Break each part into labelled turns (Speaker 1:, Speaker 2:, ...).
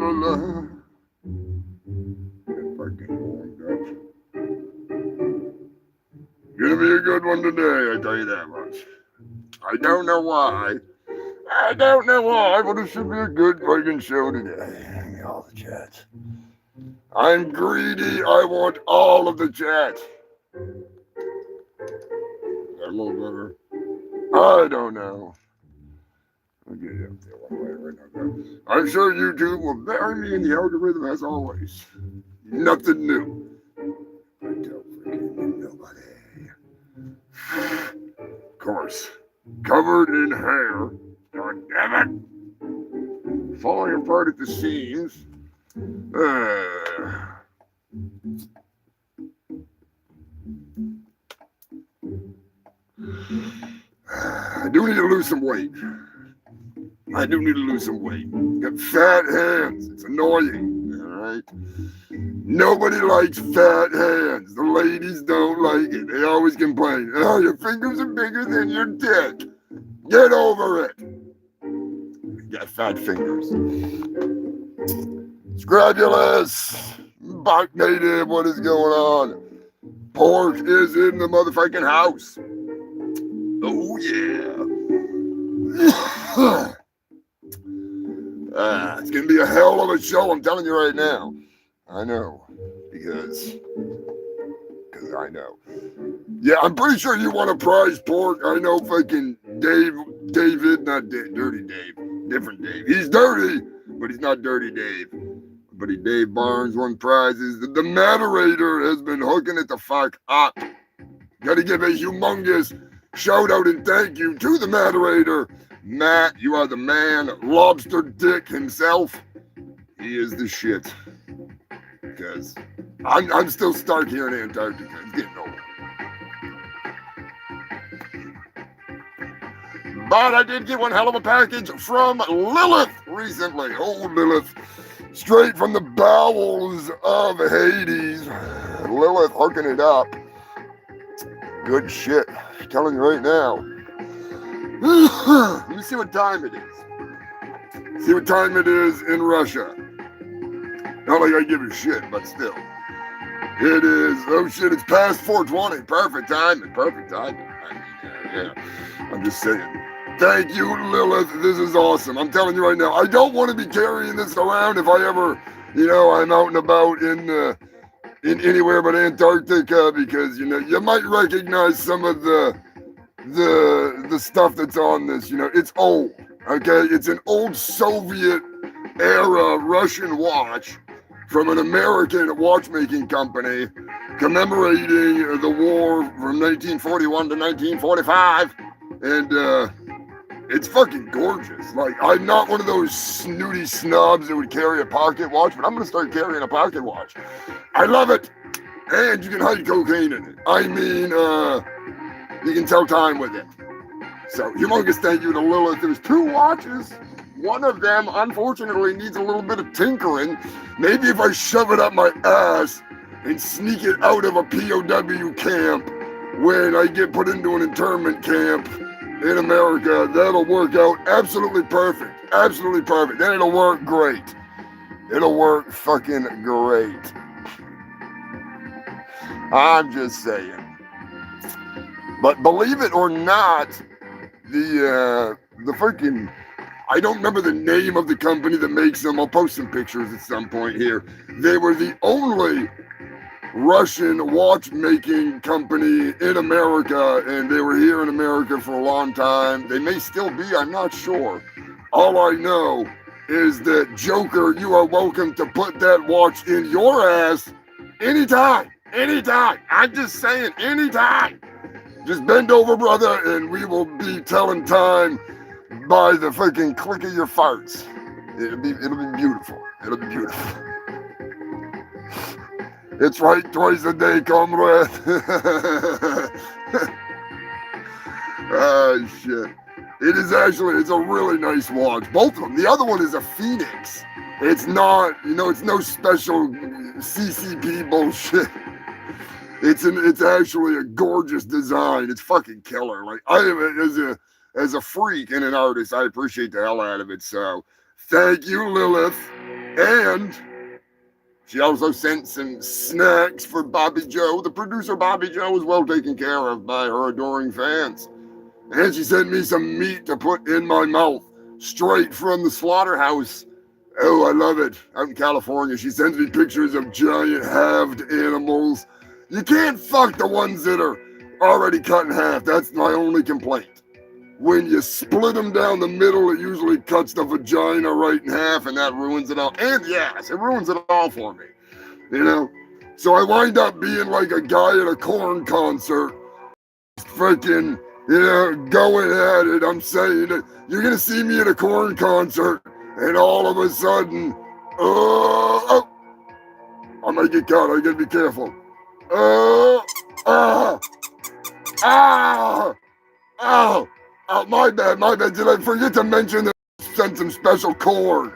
Speaker 1: la. Get fucking warmed up. Gonna be a good one today, I tell you that much. I don't know why. I don't know why, but it should be a good fucking show today. Give me all the chats. I'm greedy. I want all of the chat. Is that a little better? I don't know. I'll get it up there one way right now. I'm sure YouTube will bury me in the algorithm as always. Nothing new. I tell freaking nobody. Of course. Covered in hair. God damn it. Falling apart at the seams. I do need to lose some weight. Got fat hands. It's annoying. All right. Nobody likes fat hands. The ladies don't like it. They always complain. Oh, your fingers are bigger than your dick. Get over it. You got fat fingers. Scrabulous. Bach native. What is going on? Pork is in the motherfucking house. Oh, yeah. It's going to be a hell of a show, I'm telling you right now. I know, because I know. Yeah, I'm pretty sure you want a prize pork. I know fucking David, not Dirty Dave, different Dave. He's dirty, but he's not Dirty Dave. Buddy Dave Barnes won prizes. The moderator has been hooking it the fuck up. Gotta give a humongous shout out and thank you to the moderator. Matt, you are the man. Lobster Dick himself. He is the shit. Because I'm still stuck here in Antarctica. It's getting old. But I did get one hell of a package from Lilith recently. Oh, Lilith. Straight from the bowels of Hades. Lilith hooking it up. Good shit. I'm telling you right now. Let me see what time it is. See what time it is in Russia. Not like I give a shit, but still. It is, oh shit, it's past 4:20. Perfect timing. Yeah. I'm just saying. Thank you, Lilith. This is awesome. I'm telling you right now. I don't want to be carrying this around if I ever, I'm out and about in anywhere but Antarctica, because, you might recognize some of the stuff that's on this. It's old. Okay, it's an old Soviet era Russian watch from an American watchmaking company commemorating the war from 1941 to 1945. And it's fucking gorgeous. Like, I'm not one of those snooty snobs that would carry a pocket watch, but I'm going to start carrying a pocket watch. I love it. And you can hide cocaine in it. I mean, you can tell time with it. So, humongous thank you to Lilith. There's 2 watches. One of them, unfortunately, needs a little bit of tinkering. Maybe if I shove it up my ass and sneak it out of a POW camp when I get put into an internment camp in America, that'll work out absolutely perfect. Absolutely perfect. Then it'll work great. It'll work fucking great. I'm just saying. But believe it or not, the freaking, I don't remember the name of the company that makes them. I'll post some pictures at some point here. They were the only Russian watchmaking company in America, and they were here in America for a long time. They may still be, I'm not sure. All I know is that, Joker, you are welcome to put that watch in your ass anytime. I'm just saying, anytime. Just bend over, brother, and we will be telling time by the fucking click of your farts. It'll be beautiful. It's right, twice a day, comrade. Oh, shit. It's a really nice watch. Both of them. The other one is a Phoenix. It's not, it's no special CCP bullshit. It's actually a gorgeous design. It's fucking killer. Like, I am, as a freak and an artist, I appreciate the hell out of it. So, thank you, Lilith. And she also sent some snacks for Bobby Joe. The producer, Bobby Joe, was well taken care of by her adoring fans. And she sent me some meat to put in my mouth, straight from the slaughterhouse. Oh, I love it. Out in California, she sends me pictures of giant halved animals. You can't fuck the ones that are already cut in half. That's my only complaint. When you split them down the middle, it usually cuts the vagina right in half, and that ruins it all. And yes, it ruins it all for me, you know? So I wind up being like a guy at a corn concert, freaking, going at it. I'm saying it. You're going to see me at a corn concert, and all of a sudden, I might get caught. I got to be careful. Oh, my bad. Did I forget to mention that I sent some special corn?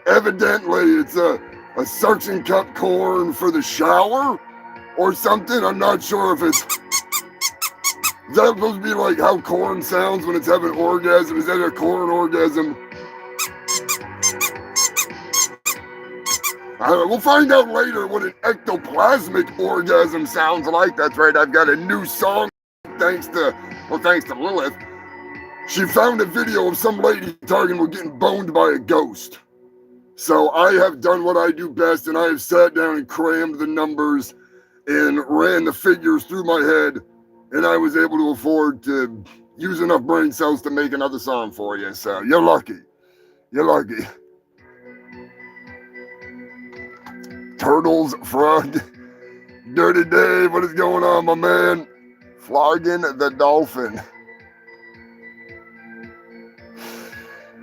Speaker 1: Evidently, it's a suction cup corn for the shower or something. I'm not sure if it's... Is that supposed to be like how corn sounds when it's having orgasm? Is that a corn orgasm? We'll find out later what an ectoplasmic orgasm sounds like. That's right, I've got a new song thanks to Lilith. She found a video of some lady talking about getting boned by a ghost. So I have done what I do best, and I have sat down and crammed the numbers and ran the figures through my head, and I was able to afford to use enough brain cells to make another song for you. So you're lucky. You're lucky. Turtles, Frog, Dirty Dave, what is going on, my man? Flogging the dolphin.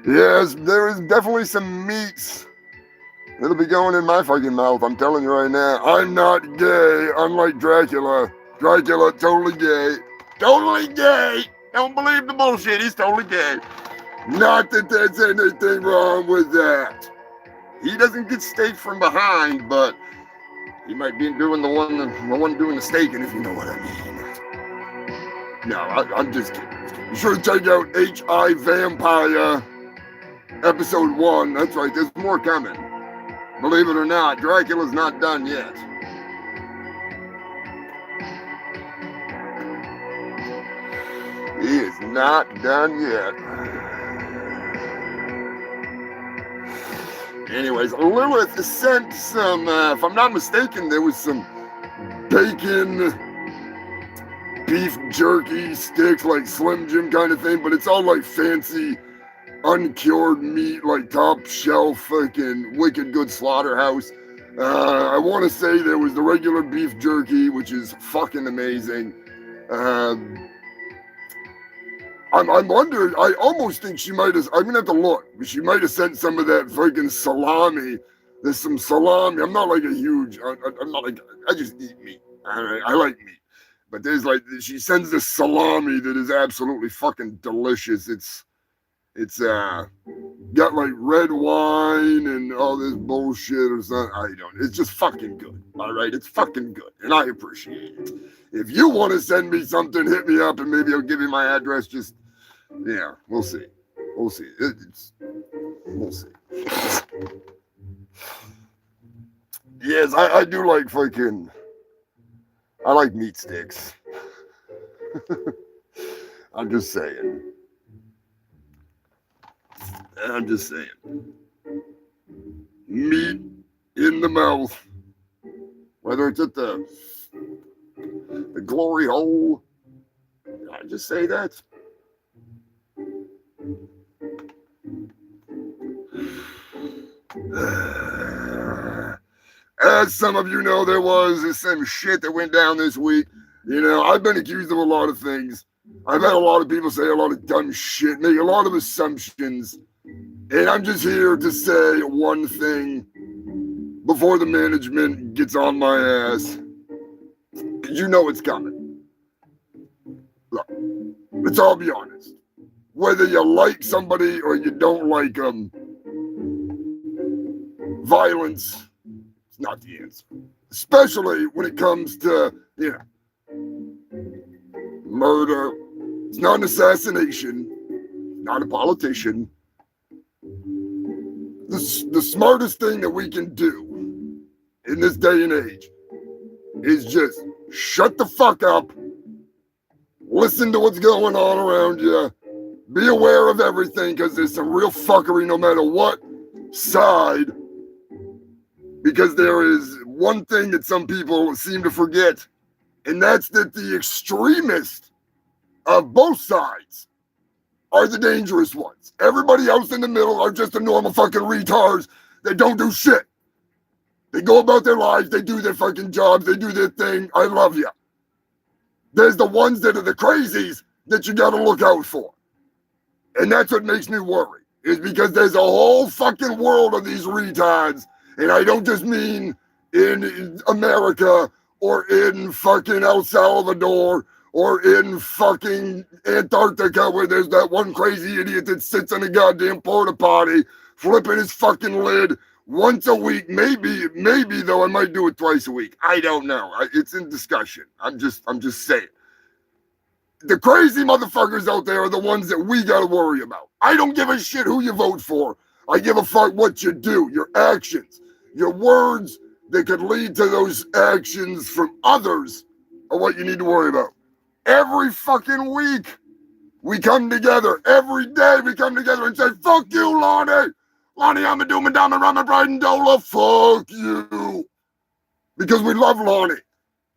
Speaker 1: Yes, there is definitely some meats that'll be going in my fucking mouth. I'm telling you right now. I'm not gay, unlike Dracula. Dracula, totally gay. Totally gay. Don't believe the bullshit. He's totally gay. Not that there's anything wrong with that. He doesn't get staked from behind, but he might be doing the one doing the staking, if you know what I mean. No, I'm just kidding. Be sure to check out H.I. Vampire episode 1. That's right, there's more coming. Believe it or not, Dracula's not done yet. He is not done yet. Anyways, Lilith sent some, if I'm not mistaken, there was some bacon, beef jerky sticks, like Slim Jim kind of thing, but it's all like fancy, uncured meat, like top shelf, fucking wicked good slaughterhouse. I want to say there was the regular beef jerky, which is fucking amazing. I'm wondering, I almost think she might have, I'm going to have to look, but she might have sent some of that fucking salami. There's some salami. I'm not like a huge, I'm not like, I just eat meat. I like meat. But there's like, she sends this salami that is absolutely fucking delicious. It's got like red wine and all this bullshit or something. It's just fucking good. All right, it's fucking good, and I appreciate it. If you want to send me something, hit me up, and maybe I'll give you my address. Just, yeah, we'll see. We'll see. We'll see. Yes, I do like fucking. I like meat sticks. I'm just saying. Meat in the mouth. Whether it's at the glory hole. Did I just say that? As some of you know, there was some shit that went down this week. I've been accused of a lot of things. I've had a lot of people say a lot of dumb shit, make a lot of assumptions. And I'm just here to say one thing before the management gets on my ass. You know it's coming. Look, let's all be honest. Whether you like somebody or you don't like them, violence is not the answer. Especially when it comes to, murder. It's not an assassination. Not a politician. the smartest thing that we can do in this day and age is just shut the fuck up, listen to what's going on around you, be aware of everything, because there's some real fuckery no matter what side, because there is one thing that some people seem to forget, and that's that the extremists of both sides are the dangerous ones. Everybody else in the middle are just the normal fucking retards that don't do shit. They go about their lives, they do their fucking jobs, they do their thing. I love you. There's the ones that are the crazies that you gotta look out for. And that's what makes me worry, is because there's a whole fucking world of these retards. And I don't just mean in America or in fucking El Salvador or in fucking Antarctica, where there's that one crazy idiot that sits in a goddamn porta potty flipping his fucking lid once a week. Maybe though, I might do it twice a week. I don't know. It's in discussion. I'm just saying. The crazy motherfuckers out there are the ones that we gotta worry about. I don't give a shit who you vote for. I give a fuck what you do, your actions, your words that could lead to those actions from others are what you need to worry about. Every fucking week, we come together. Every day, we come together and say, fuck you, Lonnie. Lonnie, I'm a doom and dumb and I'm a bride and dola. Fuck you. Because we love Lonnie.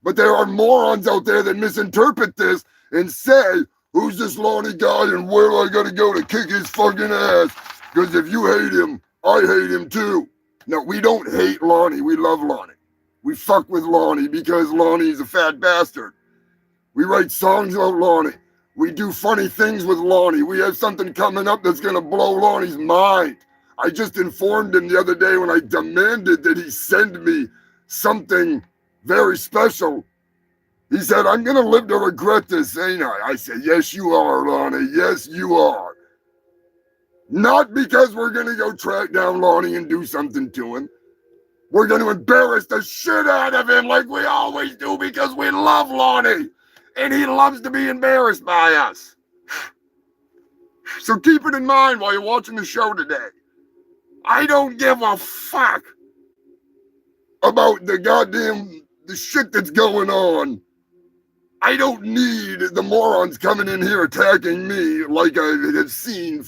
Speaker 1: But there are morons out there that misinterpret this and say, who's this Lonnie guy and where do I gotta go to kick his fucking ass? Because if you hate him, I hate him too. No, we don't hate Lonnie. We love Lonnie. We fuck with Lonnie because Lonnie's a fat bastard. We write songs about Lonnie. We do funny things with Lonnie. We have something coming up that's going to blow Lonnie's mind. I just informed him the other day when I demanded that he send me something very special. He said, I'm going to live to regret this, ain't I? I said, yes, you are, Lonnie. Yes, you are. Not because we're going to go track down Lonnie and do something to him. We're going to embarrass the shit out of him like we always do because we love Lonnie. And he loves to be embarrassed by us. So keep it in mind while you're watching the show today. I don't give a fuck about the shit that's going on. I don't need the morons coming in here attacking me like I have seen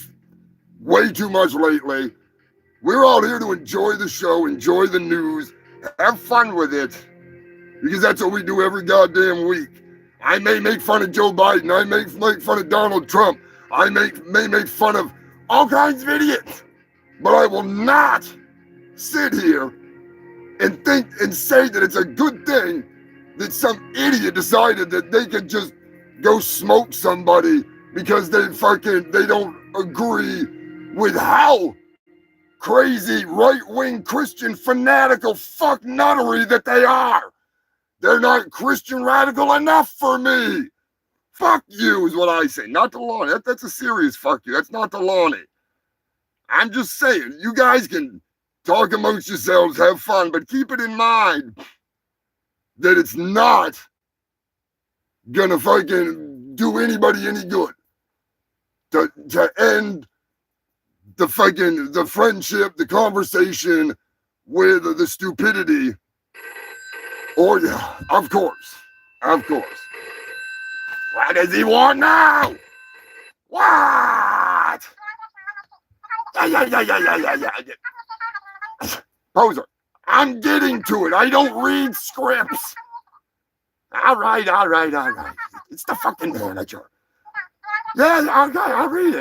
Speaker 1: way too much lately. We're all here to enjoy the show, enjoy the news, have fun with it, because that's what we do every goddamn week. I may make fun of Joe Biden. I may make fun of Donald Trump. I may make fun of all kinds of idiots. But I will not sit here and think and say that it's a good thing that some idiot decided that they could just go smoke somebody because they don't agree with how crazy right-wing Christian fanatical fuck nuttery that they are. They're not Christian radical enough for me. Fuck you is what I say. Not the Lonnie. That's a serious fuck you. That's not the Lonnie. I'm just saying, you guys can talk amongst yourselves, have fun, but keep it in mind that it's not gonna fucking do anybody any good to end the friendship, the conversation with the stupidity. Oh yeah, of course. What does he want now? What? Yeah. Poser, I'm getting to it. I don't read scripts. All right. It's the fucking manager. Yeah, okay, I'll read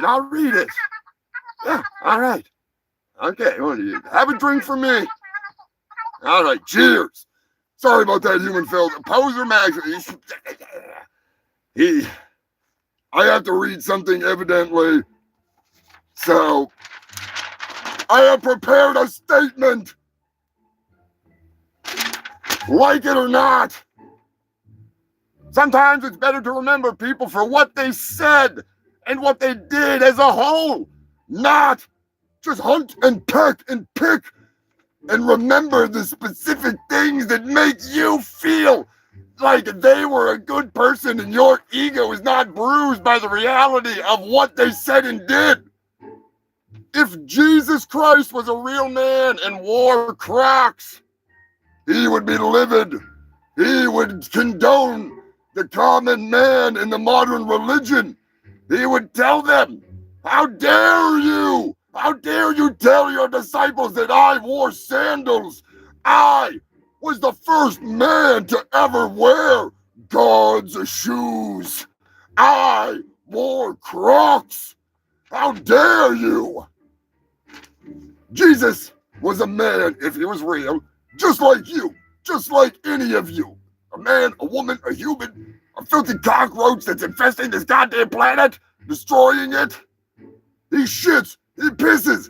Speaker 1: it. Yeah, all right. Okay, have a drink for me. All right, cheers. Sorry about that, human failed. Poser Max. I have to read something evidently. So, I have prepared a statement. Like it or not. Sometimes it's better to remember people for what they said and what they did as a whole. Not just hunt and peck and pick and remember the specific things that make you feel like they were a good person and your ego is not bruised by the reality of what they said and did. If Jesus Christ was a real man and wore Crocs, he would be livid. He would condone the common man in the modern religion. He would tell them, how dare you? How dare you tell your disciples that I wore sandals? I was the first man to ever wear God's shoes. I wore Crocs. How dare you? Jesus was a man, if he was real, just like you, just like any of you. A man, a woman, a human, a filthy cockroach that's infesting this goddamn planet, destroying it. He shits, he pisses,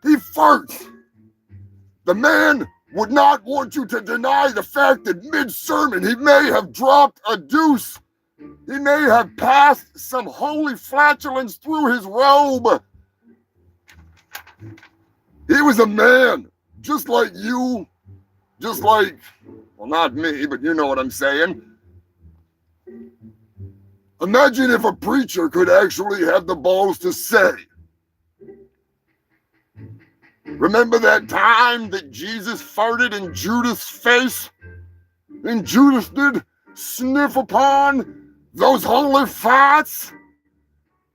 Speaker 1: he farts. The man would not want you to deny the fact that mid-sermon he may have dropped a deuce. He may have passed some holy flatulence through his robe. He was a man, just like you, just like, well, not me, but you know what I'm saying. Imagine if a preacher could actually have the balls to say, remember that time that Jesus farted in Judas' face? And Judas did sniff upon those holy farts?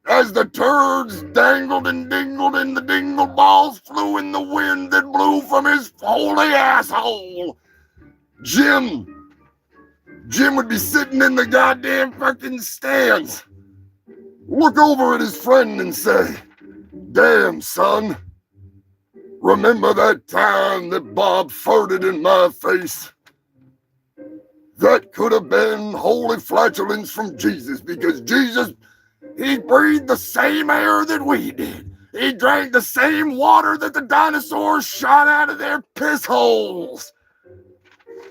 Speaker 1: As the turds dangled and dingled and the dingle balls flew in the wind that blew from his holy asshole. Jim would be sitting in the goddamn fucking stands. Look over at his friend and say, damn, son, remember that time that Bob farted in my face? That could have been holy flatulence from Jesus, because Jesus, he breathed the same air that we did. He drank the same water that the dinosaurs shot out of their piss holes.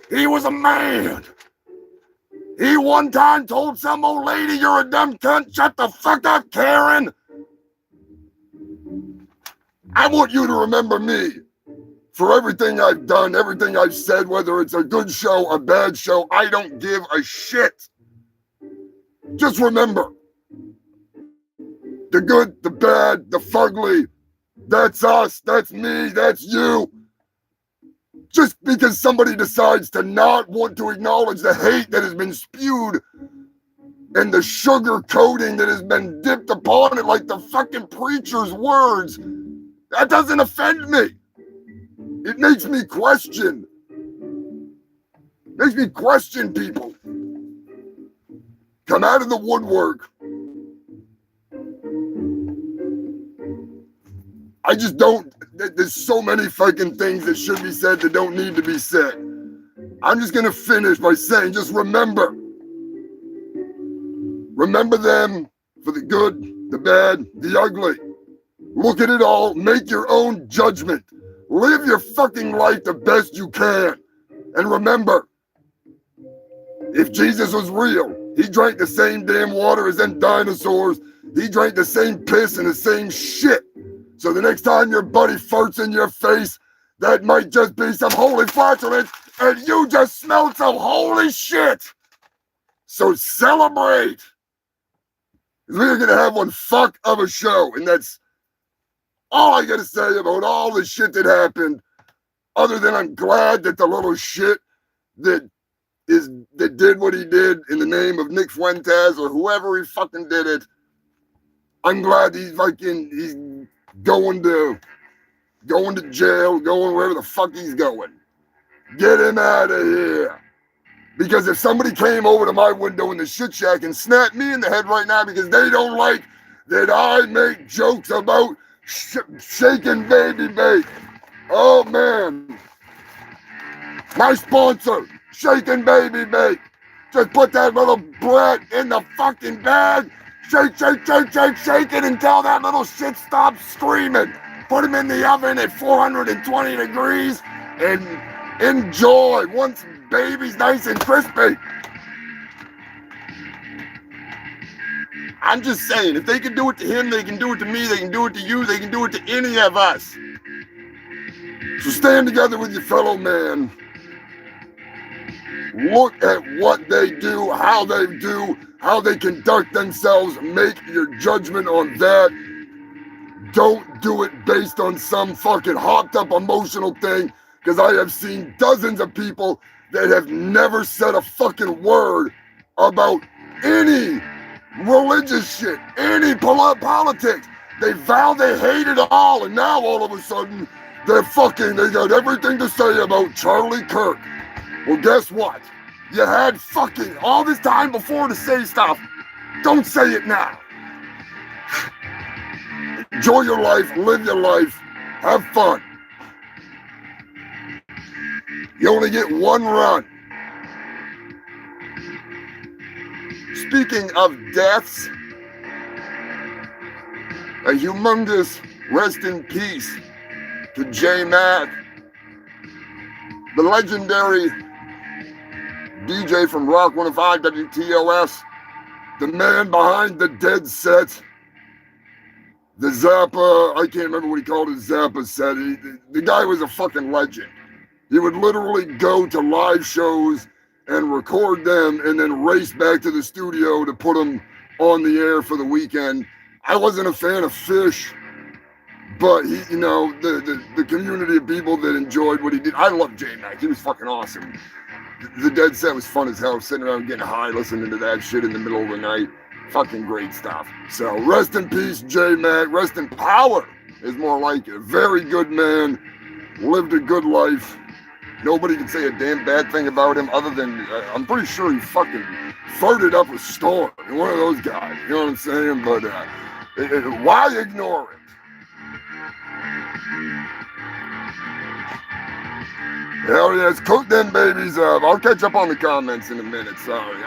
Speaker 1: He was a man. He one time told some old lady, you're a dumb cunt, shut the fuck up, Karen. I want you to remember me for everything I've done, everything I've said, whether it's a good show, a bad show, I don't give a shit. Just remember, the good, the bad, the fugly, that's us, that's me, that's you. Just because somebody decides to not want to acknowledge the hate that has been spewed and the sugar coating that has been dipped upon it like the fucking preacher's words, that doesn't offend me. It makes me question. Makes me question people. Come out of the woodwork. I just don't, there's so many fucking things that should be said that don't need to be said. I'm just going to finish by saying, just remember. Remember them for the good, the bad, the ugly. Look at it all, make your own judgment. Live your fucking life the best you can. And remember, if Jesus was real, he drank the same damn water as them dinosaurs. He drank the same piss and the same shit. So the next time your buddy farts in your face, that might just be some holy flatulence and you just smelled some holy shit. So celebrate. We're going to have one fuck of a show, and that's all I got to say about all the shit that happened, other than I'm glad that the little shit that did what he did in the name of Nick Fuentes or whoever he fucking did it, I'm glad he's going to jail, going wherever the fuck he's going. Get him out of here. Because if somebody came over to my window in the shit shack and snapped me in the head right now because they don't like that I make jokes about shaking baby bake. Oh man. My sponsor, Shaking Baby Bake. Just put that little bread in the fucking bag. Shake, shake, shake, shake, shake it until that little shit stops screaming. Put him in the oven at 420 degrees and enjoy once baby's nice and crispy. I'm just saying, if they can do it to him, they can do it to me, they can do it to you, they can do it to any of us. So stand together with your fellow man. Look at what they do, how they conduct themselves. Make your judgment on that. don't do it based on some fucking hopped up emotional thing, because I have seen dozens of people that have never said a fucking word about any religious shit, any politics. They vow they hate it all, and now all of a sudden, they got everything to say about Charlie Kirk. Well, guess what? You had fucking all this time before to say stuff. Don't say it now. Enjoy your life, live your life, have fun. You only get one run. Speaking of deaths, a humongous rest in peace to J Mac, the legendary DJ from Rock 105 WTOS, the man behind the Dead set, the Zappa, I can't remember what he called his Zappa set. The guy was a fucking legend. He would literally go to live shows and record them and then race back to the studio to put them on the air for the weekend. I wasn't a fan of Fish, but he, you know, the community of people that enjoyed what he did. I love J-Mac. He was fucking awesome. The Dead set was fun as hell, sitting around getting high, listening to that shit in the middle of the night. Fucking great stuff. So rest in peace, J-Mac. Rest in power is more like it. Very good man. Lived a good life. Nobody can say a damn bad thing about him other than, I'm pretty sure he fucking farted up a storm. One of those guys, you know what I'm saying? But why ignore it? Hell yes, coat them babies up. I'll catch up on the comments in a minute, sorry.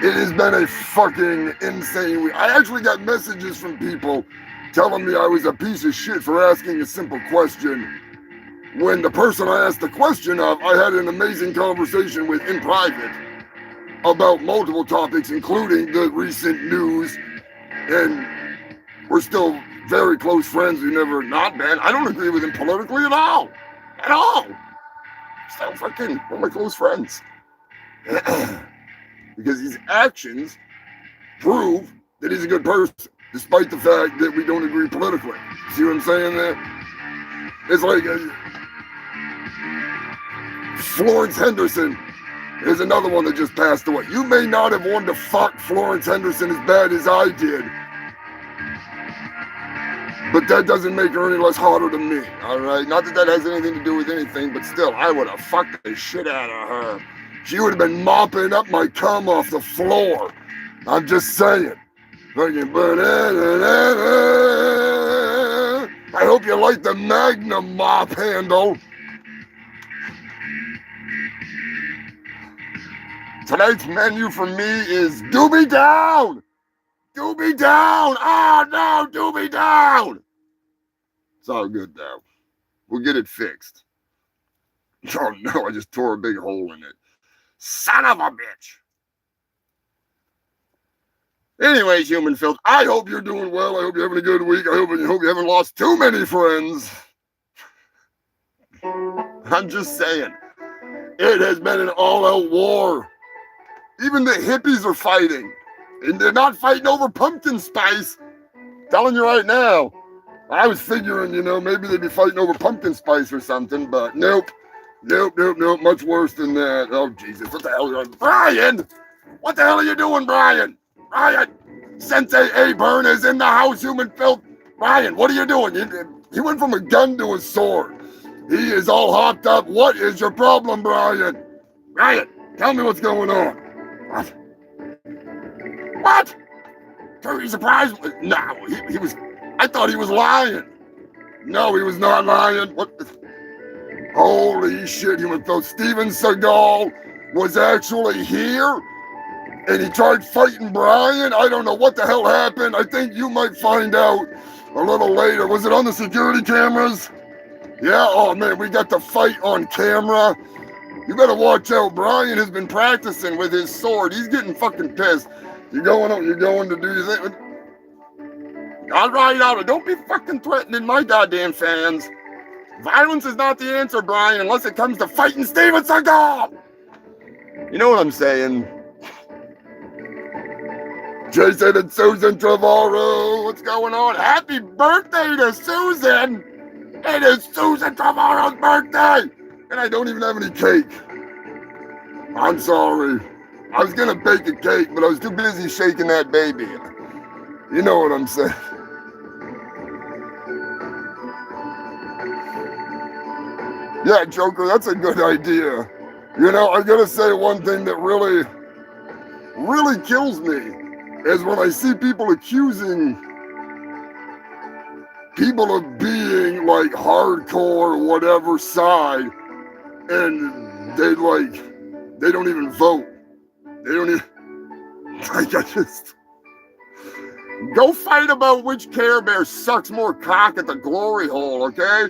Speaker 1: It has been a fucking insane week. I actually got messages from people telling me I was a piece of shit for asking a simple question, when the person I asked the question of, I had an amazing conversation with in private about multiple topics, including the recent news, and we're still very close friends. We never not been. I don't agree with him politically at all. At all. Still fucking one of my close friends. Because his actions prove that he's a good person, despite the fact that we don't agree politically. See what I'm saying there? It's like Florence Henderson is another one that just passed away. You may not have wanted to fuck Florence Henderson as bad as I did, but that doesn't make her any less hotter than me, all right? Not that that has anything to do with anything, but still, I would have fucked the shit out of her. She would have been mopping up my cum off the floor. I'm just saying. I hope you like the Magnum mop handle. Tonight's menu for me is Doobie Down! Doobie Down! Oh no, Doobie Down! It's all good though. We'll get it fixed. Oh no, I just tore a big hole in it. Son of a bitch! Anyways, human filth, I hope you're doing well. I hope you're having a good week. I hope you haven't lost too many friends. I'm just saying, it has been an all-out war. Even the hippies are fighting. And they're not fighting over pumpkin spice. Telling you right now. I was figuring, you know, maybe they'd be fighting over pumpkin spice or something, but nope. Nope. Much worse than that. Oh, Jesus. What the hell are you doing? Brian! What the hell are you doing, Brian? Brian! Sensei A-Burn is in the house, human filth. Brian, what are you doing? He went from a gun to a sword. He is all hopped up. What is your problem, Brian? Brian, tell me what's going on. What? Are you surprised? No, he was... I thought he was lying. No, he was not lying. What? Holy shit, human filth. Steven Seagal was actually here, and he tried fighting Brian. I don't know what the hell happened. I think you might find out a little later. Was it on the security cameras? Yeah, oh man, we got the fight on camera. You better watch out. Brian has been practicing with his sword. He's getting fucking pissed. You're going to do your thing. All right, don't be fucking threatening my goddamn fans. Violence is not the answer, Brian, unless it comes to fighting Steven Seagal. You know what I'm saying? Jason and Susan Trevorrow, what's going on? Happy birthday to Susan! It is Susan Trevorrow's birthday! And I don't even have any cake. I'm sorry. I was gonna bake a cake, but I was too busy shaking that baby. You know what I'm saying? Yeah, Joker, that's a good idea. You know, I gotta say one thing that really kills me is when I see people accusing people of being like hardcore whatever side, and they don't even vote. They don't even, like, I just, go fight about which Care Bear sucks more cock at the glory hole, okay?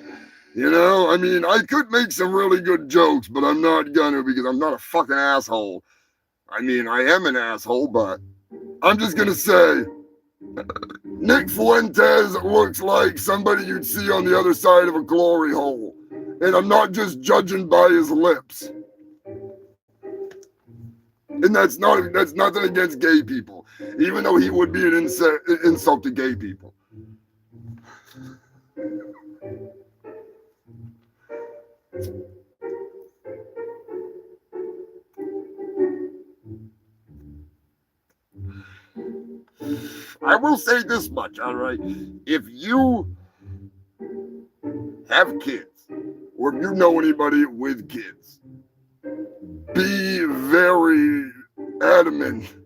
Speaker 1: You know, I mean, I could make some really good jokes, but I'm not gonna because I'm not a fucking asshole. I mean, I am an asshole, but I'm just gonna say, Nick Fuentes looks like somebody you'd see on the other side of a glory hole. And I'm not just judging by his lips. And that's nothing against gay people, even though he would be an insult to gay people. I will say this much, all right? If you have kids, or if you know anybody with kids, be very adamant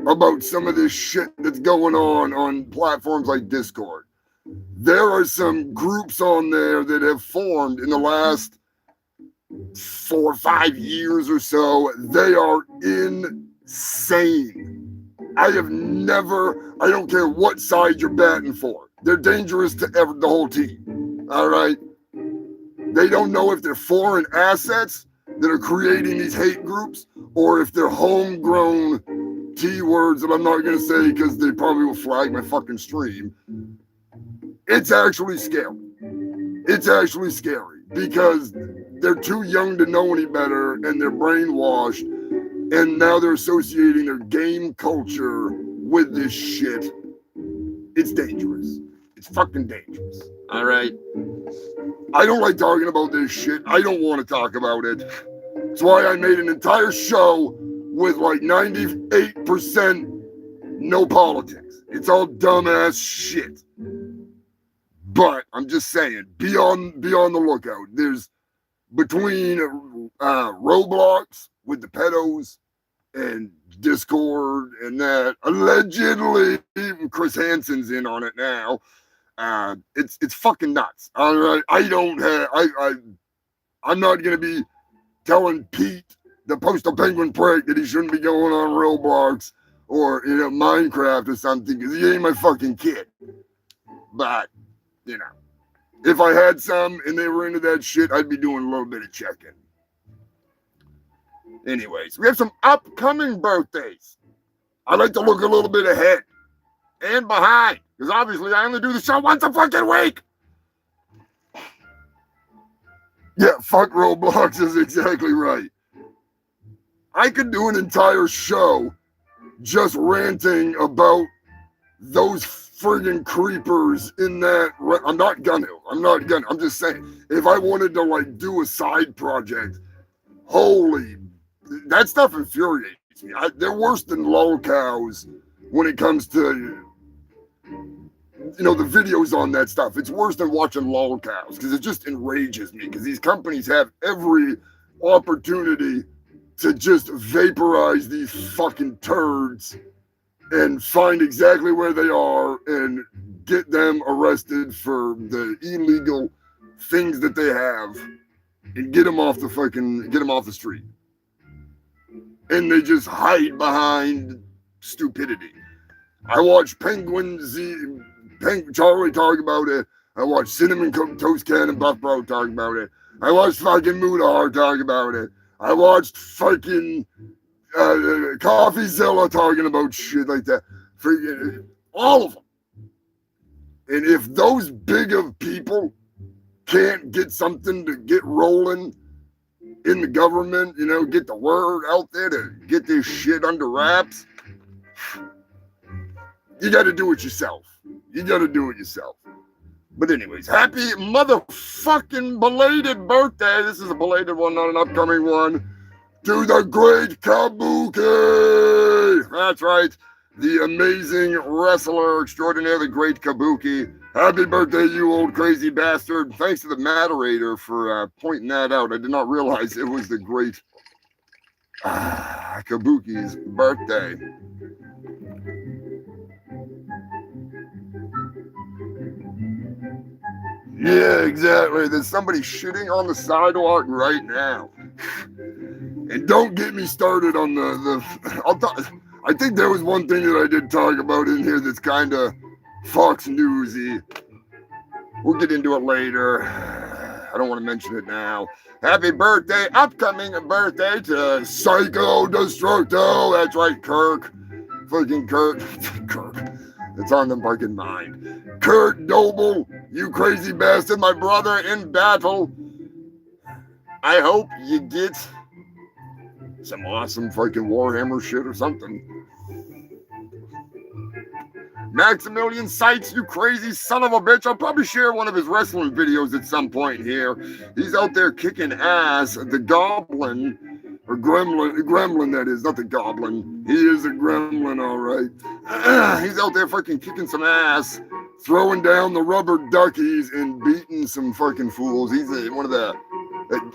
Speaker 1: about some of this shit that's going on platforms like Discord. There are some groups on there that have formed in the last 4 or 5 years or so. They are insane. I don't care what side you're batting for. They're dangerous to the whole team. All right? They don't know if they're foreign assets that are creating these hate groups or if they're homegrown T-words that I'm not going to say because they probably will flag my fucking stream. It's actually scary. It's actually scary because they're too young to know any better and they're brainwashed. And now they're associating their game culture with this shit. It's dangerous. It's fucking dangerous. All right? I don't like talking about this shit. I don't want to talk about it. That's why I made an entire show with like 98% no politics. It's all dumbass shit. But I'm just saying, be on the lookout. There's between Roblox with the pedos and Discord and that allegedly even Chris Hansen's in on it now. It's fucking nuts. All right, I'm not gonna be telling Pete the postal penguin prick that he shouldn't be going on Roblox or Minecraft or something because he ain't my fucking kid. But if I had some and they were into that shit, I'd be doing a little bit of checking. Anyways, we have some upcoming birthdays. I like to look a little bit ahead and behind because obviously I only do the show once a fucking week. Yeah, fuck Roblox is exactly right. I could do an entire show just ranting about those friggin' creepers in that. I'm not gonna. I'm just saying, if I wanted to do a side project, that stuff infuriates me. They're worse than lolcows when it comes to the videos on that stuff. It's worse than watching lolcows because it just enrages me because these companies have every opportunity to just vaporize these fucking turds and find exactly where they are and get them arrested for the illegal things that they have and get them off the street. And they just hide behind stupidity. I watched Charlie talk about it. I watched Cinnamon Toast Can and Buff Bro talk about it. I watched fucking Mudahar talk about it. I watched fucking CoffeeZilla talking about shit like that. All of them. And if those big of people can't get something to get rolling in the government, get the word out there to get this shit under wraps, You got to do it yourself. You got to do it yourself. But anyways, happy motherfucking belated birthday. This is a belated one, not an upcoming one. To the great Kabuki. That's right. The amazing wrestler extraordinaire, the great Kabuki. Happy birthday, you old crazy bastard. Thanks to the moderator for pointing that out. I did not realize it was the great Kabuki's birthday. Yeah, exactly. There's somebody shitting on the sidewalk right now. And don't get me started on I think there was one thing that I did talk about in here that's kind of Fox Newsy. We'll get into it later. I don't want to mention it now. Happy birthday, upcoming birthday to Psycho Destructo. That's right, Kirk. Fucking Kirk. Kirk. It's on the fucking mind. Kurt Noble, you crazy bastard, my brother in battle. I hope you get some awesome fucking Warhammer shit or something. Maximilian Sykes, you crazy son of a bitch. I'll probably share one of his wrestling videos at some point here. He's out there kicking ass. The Goblin, or Gremlin that is, not the Goblin. He is a Gremlin, all right. He's out there fucking kicking some ass, throwing down the rubber duckies and beating some fucking fools. He's one of the,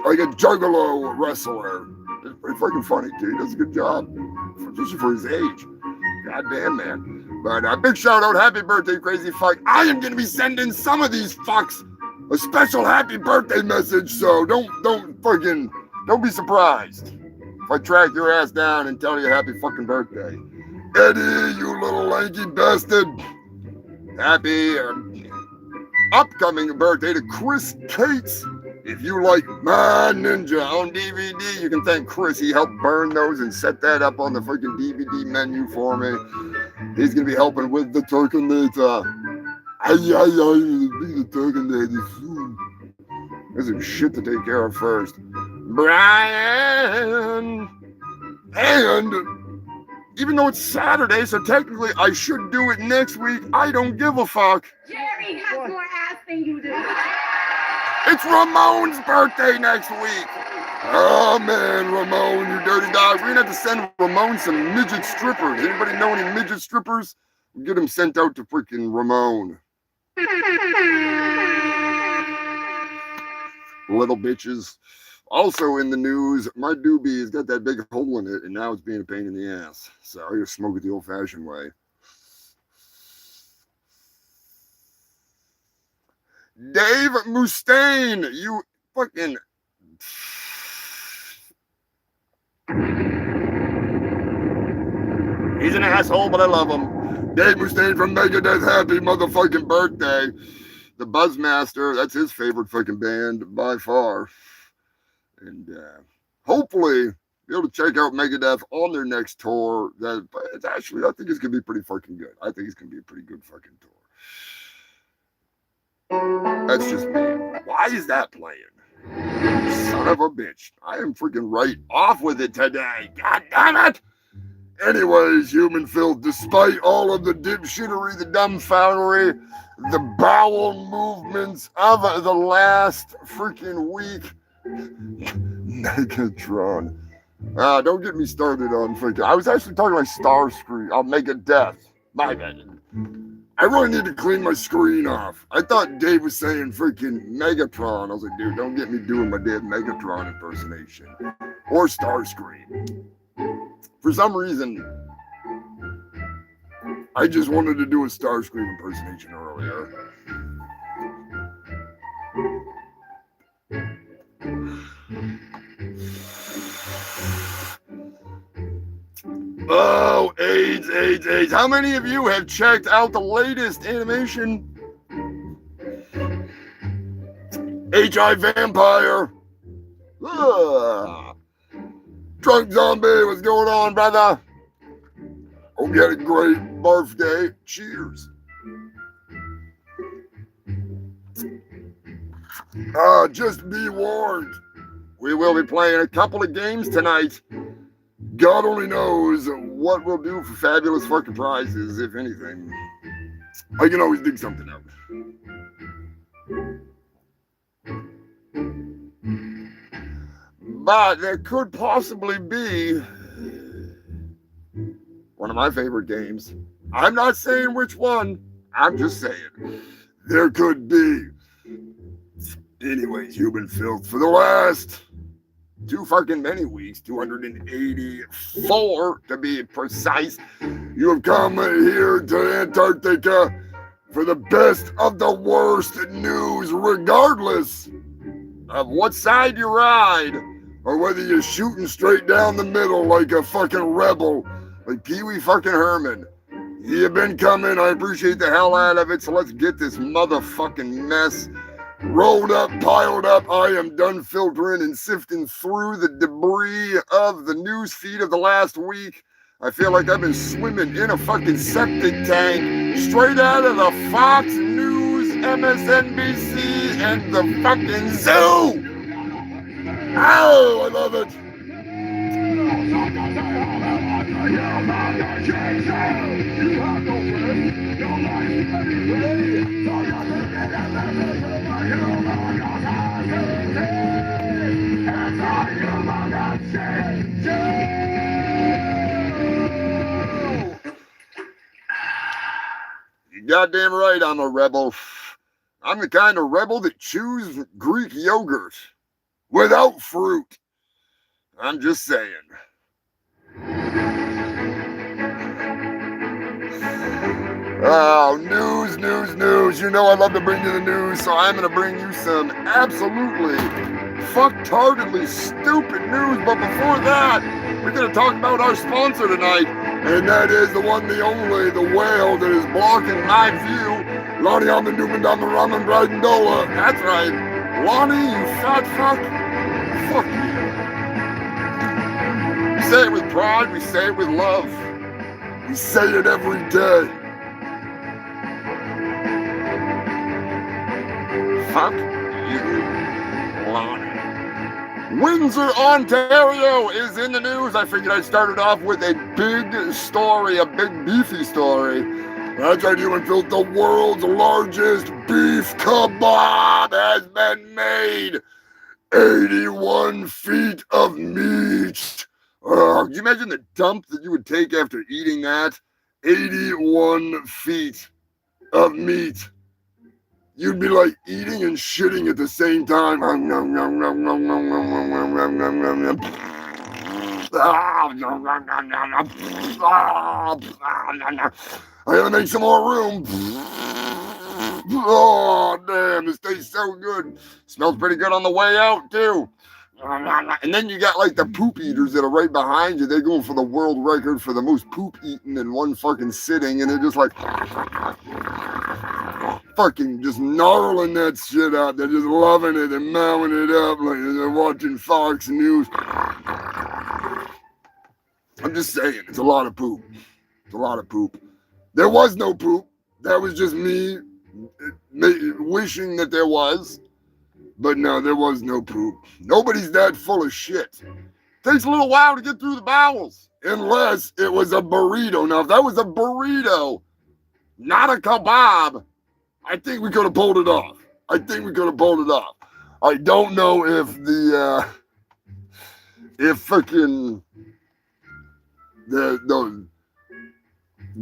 Speaker 1: like a juggalo wrestler. It's pretty fucking funny, too. He does a good job, especially for his age. Goddamn, man. But big shout out, happy birthday, crazy fuck. I am going to be sending some of these fucks a special happy birthday message, so don't be surprised if I track your ass down and tell you happy fucking birthday. Eddie, you little lanky bastard. Happy upcoming birthday to Chris Cates. If you like My Ninja on DVD, you can thank Chris. He helped burn those and set that up on the freaking DVD menu for me. He's going to be helping with the Turkinator. The Turkinator soon. There's some shit to take care of first. Brian! And even though it's Saturday, so technically I should do it next week, I don't give a fuck.
Speaker 2: Jerry has more ass than you do.
Speaker 1: It's Ramon's birthday next week. Oh, man, Ramon, you dirty dog. We're going to have to send Ramon some midget strippers. Anybody know any midget strippers? We'll get them sent out to freaking Ramon. Little bitches. Also in the news, my doobie has got that big hole in it, and now it's being a pain in the ass. So I gotta smoke it the old-fashioned way. Dave Mustaine, you fucking... He's an asshole, but I love him. Dave Mustaine from Megadeth, happy motherfucking birthday. The Buzzmaster, that's his favorite fucking band by far. And hopefully be able to check out Megadeth on their next tour. It's actually, I think it's going to be pretty fucking good. I think it's going to be a pretty good fucking tour. That's just me. Why is that playing? Son of a bitch. I am freaking right off with it today. God damn it. Anyways, human filth, despite all of the dipshittery, the dumbfoundery, the bowel movements of the last freaking week, Megatron. Don't get me started on freaking... I was actually talking about Starscream. I'll make it death. My bad. I really need to clean my screen off. I thought Dave was saying freaking Megatron. I was like, dude, don't get me doing my damn Megatron impersonation. Or Starscream. For some reason, I just wanted to do a Starscream impersonation earlier. Oh, AIDS. How many of you have checked out the latest animation? H.I. Vampire. Drunk Zombie, what's going on, brother? Hope you had a great birthday. Cheers. Just be warned. We will be playing a couple of games tonight. God only knows what we'll do for fabulous fucking prizes, if anything. I can always dig something out. But there could possibly be one of my favorite games. I'm not saying which one. I'm just saying there could be. Anyways, human filth for the last too fucking many weeks, 284 to be precise. You have come here to Antarctica for the best of the worst news, regardless of what side you ride or whether you're shooting straight down the middle like a fucking rebel, like Pee Wee fucking Herman. You've been coming. I appreciate the hell out of it. So let's get this motherfucking mess rolled up, piled up. I am done filtering and sifting through the debris of the news feed of the last week. I feel like I've been swimming in a fucking septic tank straight out of the Fox News, MSNBC, and the fucking zoo. Oh, I love it. You're goddamn right I'm a rebel. I'm the kind of rebel that chews Greek yogurt without fruit. I'm just saying. Oh, news. You know I love to bring you the news, so I'm going to bring you some absolutely fucktardedly stupid news. But before that, we're going to talk about our sponsor tonight, and that is the one, the only, the whale that is blocking my view. Lonnie on the Newman down the Ramen Bridendola. That's right. Lonnie, you fat fuck. Fuck you. We say it with pride. We say it with love. We say it every day. Fuck you, Lonnie. Windsor, Ontario is in the news. I figured I'd start it off with a big story, a big beefy story. That's right, human filth. The world's largest beef kebab has been made. 81 feet of meat. Can you imagine the dump that you would take after eating that? 81 feet of meat. You'd be like eating and shitting at the same time. I gotta make some more room. Oh, damn, this tastes so good. Smells pretty good on the way out, too. And then you got like the poop eaters that are right behind you. They're going for the world record for the most poop eaten in one fucking sitting. And they're just like fucking just gnarling that shit out. They're just loving it and mowing it up like they're watching Fox News. I'm just saying, it's a lot of poop. It's a lot of poop. There was no poop. That was just me wishing that there was. But no, there was no poop. Nobody's that full of shit. Takes a little while to get through the bowels. Unless it was a burrito. Now, if that was a burrito, not a kebab, I think we could have pulled it off. I don't know if the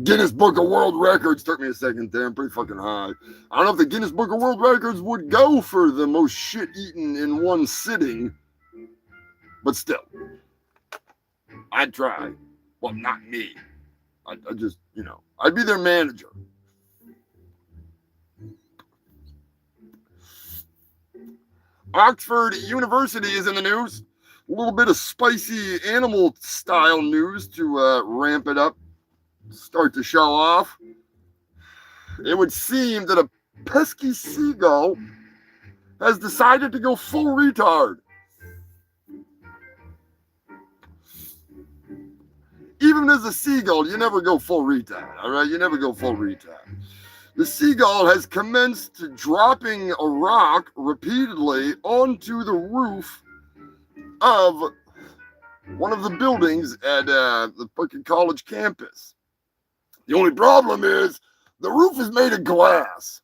Speaker 1: Guinness Book of World Records, took me a second there, I'm pretty fucking high. I don't know if the Guinness Book of World Records would go for the most shit eaten in one sitting, but still, I'd try. Well, not me. I just, I'd be their manager. Oxford University is in the news. A little bit of spicy animal style news to ramp it up. Start to show off. It would seem that a pesky seagull has decided to go full retard. Even as a seagull, you never go full retard, all right? You never go full retard. The seagull has commenced dropping a rock repeatedly onto the roof of one of the buildings at the fucking college campus. The only problem is the roof is made of glass.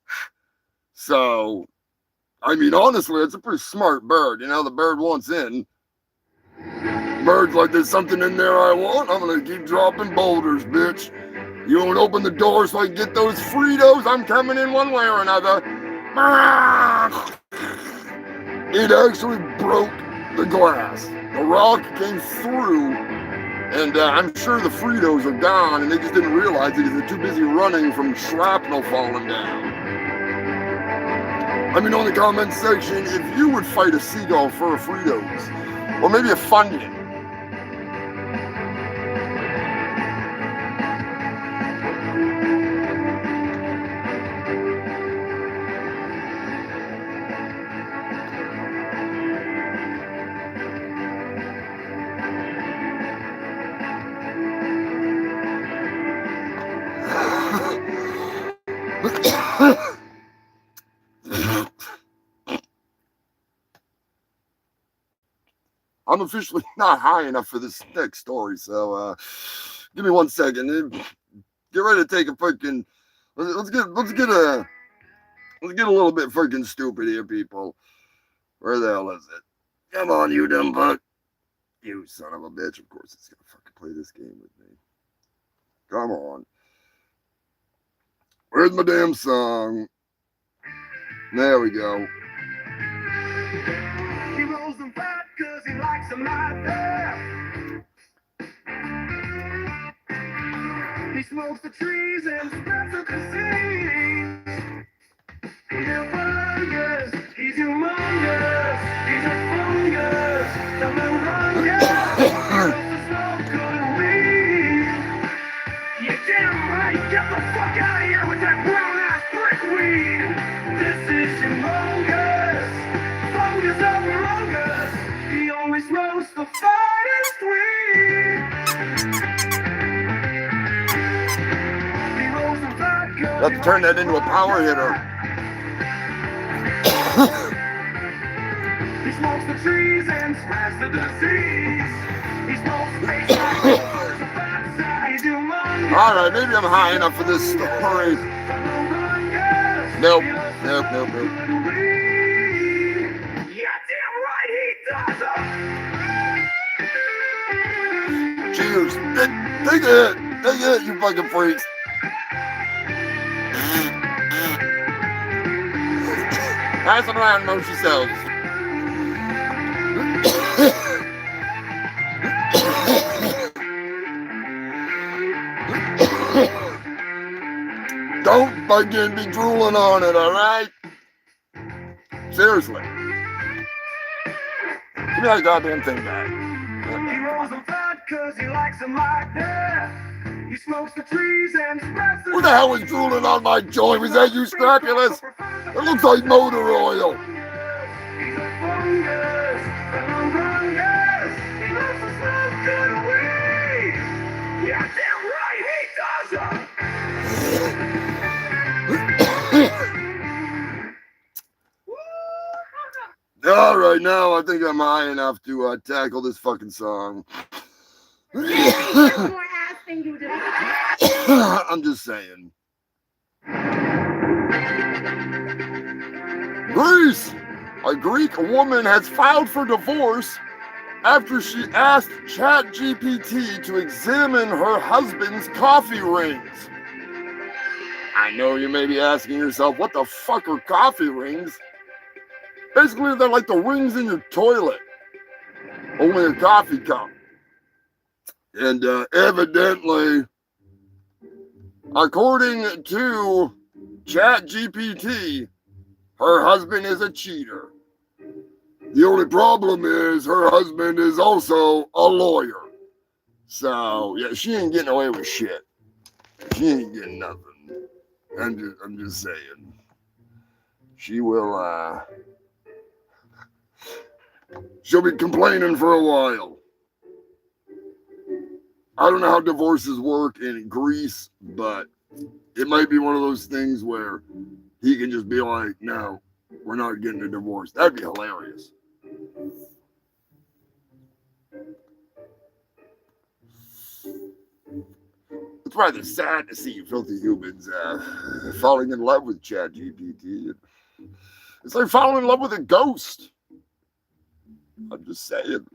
Speaker 1: So, I mean, honestly, it's a pretty smart bird. You know, the bird wants in. Bird's like, there's something in there I want. I'm going to keep dropping boulders, bitch. You won't open the door so I can get those Fritos. I'm coming in one way or another. It actually broke the glass. The rock came through, and I'm sure the Fritos are gone, and they just didn't realize it because they're too busy running from shrapnel falling down. Let me know in the comments section if you would fight a seagull for a Fritos, or maybe a Funyun. I'm officially not high enough for this next story, so give me 1 second. Get ready to take a fucking. Let's get a little bit fucking stupid here, people. Where the hell is it? Come on, you dumb fuck. You son of a bitch. Of course it's gonna fucking play this game with me. Come on. Where's my damn song? There we go.
Speaker 3: He rolls them fat cause he likes them like that. He smokes the trees and spreads the disease. He's humongous, he's humongous, he's a fungus, the humongous. He smoke good weed. You're damn right, get the fuck out of here with that brown ass brick weed. This is humongous, fungus of humongous. He only smokes the finest weed. He rolls the vodka.
Speaker 1: Let's turn that into a power hitter.
Speaker 3: He smokes the trees and spreads the disease. He smokes face
Speaker 1: All right, maybe I'm high enough for this story. Nope.
Speaker 3: Yeah, damn right he does.
Speaker 1: Cheers. Take it, you fucking freaks. Pass it around amongst yourselves. Don't fucking be drooling on it, alright? Seriously. Give me that goddamn thing back.
Speaker 3: He rolls them fat cause he likes them like that. He smokes the trees and spreads the
Speaker 1: Who the hell was drooling on my joint? Was that you, Scrapulous? It looks like motor oil.
Speaker 3: He's a fungus, the humongous. He loves to smoke good weed. Yeah, damn right he does.
Speaker 1: All right, now I think I'm high enough to tackle this fucking song.
Speaker 2: More ass than you do.
Speaker 1: I'm just saying. Greece! A Greek woman has filed for divorce after she asked ChatGPT to examine her husband's coffee rings. I know you may be asking yourself, what the fuck are coffee rings? Basically, they're like the rings in your toilet, only a coffee cup. And evidently, according to ChatGPT, her husband is a cheater. The only problem is her husband is also a lawyer. So, yeah, she ain't getting away with shit. She ain't getting nothing. I'm just saying. She will, she'll be complaining for a while. I don't know how divorces work in Greece, but it might be one of those things where he can just be like, no, we're not getting a divorce. That'd be hilarious. It's rather sad to see you filthy humans falling in love with ChatGPT. It's like falling in love with a ghost. I'm just saying.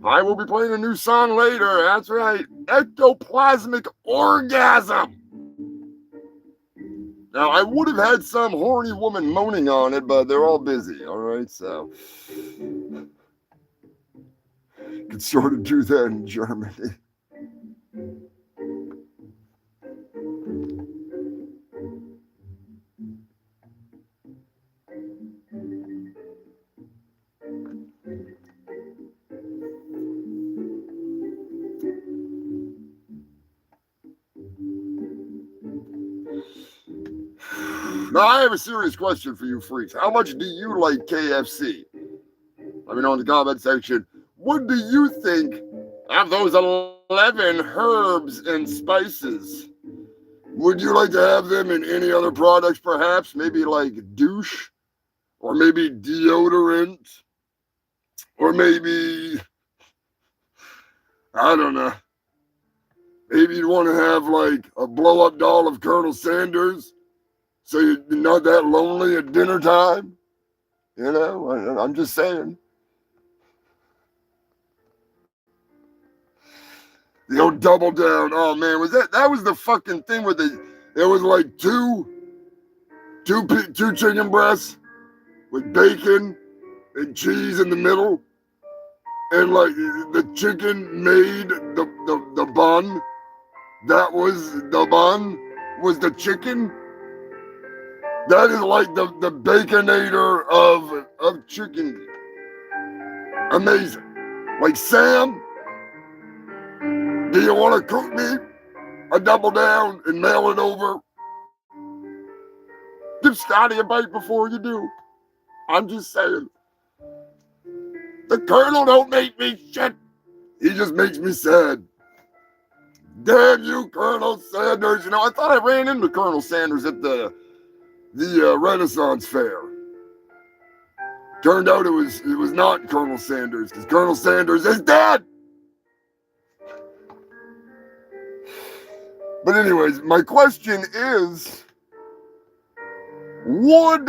Speaker 1: I will be playing a new song later. That's right. Ectoplasmic Orgasm. Now, I would have had some horny woman moaning on it, but they're all busy, all right? So, could sort of do that in Germany. Now, I have a serious question for you freaks. How much do you like KFC? Let me know in the comment section. What do you think of those 11 herbs and spices? Would you like to have them in any other products, perhaps? Maybe like douche? Or maybe deodorant? Or maybe, I don't know. Maybe you'd want to have like a blow-up doll of Colonel Sanders so you're not that lonely at dinner time. You know, I'm just saying. The old double down. Oh man, that was the fucking thing where it was like two chicken breasts with bacon and cheese in the middle, and like the chicken made the bun. That was the bun. Was the chicken. That is like the baconator of chicken. Amazing. Like, Sam, do you want to cook me a double down and mail it over? Give Scotty a bite before you do. I'm just saying. The Colonel don't make me shit. He just makes me sad. Damn you, Colonel Sanders. You know, I thought I ran into Colonel Sanders at the Renaissance Fair. Turned out it was not Colonel Sanders, because Colonel Sanders is dead. But anyways, my question is, would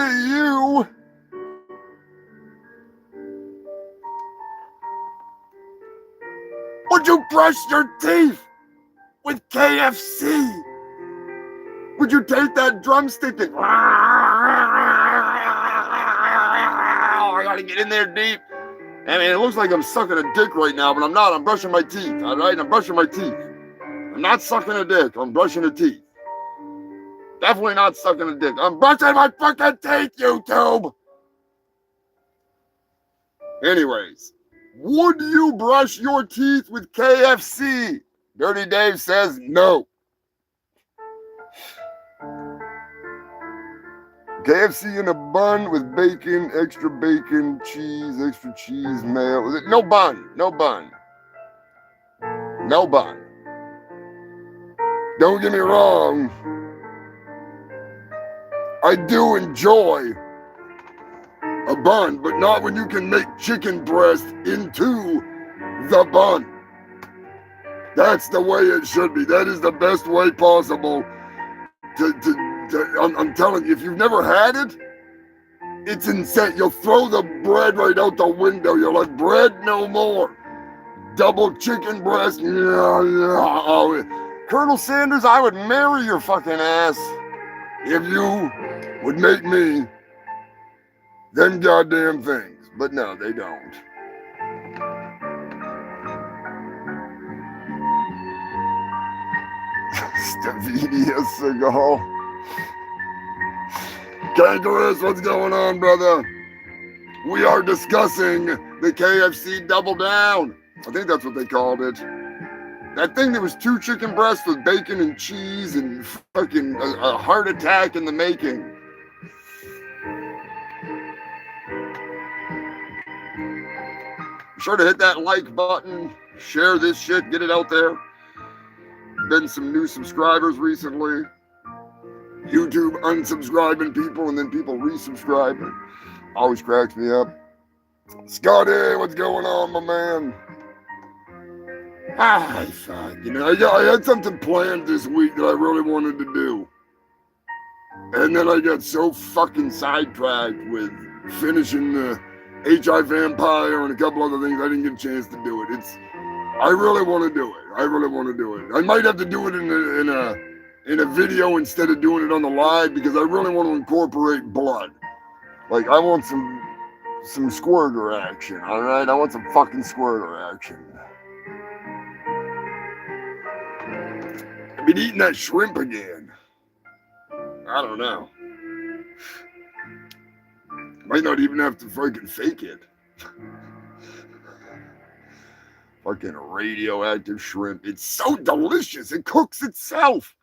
Speaker 1: you brush your teeth with KFC? Would you take that drumstick and I gotta get in there deep? I mean, it looks like I'm sucking a dick right now, but I'm not. I'm brushing my teeth, all right? I'm brushing my teeth. I'm not sucking a dick. I'm brushing the teeth. Definitely not sucking a dick. I'm brushing my fucking teeth, YouTube! Anyways, would you brush your teeth with KFC? Dirty Dave says no. KFC in a bun with bacon, extra cheese, mayo. No bun. Don't get me wrong. I do enjoy a bun, but not when you can make chicken breast into the bun. That's the way it should be. That is the best way possible I'm telling you, if you've never had it, it's insane. You'll throw the bread right out the window. You're like, bread no more. Double chicken breast. Oh, Colonel Sanders, I would marry your fucking ass if you would make me them goddamn things. But no, they don't. Stavinia Seagal. Kangaroos, what's going on, brother? We are discussing the KFC Double Down. I think that's what they called it. That thing that was 2 chicken breasts with bacon and cheese and fucking a heart attack in the making. Be sure to hit that like button, share this shit, get it out there. Been some new subscribers recently. YouTube unsubscribing people and then people resubscribing. Always cracks me up. Scotty, what's going on, my man? Fuck. You know, I had something planned this week that I really wanted to do. And then I got so fucking sidetracked with finishing the HI Vampire and a couple other things, I didn't get a chance to do it. I really want to do it. I really want to do it. I might have to do it in a video instead of doing it on the live because I really want to incorporate blood. Like, I want some squirter action, all right? I want some fucking squirter action. I've been eating that shrimp again. I don't know. Might not even have to fucking fake it. Fucking radioactive shrimp. It's so delicious. It cooks itself.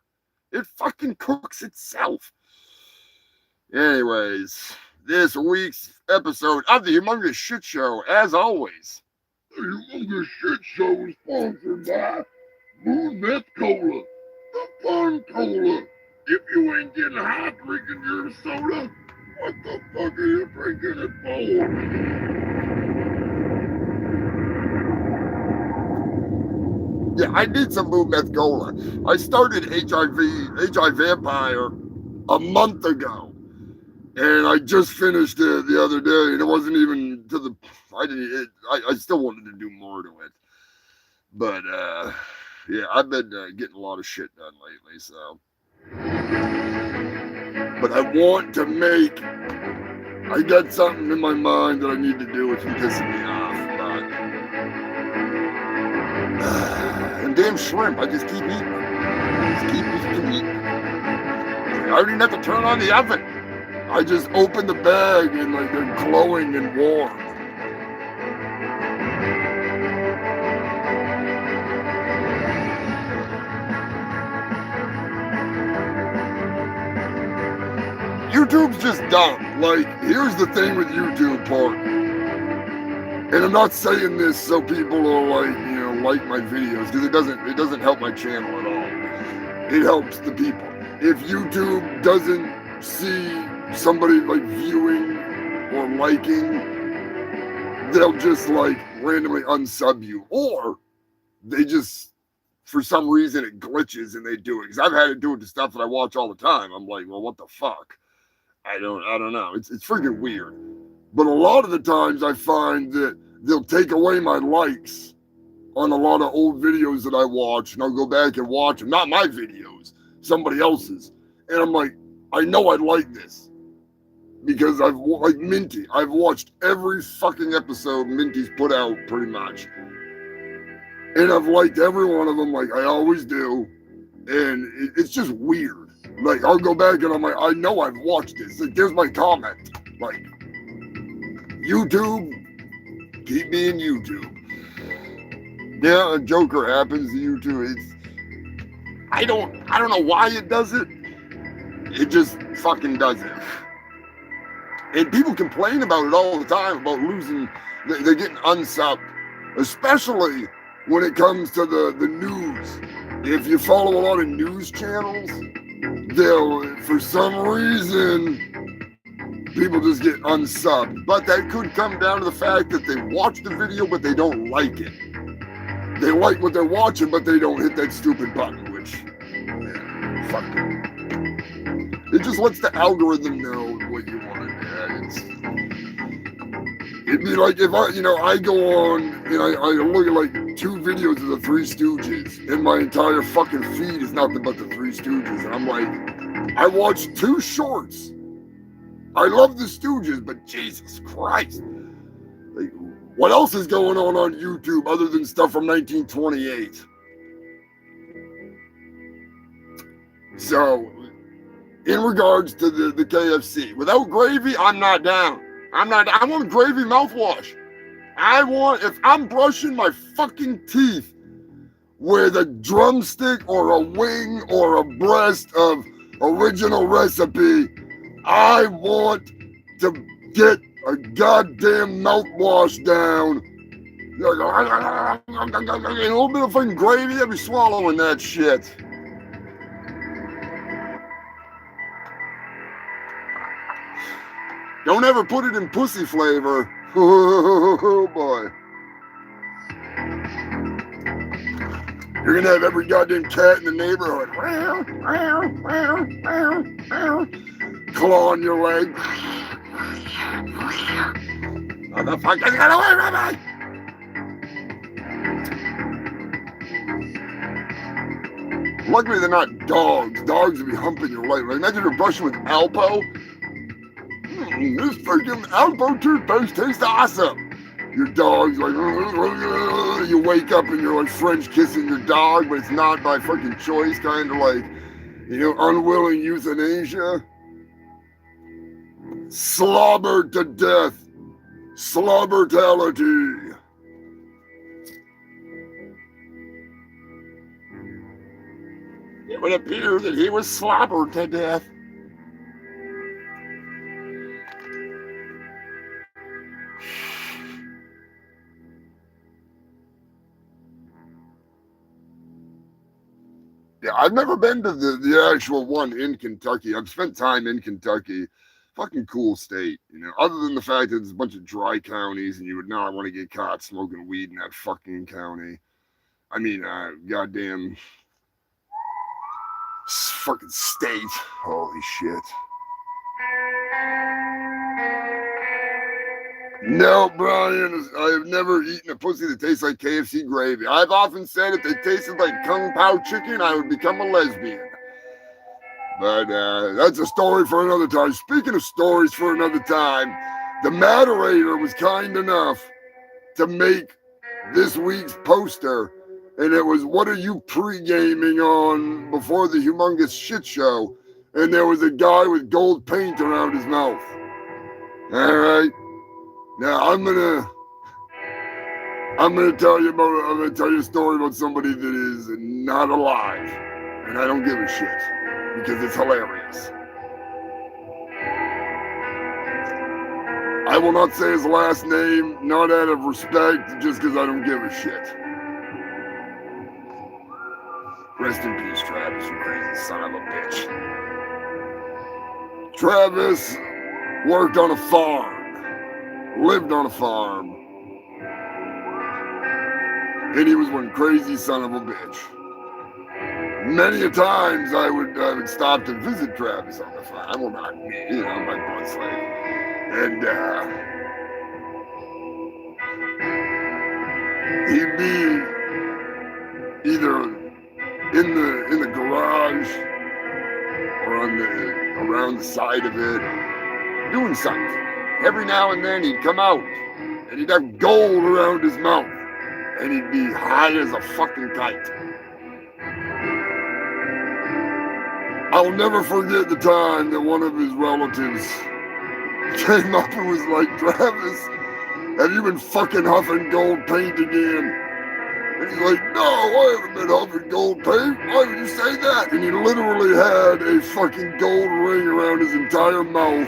Speaker 1: It fucking cooks itself. Anyways, this week's episode of the Humongous Shit Show, as always. The Humongous Shit Show is sponsored by Moon Meth Cola, the fun cola. If you ain't getting high drinking your soda, what the fuck are you drinking it for? Yeah, I need some Moon Meth Cola. I started HI Vampire a month ago. And I just finished it the other day, and it wasn't even to the. I still wanted to do more to it, but yeah, I've been getting a lot of shit done lately. So, but I want to make. I got something in my mind that I need to do, which is pissing me off. But and damn shrimp, I just keep eating. Just keep eating. I don't even have to turn on the oven. I just open the bag and like they're glowing and warm. YouTube's just dumb. Like, here's the thing with YouTube, Park. And I'm not saying this so people will like my videos, because it doesn't help my channel at all. It helps the people. If YouTube doesn't see somebody like viewing or liking, they'll just like randomly unsub you, or they just, for some reason, it glitches and they do it. Because I've had to do it to stuff that I watch all the time. I'm like, well, what the fuck? I don't know. It's freaking weird. But a lot of the times I find that they'll take away my likes on a lot of old videos that I watch, and I'll go back and watch them. Not my videos, somebody else's. And I'm like, I know I like this. Because like Minty, I've watched every fucking episode Minty's put out pretty much. And I've liked every one of them like I always do. And it's just weird. Like, I'll go back and I'm like, I know I've watched this. Like, there's my comment. Like, YouTube, keep being YouTube. Yeah, a Joker happens to YouTube. I don't know why it does it. It just fucking does it. And people complain about it all the time, about losing, they're getting unsubbed. Especially when it comes to the news. If you follow a lot of news channels, they'll, for some reason, people just get unsubbed. But that could come down to the fact that they watch the video, but they don't like it. They like what they're watching, but they don't hit that stupid button, which, yeah, fuck it. It just lets the algorithm know what you want to do. It'd be like if I go on and I look at like 2 videos of the Three Stooges, and my entire fucking feed is nothing but the Three Stooges, and I'm like, I watched 2 shorts. I love the Stooges, but Jesus Christ. Like, what else is going on YouTube other than stuff from 1928? So, in regards to the KFC, without gravy, I'm not down. I want gravy mouthwash. If I'm brushing my fucking teeth with a drumstick or a wing or a breast of original recipe, I want to get a goddamn mouthwash down. A little bit of fucking gravy, I'd be swallowing that shit. Don't ever put it in pussy flavor. Oh boy. You're gonna have every goddamn cat in the neighborhood clawing your leg. Motherfuckers, get away from me! Luckily, they're not dogs. Dogs would be humping your leg. Like, imagine you're brushing with Alpo. This freaking Alpo toothpaste tastes awesome. Your dog's like, you wake up and you're like French kissing your dog, but it's not by fucking choice, kind of like, unwilling euthanasia. Slobbered to death. Slobbertality. It would appear that he was slobbered to death. Yeah, I've never been to the actual one in Kentucky. I've spent time in Kentucky. Fucking cool state, other than the fact that there's a bunch of dry counties and you would not want to get caught smoking weed in that fucking county. I mean, goddamn fucking state. Holy shit. No, Brian, I have never eaten a pussy that tastes like KFC gravy. I've often said if they tasted like Kung Pao chicken, I would become a lesbian. But that's a story for another time. Speaking of stories for another time, the moderator was kind enough to make this week's poster, and it was, what are you pre-gaming on before the humongous shit show? And there was a guy with gold paint around his mouth. All right. Now I'm gonna tell you a story about somebody that is not alive, and I don't give a shit because it's hilarious. I will not say his last name, not out of respect, just because I don't give a shit. Rest in peace, Travis, you crazy son of a bitch. Travis worked on a farm, lived on a farm, and he was one crazy son of a bitch. Many a times I would stop to visit Travis on the farm. Well, not me, my butt slave. And he'd be either in the garage or around the side of it, doing something. Every now and then he'd come out and he'd have gold around his mouth and he'd be high as a fucking kite. I'll never forget the time that one of his relatives came up and was like, Travis, have you been fucking huffing gold paint again? And he's like, no, I haven't been huffing gold paint. Why would you say that? And he literally had a fucking gold ring around his entire mouth.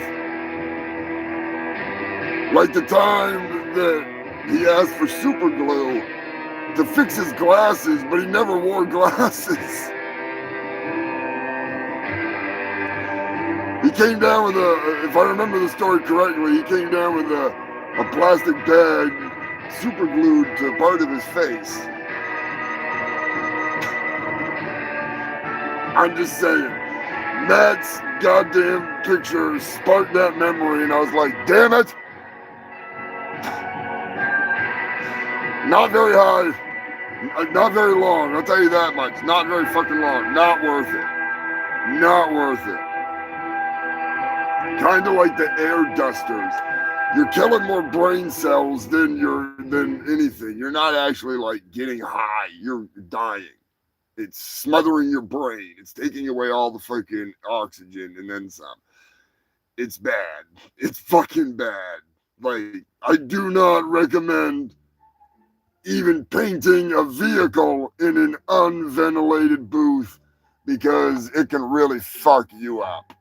Speaker 1: Like the time that he asked for super glue to fix his glasses, but he never wore glasses. He came down with if I remember the story correctly, he came down with a plastic bag super glued to part of his face. I'm just saying, Matt's goddamn picture sparked that memory, and I was like, damn it! Not very high, not very long, I'll tell you that much. Not very fucking long, not worth it. Not worth it. Kind of like the air dusters. You're killing more brain cells than anything. You're not actually like getting high. You're dying. It's smothering your brain. It's taking away all the fucking oxygen and then some. It's bad. It's fucking bad. Like, I do not recommend even painting a vehicle in an unventilated booth because it can really fuck you up.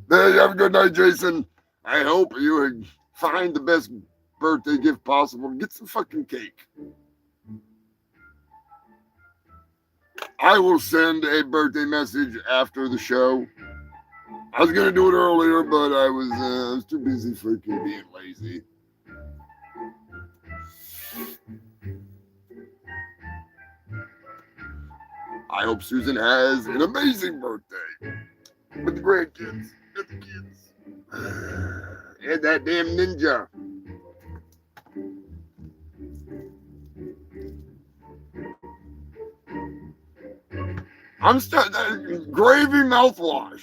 Speaker 1: There, you have a good night, Jason. I hope you find the best birthday gift possible. Get some fucking cake. I will send a birthday message after the show. I was gonna do it earlier, but I was too busy freaking being lazy. I hope Susan has an amazing birthday with the grandkids and the kids and that damn ninja. I'm still gravy mouthwash.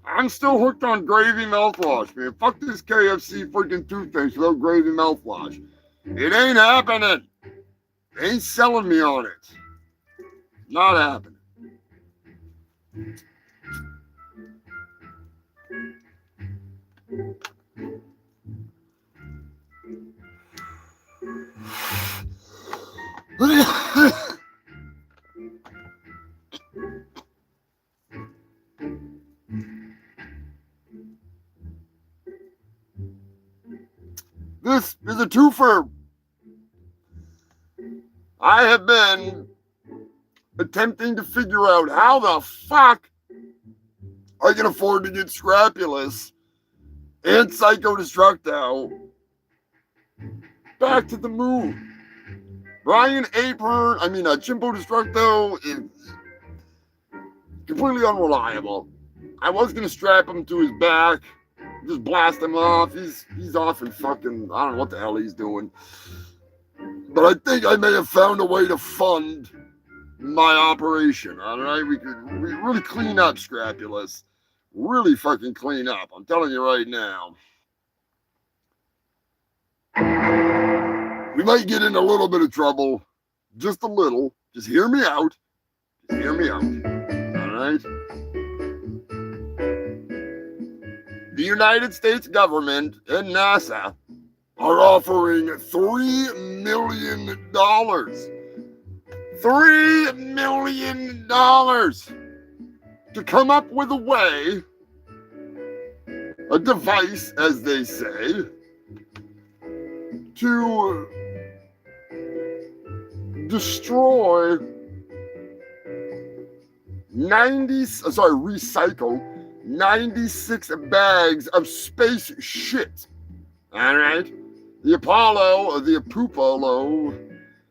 Speaker 1: I'm still hooked on gravy mouthwash, man. Fuck this KFC freaking toothpaste without gravy mouthwash. It ain't happening. They ain't selling me on it. Not happening. This is a twofer. I have been attempting to figure out how the fuck I can afford to get Scrapulous and Psycho Destructo back to the moon. Brian Apern, Chimpo Destructo is completely unreliable. I was gonna strap him to his back, just blast him off. He's off and fucking, I don't know what the hell he's doing. But I think I may have found a way to fund my operation, all right? We could really clean up Scrapulous. Really fucking clean up. I'm telling you right now. We might get in a little bit of trouble. Just a little. Just hear me out. Just hear me out. All right? The United States government and NASA are offering $3 million. $3 million to come up with a way, a device, as they say, to destroy recycle 96 bags of space shit. All right? The Apollo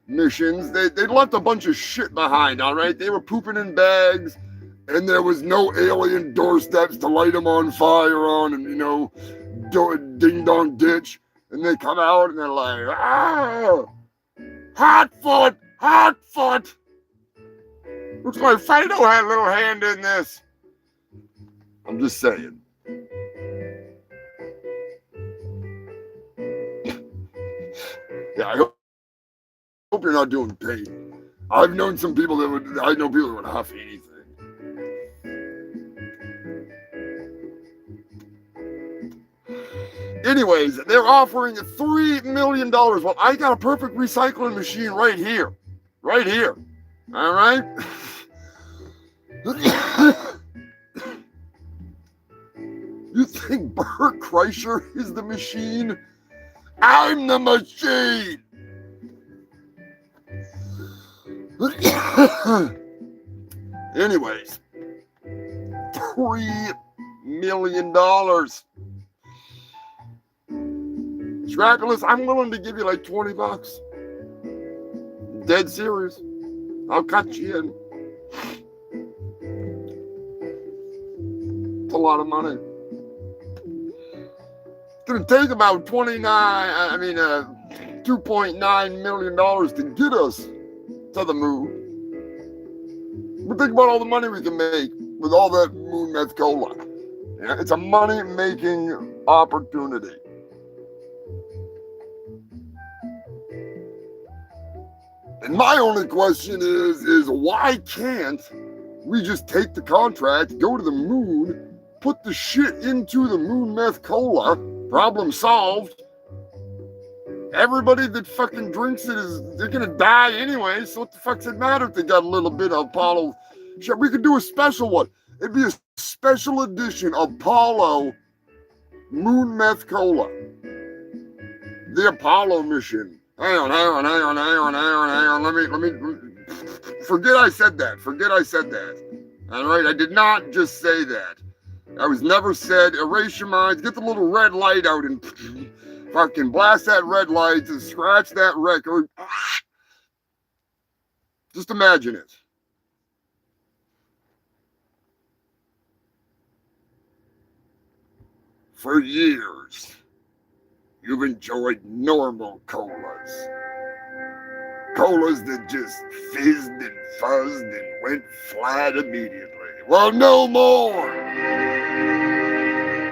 Speaker 1: missions, they left a bunch of shit behind, all right? They were pooping in bags, and there was no alien doorsteps to light them on fire on and, ding-dong ditch. And they come out and they're like, hot foot. Looks like Fido had a little hand in this. I'm just saying. Yeah, I hope you're not doing pain. I've known some people that would huff anything. Anyways, they're offering $3 million. Well, I got a perfect recycling machine right here. Right here. All right? You think Bert Kreischer is the machine? I'm the machine. Anyways, $3 million. Scrapulous, I'm willing to give you like $20. Dead serious. I'll cut you in. It's a lot of money. It's going to take about $2.9 million to get us to the moon. But think about all the money we can make with all that moon meth cola. Yeah, it's a money-making opportunity. And my only question is why can't we just take the contract, go to the moon, put the shit into the moon meth cola, problem solved. Everybody that fucking drinks it they're gonna die anyway, so what the fuck's it matter if they got a little bit of Apollo shit? We could do a special one. It'd be a special edition Apollo moon meth cola. The Apollo mission. Hang on. Let me. Forget I said that. All right, I did not just say that. I was never said. Erase your minds. Get the little red light out and fucking blast that red light and scratch that record. Just imagine it. for years, you've enjoyed normal colas. Colas that just fizzed and fuzzed and went flat immediately. Well, no more.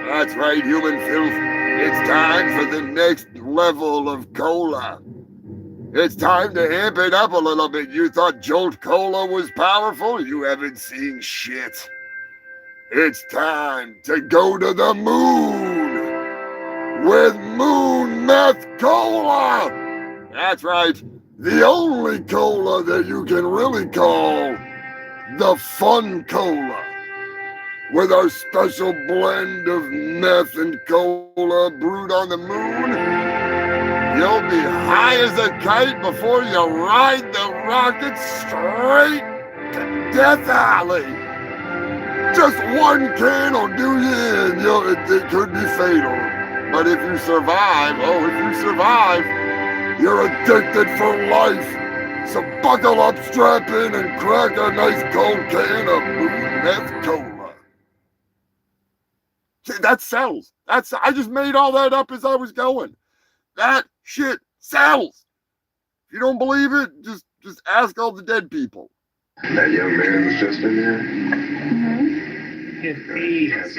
Speaker 1: That's right, human filth. It's time for the next level of cola. It's time to amp it up a little bit. You thought Jolt Cola was powerful? You haven't seen shit. It's time to go to the moon with Moon Meth Cola. That's right, the only cola that you can really call the Fun Cola. With our special blend of meth and cola brewed on the moon, you'll be high as a kite before you ride the rocket straight to Death Alley. Just one can will do you in. It could be fatal. But if you survive, you're addicted for life. So buckle up, strap in, and crack a nice cold can of Moon Meth Cola. That sells. I just made all that up as I was going. That shit sells. If you don't believe it, just ask all the dead people.
Speaker 3: That young man was just in there.
Speaker 4: Mm-hmm. AIDS.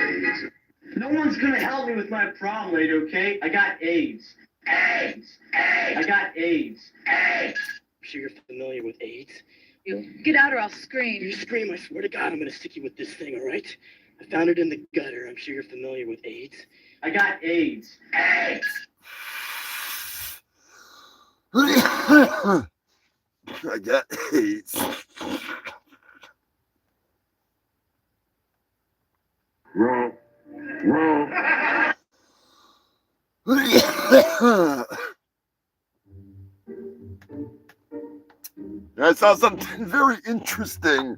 Speaker 4: No one's gonna help me with my problem, lady, okay? I got AIDS. AIDS! AIDS! I got AIDS. AIDS! I'm sure you're familiar with AIDS.
Speaker 2: You get out or I'll scream.
Speaker 4: You scream, I swear to God, I'm gonna stick you with this thing, all right? I found it in the gutter. I'm sure you're familiar with AIDS. I got AIDS. AIDS!
Speaker 1: I got AIDS.
Speaker 3: Wrong. Wrong.
Speaker 1: I saw something very interesting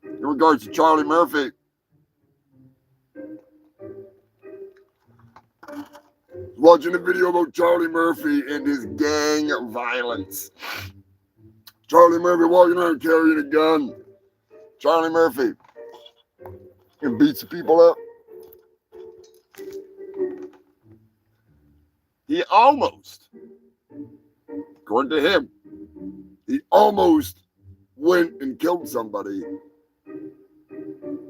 Speaker 1: in regards to Charlie Murphy. Watching a video about Charlie Murphy and his gang violence. Charlie Murphy walking around carrying a gun. Charlie Murphy and beats the people up. He almost, according to him, he almost went and killed somebody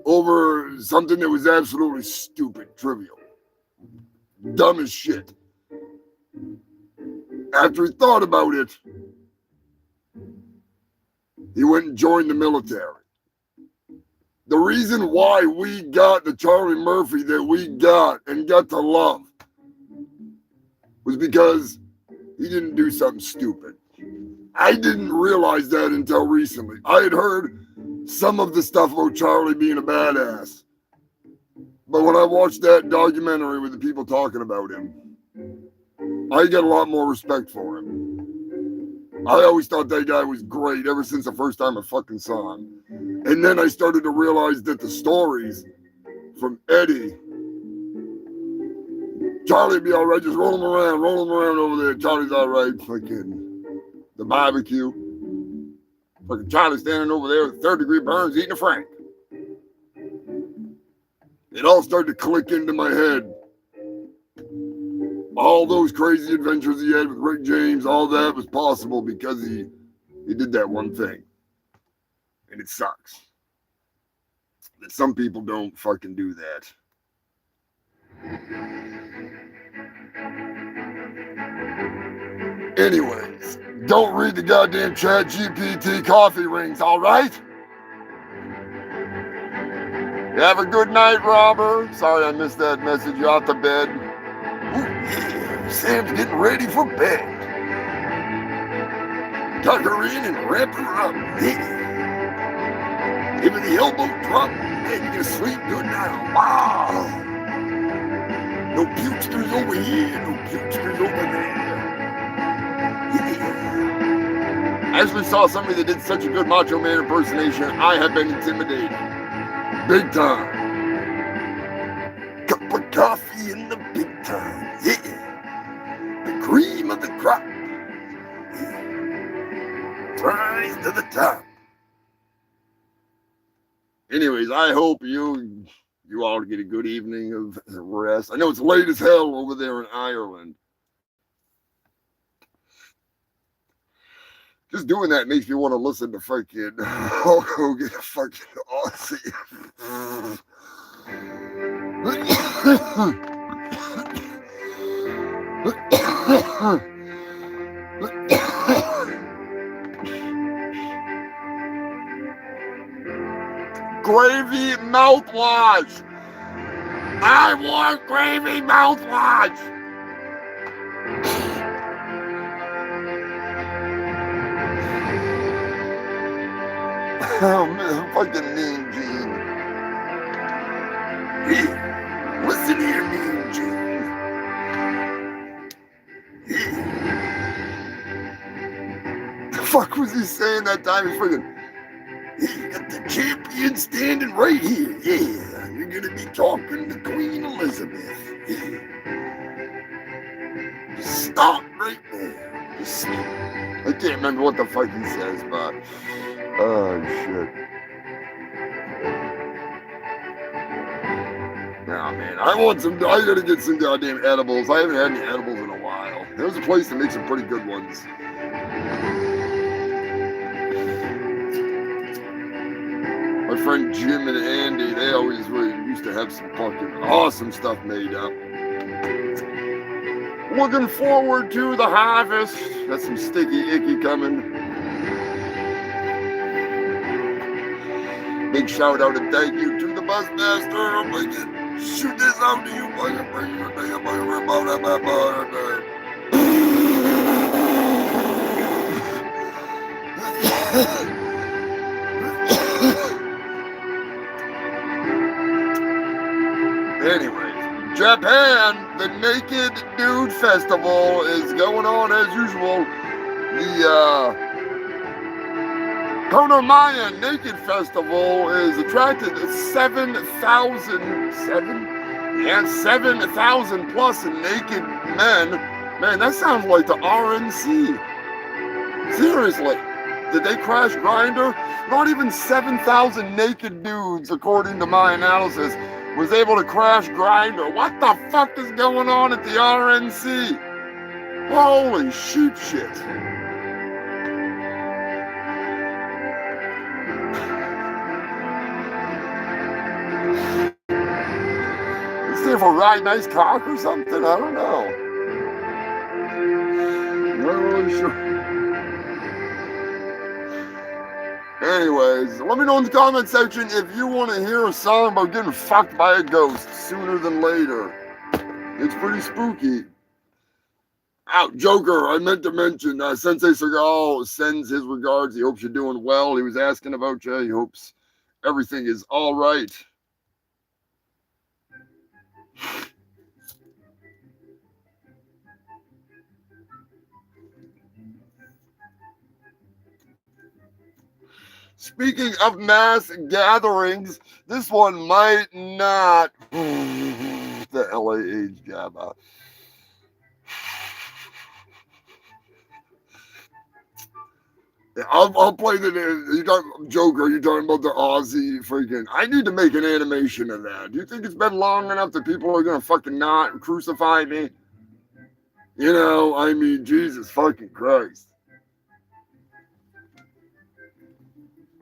Speaker 1: over something that was absolutely stupid, trivial, dumb as shit. After he thought about it, he went and joined the military. The reason why we got the Charlie Murphy that we got and got to love was because he didn't do something stupid. I didn't realize that until recently. I had heard some of the stuff about Charlie being a badass. But when I watched that documentary with the people talking about him, I got a lot more respect for him. I always thought that guy was great ever since the first time I fucking saw him. And then I started to realize that the stories from Eddie, Charlie'd be all right, just roll him around over there. Charlie's all right, fucking the barbecue. Fucking Charlie standing over there with 3rd-degree burns eating a Frank. It all started to click into my head. All those crazy adventures he had with Rick James, all that was possible because he did that one thing. And it sucks that some people don't fucking do that. Anyways, don't read the goddamn Chat GPT coffee rings, all right? Have a good night, Robert. Sorry I missed that message. You're out to bed. Ooh, yeah, Sam's getting ready for bed. Tuck her in and wrap her up. Yeah. Give her the elbow drop, and you're gonna sleep good now. Wow. No pukesters over here, no pukesters over there. Yeah. I actually saw somebody that did such a good Macho Man impersonation, I have been intimidated. Big time. Cup of coffee in the big time. Yeah. The cream of the crop. Yeah. Rise to the top. Anyways, I hope you you all get a good evening of rest. I know it's late as hell over there in Ireland. Just doing that makes me want to listen to fucking Hulk Hogan, fucking Aussie. Gravy mouthwash. I want gravy mouthwash. Oh man, fucking Mean Gene. Hey, listen here, Mean Gene. Hey. The fuck was he saying that time? He's freaking. Hey, you got the champion standing right here. Yeah, you're gonna be talking to Queen Elizabeth. Yeah. Just stop right there. Just stop. I can't remember what the fuck he says, but oh shit. Nah, man, I gotta get some goddamn edibles. I haven't had any edibles in a while. There's a place that makes some pretty good ones. My friend Jim and Andy, they always used to have some fucking awesome stuff made up. Looking forward to the harvest. Got some sticky icky coming. Big shout out and thank you to the Buzzmaster. I'm like, shoot this out to you. Anyways, Japan, the Naked Dude Festival is going on as usual. The Konomayan Naked Festival is attracted 7,000 plus naked men. Man, that sounds like the RNC. Seriously, did they crash Grindr? Not even 7,000 naked dudes, according to my analysis, was able to crash Grindr. What the fuck is going on at the RNC? Holy sheep shit. Stand for ride nice cock or something? I don't know. Not really sure. Anyways, let me know in the comment section if you want to hear a song about getting fucked by a ghost sooner than later. It's pretty spooky. Oh, Joker, I meant to mention, Sensei Seagal sends his regards. He hopes you're doing well. He was asking about you. He hopes everything is all right. Speaking of mass gatherings, this one might not. The LA age Jabba. I'll play the. You talking Joker? You talking about the Aussie freaking? I need to make an animation of that. Do you think it's been long enough that people are gonna fucking not crucify me? You know, I mean, Jesus fucking Christ.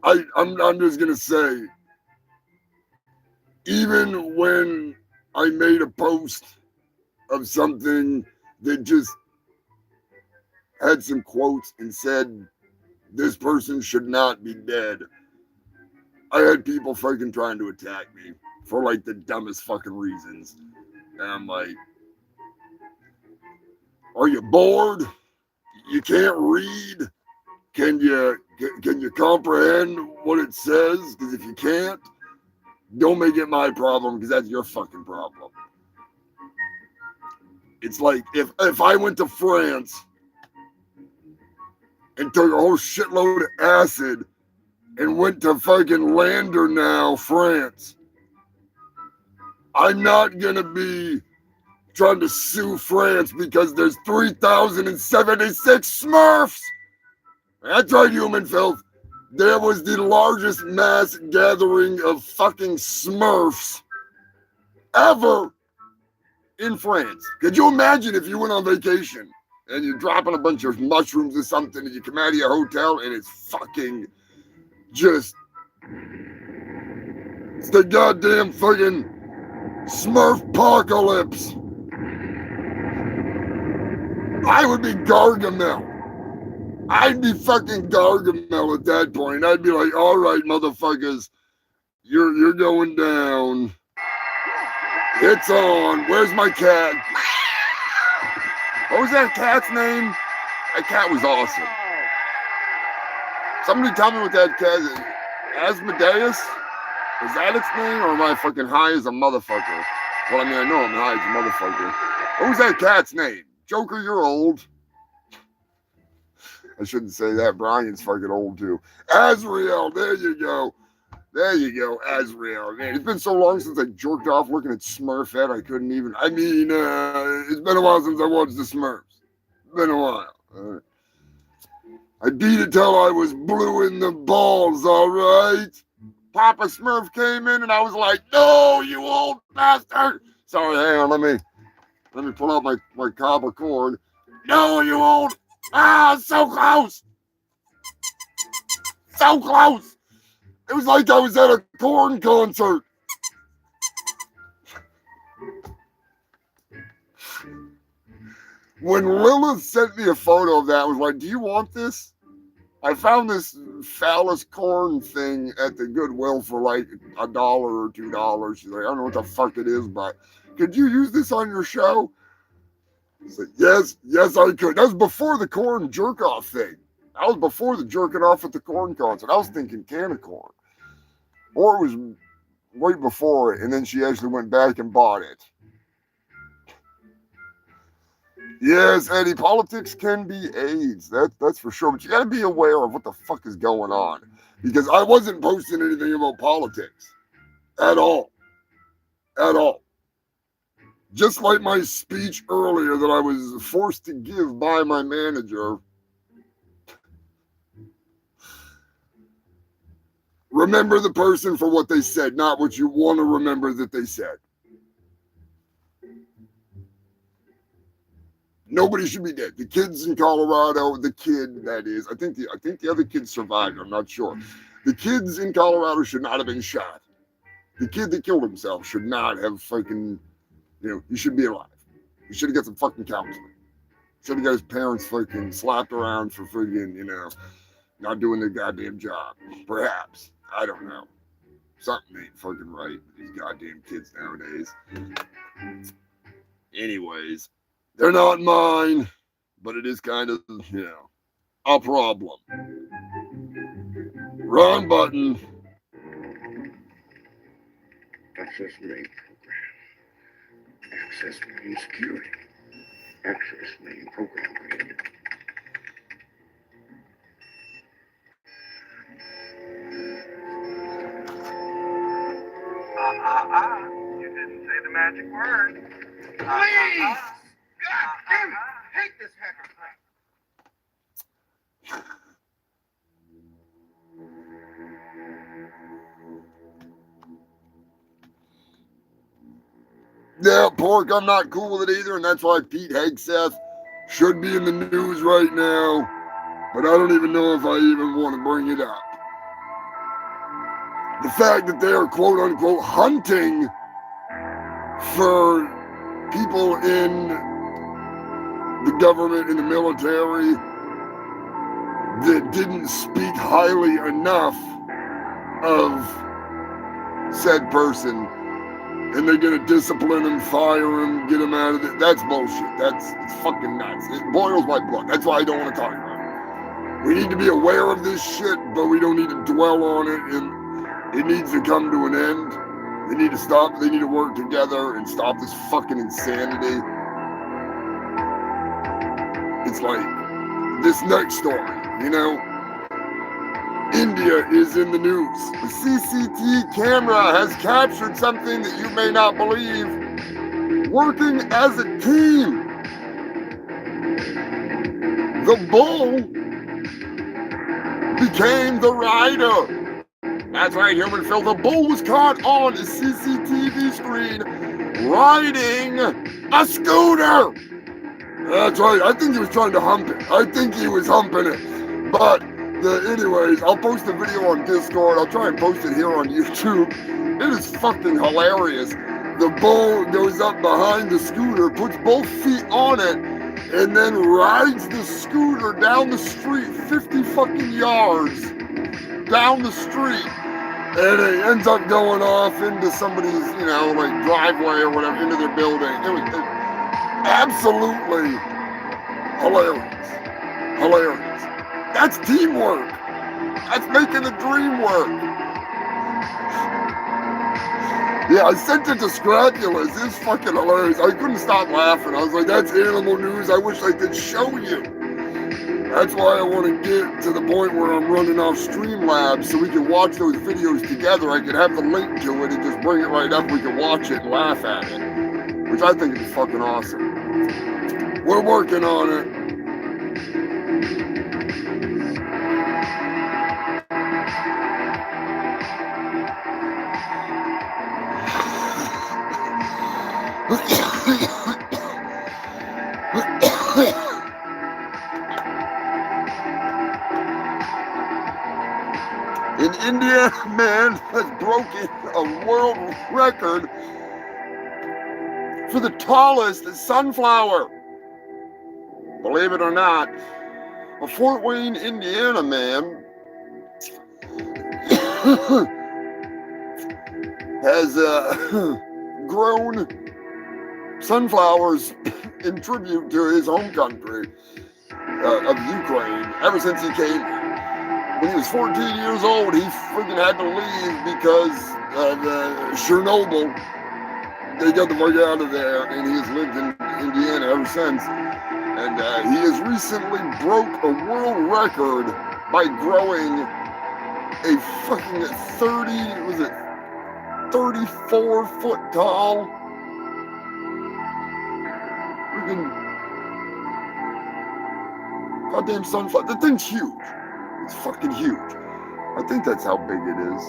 Speaker 1: I'm just gonna say, even when I made a post of something that just had some quotes and said this person should not be dead, I had people freaking trying to attack me for like the dumbest fucking reasons. And I'm like, are you bored? You can't read? Can you comprehend what it says? Because if you can't, don't make it my problem, because that's your fucking problem. It's like if I went to France and took a whole shitload of acid and went to fucking Landernau, France, I'm not gonna be trying to sue France because there's 3,076 Smurfs. That's right, human filth. There was the largest mass gathering of fucking Smurfs ever in France. Could you imagine if you went on vacation and you're dropping a bunch of mushrooms or something and you come out of your hotel and it's fucking just, it's the goddamn fucking Smurf apocalypse. I would be Gargamel. I'd be fucking Gargamel at that point. I'd be like, all right, motherfuckers, you're going down. It's on. Where's my cat? What was that cat's name? That cat was awesome. Somebody tell me what that cat is. Asmodeus? Is that its name? Or am I fucking high as a motherfucker? Well, I mean, I know I'm high as a motherfucker. What was that cat's name? Joker, you're old. I shouldn't say that. Brian's fucking old too. Azrael, there you go. There you go, Azrael. Man, it's been so long since I jerked off looking at Smurfette, I couldn't even. I mean, it's been a while since I watched the Smurfs. Been a while. I beat it till I was blue in the balls, all right? Papa Smurf came in and I was like, no, you old bastard. Sorry, hang on, let me pull out my cob of corn. No, you old. Ah, so close. So close. It was like I was at a corn concert. When Lilith sent me a photo of that, I was like, do you want this? I found this phallus corn thing at the Goodwill for like $1 or $2. She's like, I don't know what the fuck it is, but could you use this on your show? I said, yes, I could. That was before the corn jerk-off thing. That was before the jerking off at the corn concert. I was thinking can of corn. Or it was right before it, and then she actually went back and bought it. Yes, Eddie, politics can be AIDS. That's for sure. But you got to be aware of what the fuck is going on. Because I wasn't posting anything about politics. At all. At all. Just like my speech earlier that I was forced to give by my manager. Remember the person for what they said, not what you want to remember that they said. Nobody should be dead. The kids in Colorado, the kid that is, I think the other kid survived. I'm not sure. The kids in Colorado should not have been shot. The kid that killed himself should not have fucking, he should be alive. He should have got some fucking counseling. Should have got his parents fucking slapped around for friggin', not doing their goddamn job. Perhaps. I don't know. Something ain't fucking right with these goddamn kids nowadays. Anyways, they're not mine, but it is kind of, a problem. Wrong button.
Speaker 3: Access main program. Access main security. Access main program. You didn't say the magic word. Please! God damn it! I hate this hacker thing.
Speaker 1: Yeah, Pork, I'm not cool with it either, and that's why Pete Hegseth should be in the news right now. But I don't even know if I even want to bring it up. The fact that they are quote-unquote hunting for people in the government, in the military, that didn't speak highly enough of said person, and they're gonna discipline him, fire him, get him out of it. That's bullshit. It's fucking nuts. It boils my blood. That's why I don't want to talk about it. We need to be aware of this shit, but we don't need to dwell on it, and it needs to come to an end. They need to stop. They need to work together and stop this fucking insanity. It's like this next story, India is in the news. The CCTV camera has captured something that you may not believe. Working as a team. The bull became the rider. That's right, human Phil. The bull was caught on CCTV TV screen riding a scooter. That's right. I think he was trying to hump it. I think he was humping it. But anyways, I'll post the video on Discord. I'll try and post it here on YouTube. It is fucking hilarious. The bull goes up behind the scooter, puts both feet on it, and then rides the scooter down the street 50 fucking yards down the street. And it ends up going off into somebody's, like driveway or whatever, into their building. It was absolutely hilarious. Hilarious. That's teamwork. That's making the dream work. Yeah, I sent it to Scrapulous. It's fucking hilarious. I couldn't stop laughing. I was like, that's animal news. I wish I could show you. That's why I want to get to the point where I'm running off Streamlabs so we can watch those videos together. I can have the link to it and just bring it right up. We can watch it and laugh at it, which I think is fucking awesome. We're working on it. An Indiana man has broken a world record for the tallest sunflower. Believe it or not, a Fort Wayne, Indiana man has grown sunflowers in tribute to his home country of Ukraine ever since he came here. When he was 14 years old, he freaking had to leave because of Chernobyl. They got the fuck out of there, and he has lived in Indiana ever since. And he has recently broke a world record by growing a fucking 34 foot tall freaking goddamn sunflower. The thing's huge. It's fucking huge. I think that's how big it is.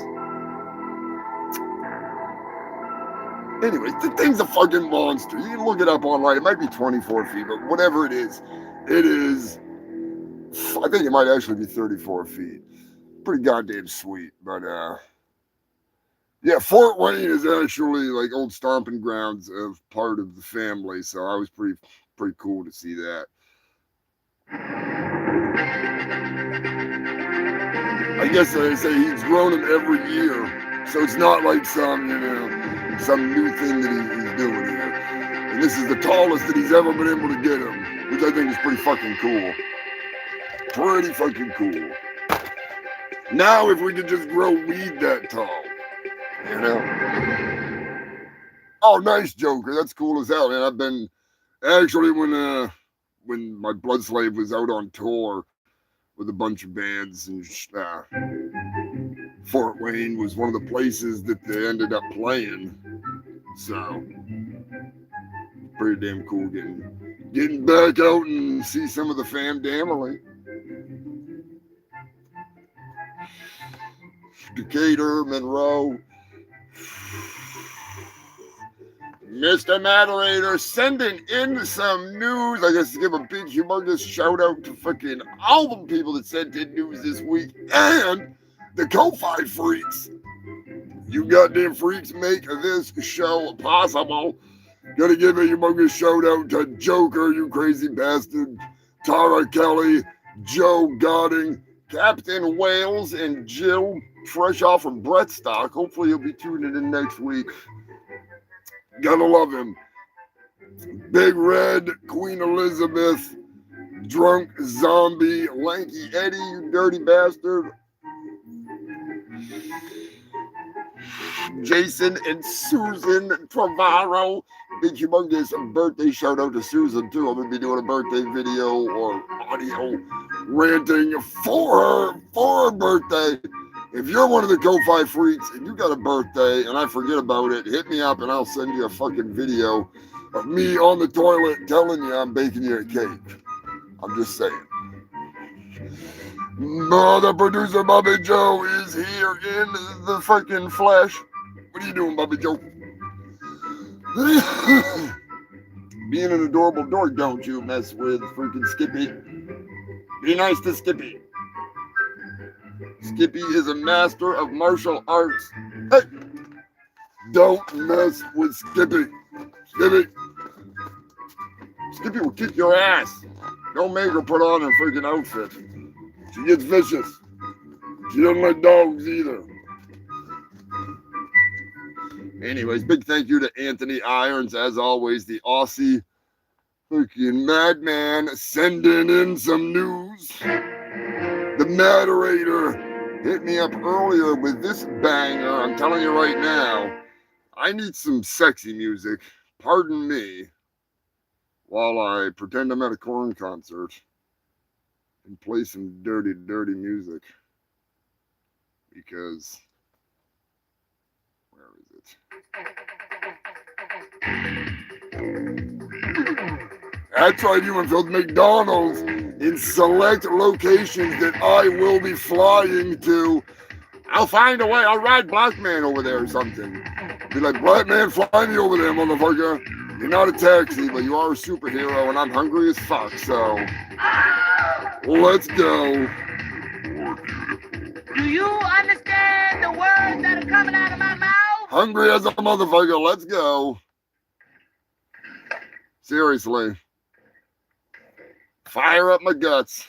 Speaker 1: Anyway, the thing's a fucking monster. You can look it up online. It might be 24 feet, but whatever it is, I think it might actually be 34 feet. Pretty goddamn sweet. But, yeah, Fort Wayne is actually like old stomping grounds of part of the family. So I was pretty cool to see that. I guess they say he's grown them every year, so it's not like some new thing that he's doing here. And this is the tallest that he's ever been able to get him, which I think is pretty fucking cool. Pretty fucking cool. Now, if we could just grow weed that tall, Oh, nice, Joker. That's cool as hell. And I've been actually when my Blood Slave was out on tour with a bunch of bands, and Fort Wayne was one of the places that they ended up playing. So pretty damn cool getting back out and see some of the family. Decatur, Monroe. Mr. Moderator sending in some news. I guess to give a big, humongous shout out to fucking all the people that sent in news this week and the Ko-Fi freaks. You goddamn freaks make this show possible. Gotta give a humongous shout out to Joker, you crazy bastard, Tara Kelly, Joe Godding, Captain Wales, and Jill, fresh off from Brettstock. Hopefully you'll be tuning in next week. Gotta love him. Big Red, Queen Elizabeth, Drunk Zombie, Lanky Eddie, you dirty bastard. Jason and Susan Travaro. Big humongous birthday shout out to Susan too. I'm gonna be doing a birthday video or audio ranting for her birthday. If you're one of the Ko-Fi freaks and you got a birthday and I forget about it, hit me up and I'll send you a fucking video of me on the toilet telling you I'm baking you a cake. I'm just saying. Mother producer Bobby Joe is here in the fucking flesh. What are you doing, Bobby Joe? Being an adorable dork, don't you mess with freaking Skippy. Be nice to Skippy. Skippy is a master of martial arts. Hey! Don't mess with Skippy. Skippy. Skippy will kick your ass. Don't make her put on a freaking outfit. She gets vicious. She doesn't like dogs either. Anyways, big thank you to Anthony Irons, as always, the Aussie freaking madman, sending in some news. The moderator hit me up earlier with this banger. I'm telling you right now, I need some sexy music. Pardon me while I pretend I'm at a Korn concert and play some dirty, dirty music. Because, where is it? That's right, human filled McDonald's in select locations that I will be flying to. I'll find a way. I'll ride Black Man over there or something. Be like, Black Man, fly me over there, motherfucker. You're not a taxi, but you are a superhero, and I'm hungry as fuck, so let's go.
Speaker 2: Do you understand the words that are coming out of my mouth?
Speaker 1: Hungry as a motherfucker, let's go. Seriously. Fire up my guts.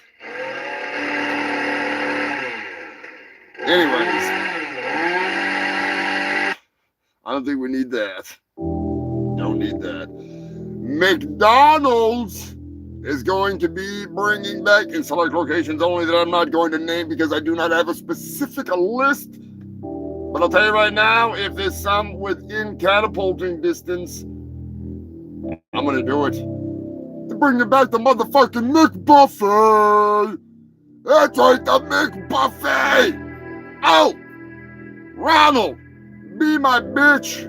Speaker 1: Anyways. I don't think we need that. Don't need that. McDonald's is going to be bringing back in select locations only that I'm not going to name because I do not have a specific list. But I'll tell you right now, if there's some within catapulting distance, I'm going to do it. They're bringing back the motherfucking McBuffet. That's right, the McBuffet. Oh, Ronald, be my bitch.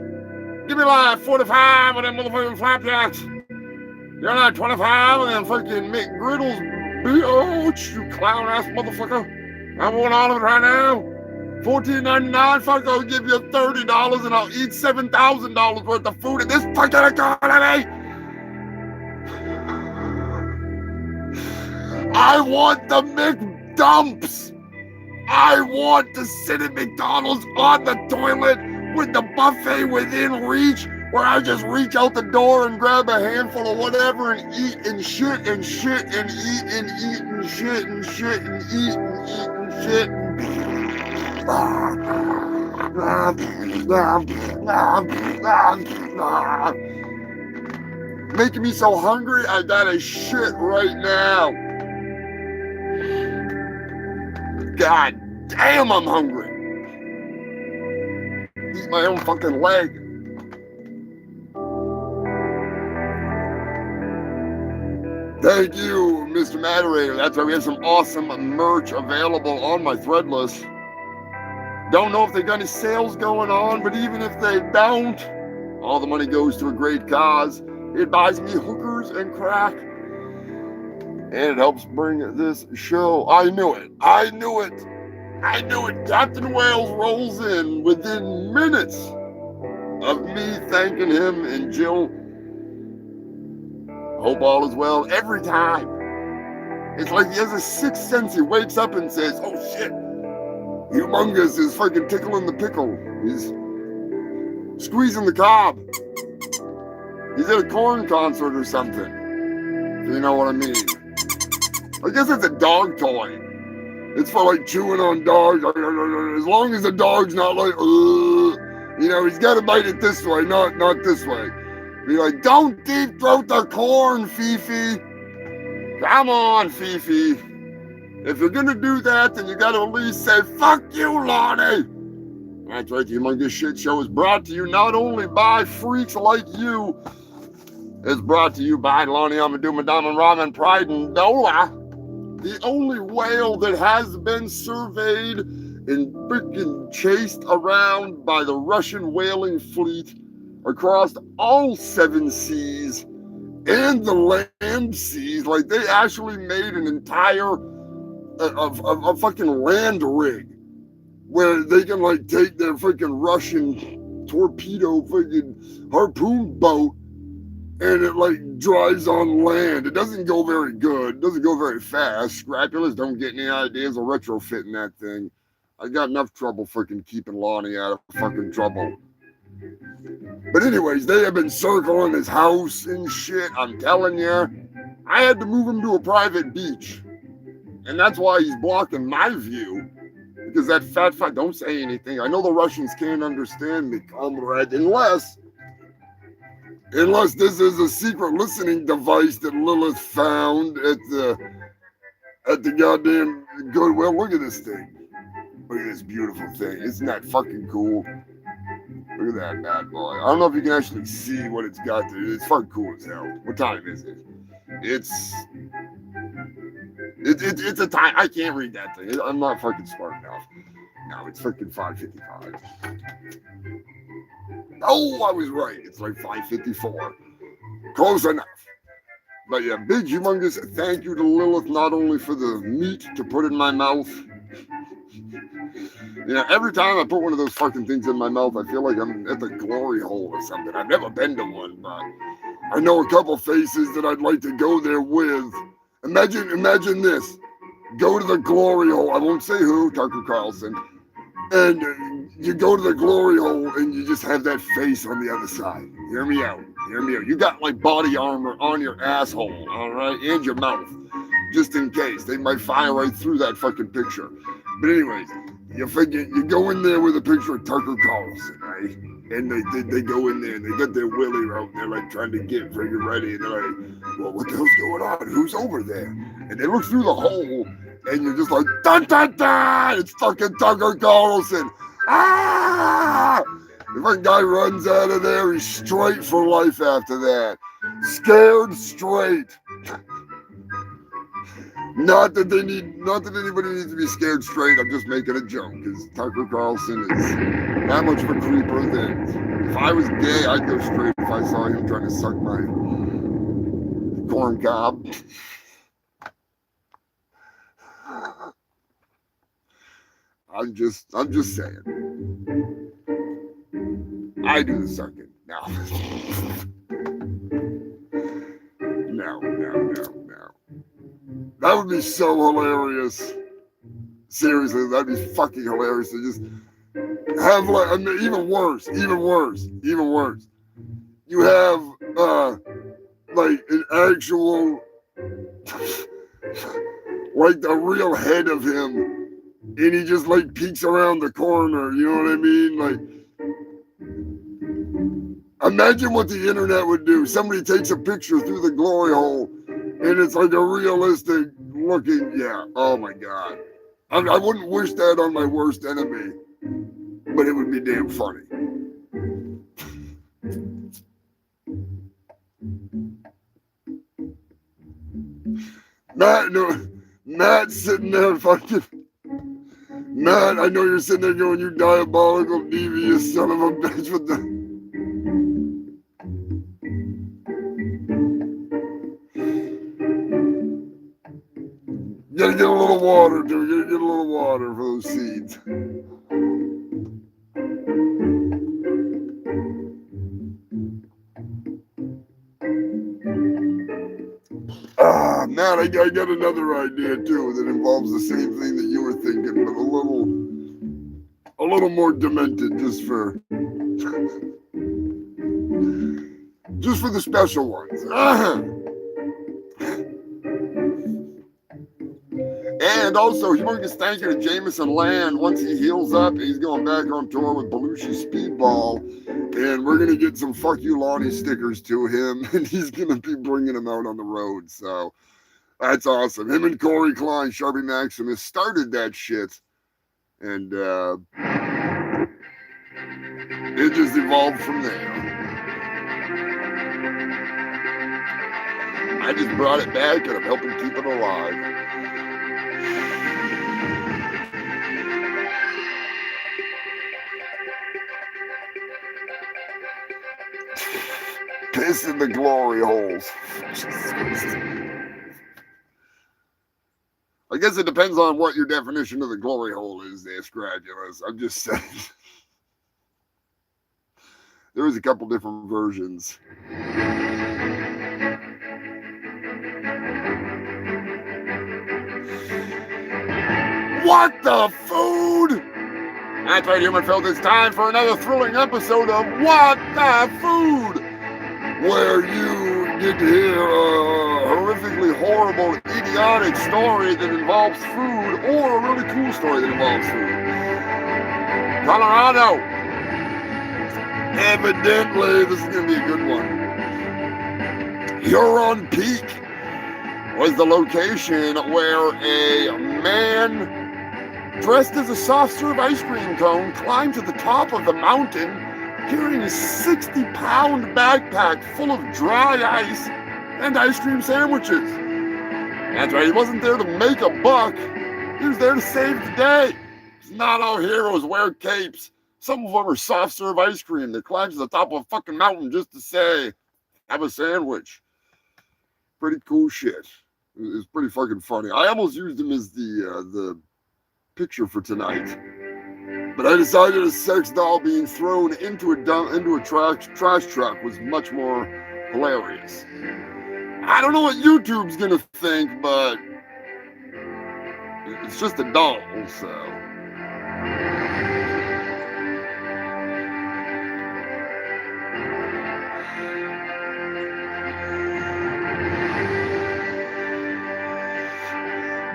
Speaker 1: Give me like 45 of them motherfucking flapjacks. You're like 25 of them fucking McGriddles, bitch, you clown ass motherfucker. I want all of it right now. $14.99, fuck, I'll give you $30 and I'll eat $7,000 worth of food in this fucking economy. I want the McDumps. I want to sit at McDonald's on the toilet with the buffet within reach, where I just reach out the door and grab a handful of whatever and eat and shit and shit and eat and eat and shit and shit and eat and eat and shit. Making me so hungry, I gotta shit right now. God damn, I'm hungry. Eat my own fucking leg. Thank you, Mr. Moderator. That's right, we have some awesome merch available on my thread list. Don't know if they got any sales going on, but even if they don't, all the money goes to a great cause. It buys me hookers and crack. And it helps bring this show. I knew it. I knew it. I knew it. Captain Wales rolls in within minutes of me thanking him and Jill. Hope all is well every time. It's like he has a sixth sense. He wakes up and says, oh shit, Humongous is fucking tickling the pickle. He's squeezing the cob. He's at a Korn concert or something. You know what I mean? I guess it's a dog toy. It's for like chewing on dogs. As long as the dog's not like, you know, he's got to bite it this way, not this way. Be like, don't deep throat the corn, Fifi. Come on, Fifi. If you're going to do that, then you got to at least say, fuck you, Lonnie. That's right, the Humongous Shit Show is brought to you not only by freaks like you, it's brought to you by Lonnie Amadou, Madame Ramen Pride and Dola, the only whale that has been surveyed and freaking chased around by the Russian whaling fleet across all 7 seas and the land seas. Like, they actually made an entire a fucking land rig where they can like take their freaking Russian torpedo fucking harpoon boat, and it like drives on land. It doesn't go very good. It doesn't go very fast. Scrapulas don't get any ideas of retrofitting that thing. I got enough trouble freaking keeping Lonnie out of fucking trouble. But anyways, they have been circling his house and shit. I'm telling you, I had to move him to a private beach. And that's why he's blocking my view. Because that fat fuck, don't say anything. I know the Russians can't understand me, comrade, unless this is a secret listening device that Lilith found at the goddamn Goodwill. Look at this thing. Look at this beautiful thing. Isn't that fucking cool? Look at that bad boy. I don't know if you can actually see what it's got to. It's fucking cool as hell. What time is it? It's a time. I can't read that thing. I'm not fucking smart enough. No, it's fucking 5:55. Oh, I was right. It's like 5:54. Close enough. But yeah, big humongous thank you to Lilith, not only for the meat to put in my mouth. You know, every time I put one of those fucking things in my mouth, I feel like I'm at the glory hole or something. I've never been to one, but I know a couple faces that I'd like to go there with. Imagine this. Go to the glory hole. I won't say who, Tucker Carlson. And you go to the glory hole and you just have that face on the other side. Hear me out. Hear me out. You got like body armor on your asshole, all right, and your mouth, just in case. They might fire right through that fucking picture. But anyways, you go in there with a picture of Tucker Carlson, right? And they go in there and they get their willy out and they're like trying to get freaking ready. And they're like, well, what the hell's going on? Who's over there? And they look through the hole and you're just like, dun dun dun! It's fucking Tucker Carlson. Ah! If a guy runs out of there, he's straight for life after that. Scared straight. Not that anybody needs to be scared straight. I'm just making a joke because Tucker Carlson is that much of a creeper that if I was gay, I'd go straight if I saw him trying to suck my corn cob. I'm just saying. I do the sucking. No. No. That would be so hilarious. Seriously, that'd be fucking hilarious to just have like, I mean, even worse. You have like an actual like the real head of him, and he just like peeks around the corner. You know what I mean? Like, imagine what the internet would do. Somebody takes a picture through the glory hole, and it's like a realistic looking. Yeah. Oh my god. I wouldn't wish that on my worst enemy, but it would be damn funny. Matt's sitting there fucking. Matt, I know you're sitting there going, you diabolical, devious son of a bitch with the. You gotta get a little water, dude. You gotta get a little water for those seeds. Matt, I got another idea too that involves the same thing that you were thinking, but a little more demented, just for the special ones. And also, humongous thank you to Jameson Land. Once he heals up, he's going back on tour with Belushi Speedball. And we're going to get some Fuck You Lonnie stickers to him. And he's going to be bringing them out on the road. So that's awesome. Him and Corey Klein, Sharpie Maximus, started that shit. And it just evolved from there. I just brought it back and I'm helping keep it alive. Piss in the glory holes. I guess it depends on what your definition of the glory hole is there, Scradulous. I'm just saying. There's a couple different versions. What the food? That's right, Human Filth. It's time for another thrilling episode of What the Food, where you get to hear a horrifically horrible, idiotic story that involves food, or a really cool story that involves food. Colorado. Evidently, this is going to be a good one. Huron Peak was the location where a man dressed as a soft-serve ice cream cone climbed to the top of the mountain carrying a 60-pound backpack full of dry ice and ice cream sandwiches. That's right, he wasn't there to make a buck. He was there to save the day. Not all heroes wear capes. Some of them are soft-serve ice cream that climbs to the top of a fucking mountain just to say, have a sandwich. Pretty cool shit. It's pretty fucking funny. I almost used him as the picture for tonight, but I decided a sex doll being thrown into a trash truck was much more hilarious. I don't know what YouTube's gonna think, but it's just a doll, so.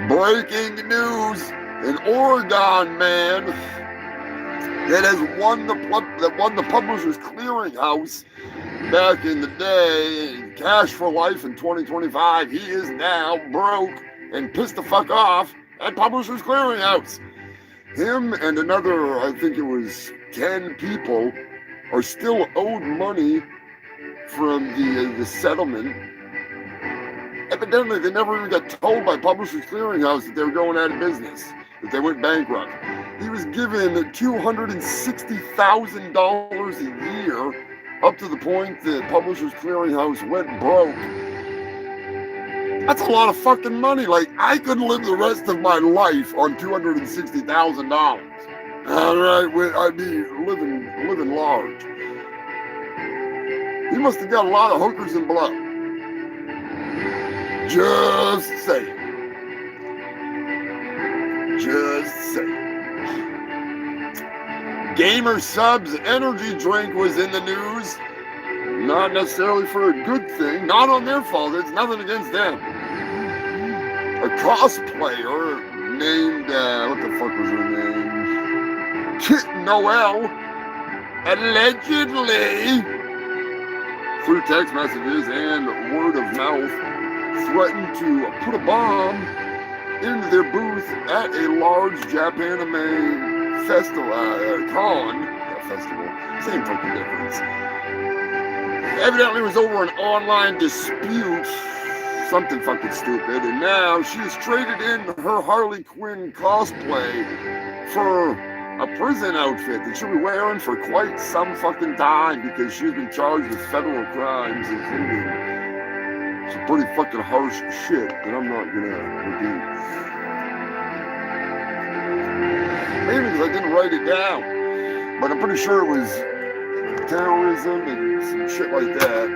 Speaker 1: Breaking news: an Oregon man that won the Publishers Clearinghouse back in the day, cash for life in 2025. He is now broke and pissed the fuck off at Publishers Clearinghouse. Him and another, I think it was 10 people, are still owed money from the settlement. Evidently, they never even got told by Publishers Clearinghouse that they were going out of business, that they went bankrupt. He was given $260,000 a year up to the point that Publishers Clearinghouse went broke. That's a lot of fucking money. Like, I couldn't live the rest of my life on $260,000. All right, I'd be living large. He must have got a lot of hookers and blow. Just saying. Just saying. Gamer Subs energy drink was in the news. Not necessarily for a good thing. Not on their fault. It's nothing against them. A cosplayer named, what the fuck was her name? Shitt Noel, allegedly, through text messages and word of mouth, threatened to put a bomb into their booth at a large Japanime festival, festival, same fucking difference. Evidently it was over an online dispute, something fucking stupid, and now she's traded in her Harley Quinn cosplay for a prison outfit that she'll be wearing for quite some fucking time because she's been charged with federal crimes, including some pretty fucking harsh shit that I'm not gonna repeat. Maybe because I didn't write it down, but I'm pretty sure it was terrorism and some shit like that.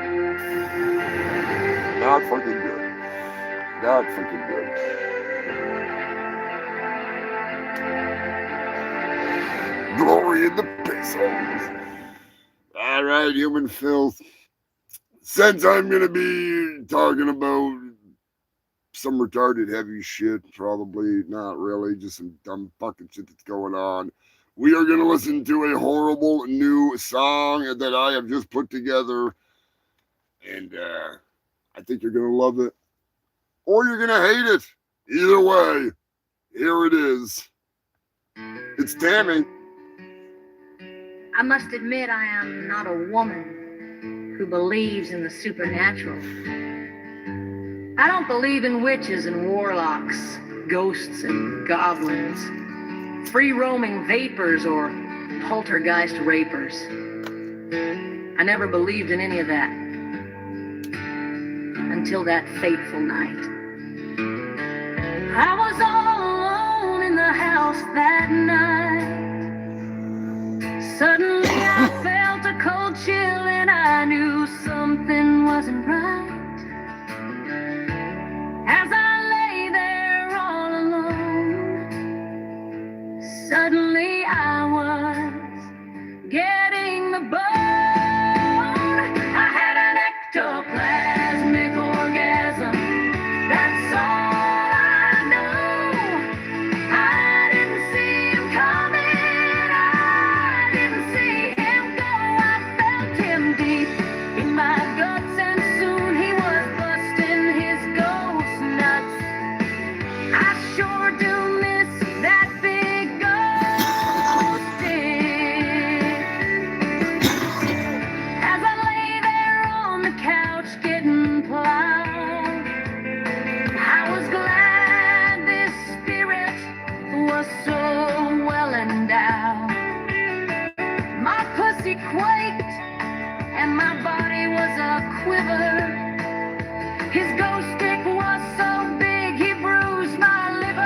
Speaker 1: Not fucking good. Not fucking good. Glory in the piss holes. All right, Human Filth. Since I'm going to be talking about some retarded heavy shit, probably not really, just some dumb fucking shit that's going on, we are going to listen to a horrible new song that I have just put together. And I think you're going to love it. Or you're going to hate it. Either way, here it is. It's Tammy.
Speaker 2: I must admit I am not a woman who believes in the supernatural. I don't believe in witches and warlocks, ghosts and goblins, free-roaming vapors or poltergeist rapers. I never believed in any of that until that fateful night. I was all alone in the house that night. Suddenly I felt a cold chill and I knew something wasn't right. As I lay there all alone, suddenly I was getting the bone. I had an ectoplasmic orgasm. That's all I know. I didn't see him coming. I didn't see him go. I felt him deep in my guts, and soon he was busting his ghost nuts. I sure do miss that big ghost dick. As I lay there on the couch getting plowed, I was glad this spirit was so well endowed. My pussy quaked and my body was a quiver. His ghost stick was so big he bruised my liver.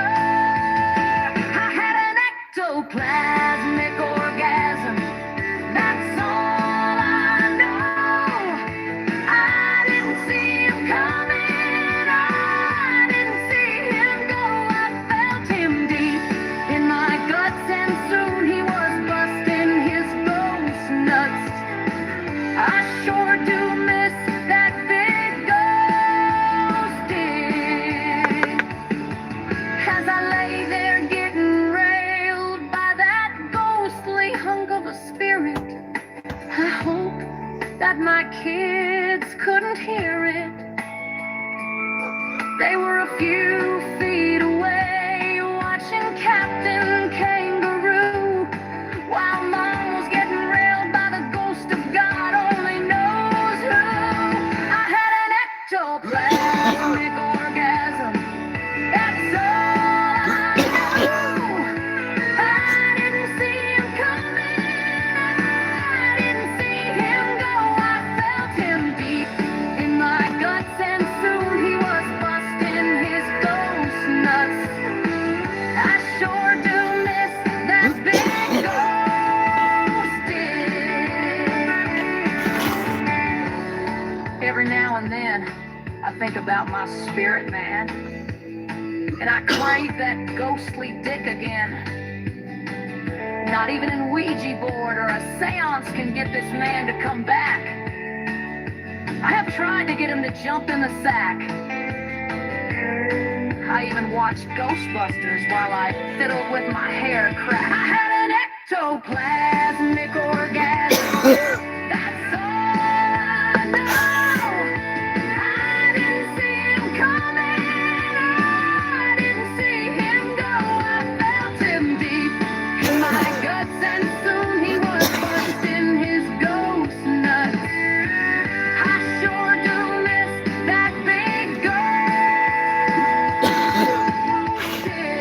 Speaker 2: I had an ectoplasmic orgasm. That's all I know. I didn't see him coming. I didn't see him go. I felt him deep in my guts, and soon he was busting his ghost nuts. I sure do miss that big ghost dick. As I lay there getting railed by that ghostly hunk of a spirit, I hope that my kids couldn't hear it. They were a few feet away watching Captain Kangaroo, while Mom was getting railed by the ghost of God only knows who. I had an ectoplasmic orgasm. That's all I know. I didn't see him coming. I didn't see him go. I felt him deep in my guts, and soon he was busting his ghost nuts. I sure do miss that big ghost dick. Every now and then, I think about my spirit man, and I crave that ghostly dick again. Not even an Ouija board or a seance can get this man to come back. I have tried to get him to jump in the sack. I even watched Ghostbusters while I fiddled with my hair crack. I had an ectoplasmic orgasm. That's all I know. I didn't see him coming. I didn't see him go. I felt him deep in my guts, and soon he was busting his ghost nuts. I sure do miss that big ghost dick.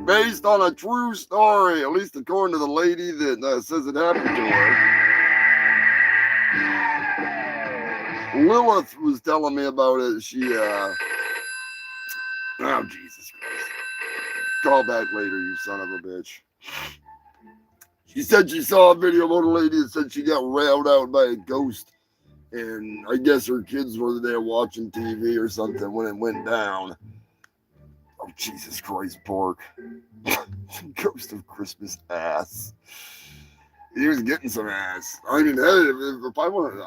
Speaker 1: Based on a true story, at least according to the lady that says it happened to her. Lilith was telling me about it. She, oh, Jesus Christ. Call back later, you son of a bitch. She said she saw a video of a lady that said she got railed out by a ghost. And I guess her kids were there watching TV or something when it went down. Oh, Jesus Christ, pork. Ghost of Christmas ass. He was getting some ass. I mean, hey, if I want to,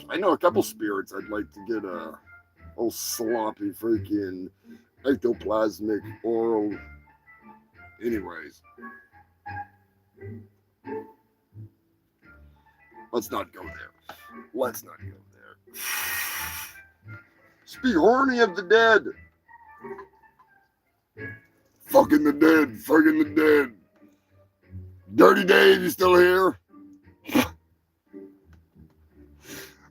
Speaker 1: I know a couple spirits I'd like to get a old sloppy freaking ectoplasmic oral. Anyways. Let's not go there. Let's not go there. Speak horny of the dead. Fucking the dead. Fucking the dead. Dirty Dave, you still here?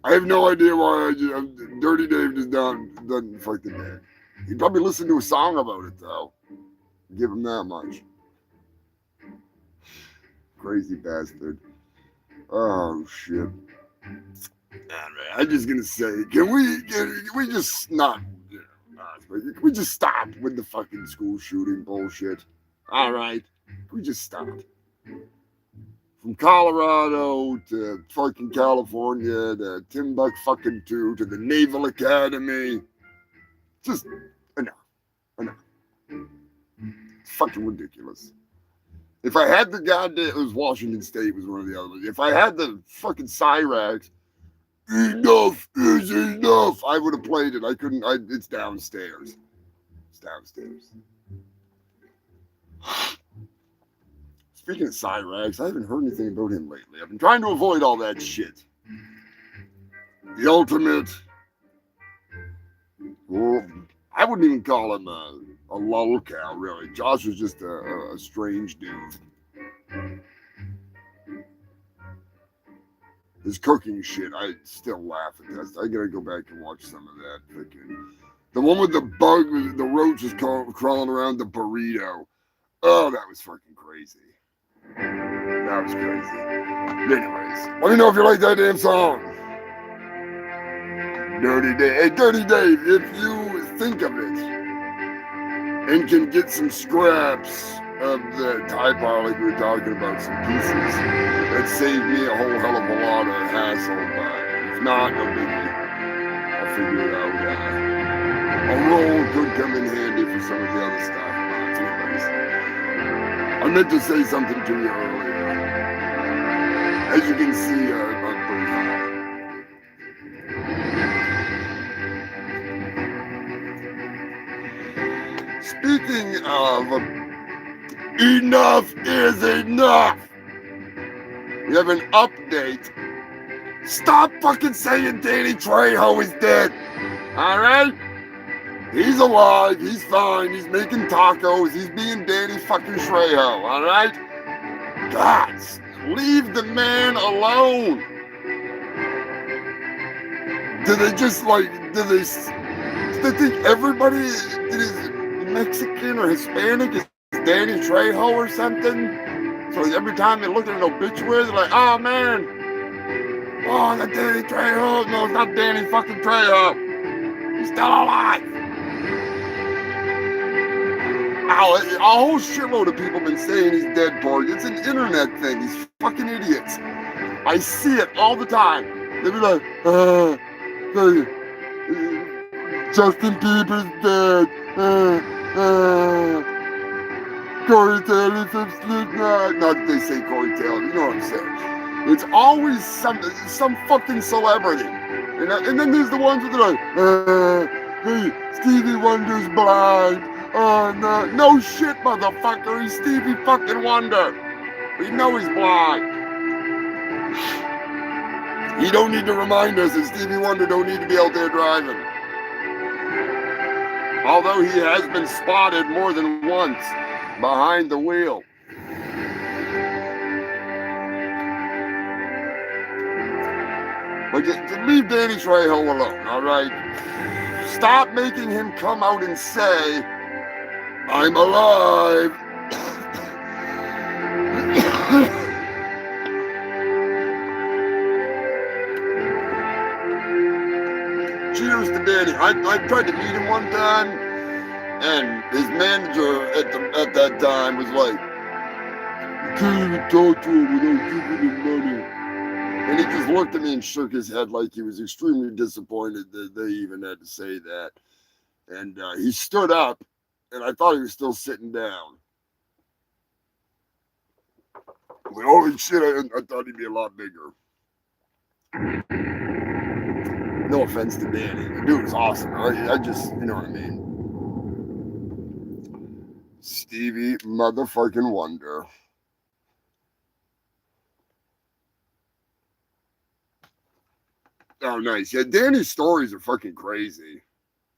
Speaker 1: I have no idea why Dirty Dave just doesn't fuck the dead. He probably listened to a song about it, though. Give him that much. Crazy bastard. Oh, shit. I'm just gonna say, can we just not, can we just stop with the fucking school shooting bullshit? All right, can we just stop? from Colorado to fucking California to Timbuktu to the Naval Academy. Just enough. It's fucking ridiculous. If I had the goddamn, it was Washington State was one of the other ones. If I had the fucking Cyrax, enough is enough, I would have played it. I couldn't, it's downstairs. It's downstairs. Speaking of Cyrax, I haven't heard anything about him lately. I've been trying to avoid all that shit. The ultimate, well, I wouldn't even call him a lolcow, really. Josh was just a strange dude. His cooking shit, I still laugh at that. I gotta go back and watch some of that. Freaking, the one with the bug, the roaches crawling around the burrito. Oh, that was fucking crazy. That was crazy. Anyways, let me know if you like that damn song. Dirty Dave. Hey, Dirty Dave, if you think of it and can get some scraps of the Tide Bar like we were talking about, some pieces, that saved me a whole hell of a lot of hassle. But if not, no biggie. I'll figure it out. A roll could come in handy for some of the other stuff. But anyways, I meant to say something to you earlier. As you can see, I'm pretty high. Speaking of enough is enough. We have an update. Stop fucking saying Danny Trejo is dead. All right? He's alive. He's fine. He's making tacos. He's being Danny fucking Trejo. All right? God, leave the man alone. Do they just like, do they think everybody is Mexican or Hispanic is Danny Trejo or something? So every time they look at an obituary, they're like, oh man, oh, the Danny Trejo. No, it's not Danny fucking Trejo. He's still alive. Now, a whole shitload of people have been saying he's dead, Park. It's an internet thing. These fucking idiots. I see it all the time. They be like, Justin Bieber's dead. Corey Taylor from Slipknot. Not that they say Corey Taylor, you know what I'm saying. It's always some fucking celebrity. And then there's the ones that are like, hey, Stevie Wonder's blind. Oh, no. No shit, motherfucker. He's Stevie fucking Wonder. We know he's blind. He don't need to remind us that Stevie Wonder don't need to be out there driving. Although he has been spotted more than once behind the wheel. But just leave Danny Trejo alone, all right? Stop making him come out and say, I'm alive. Cheers to Danny. I tried to meet him one time, and his manager at that time was like, you can't even talk to him without giving him money. And he just looked at me and shook his head like he was extremely disappointed that they even had to say that. And he stood up, and I thought he was still sitting down. Like, holy shit, I thought he'd be a lot bigger. No offense to Danny. The dude was awesome. I just, you know what I mean. Stevie motherfucking Wonder. Oh, nice. Yeah, Danny's stories are fucking crazy.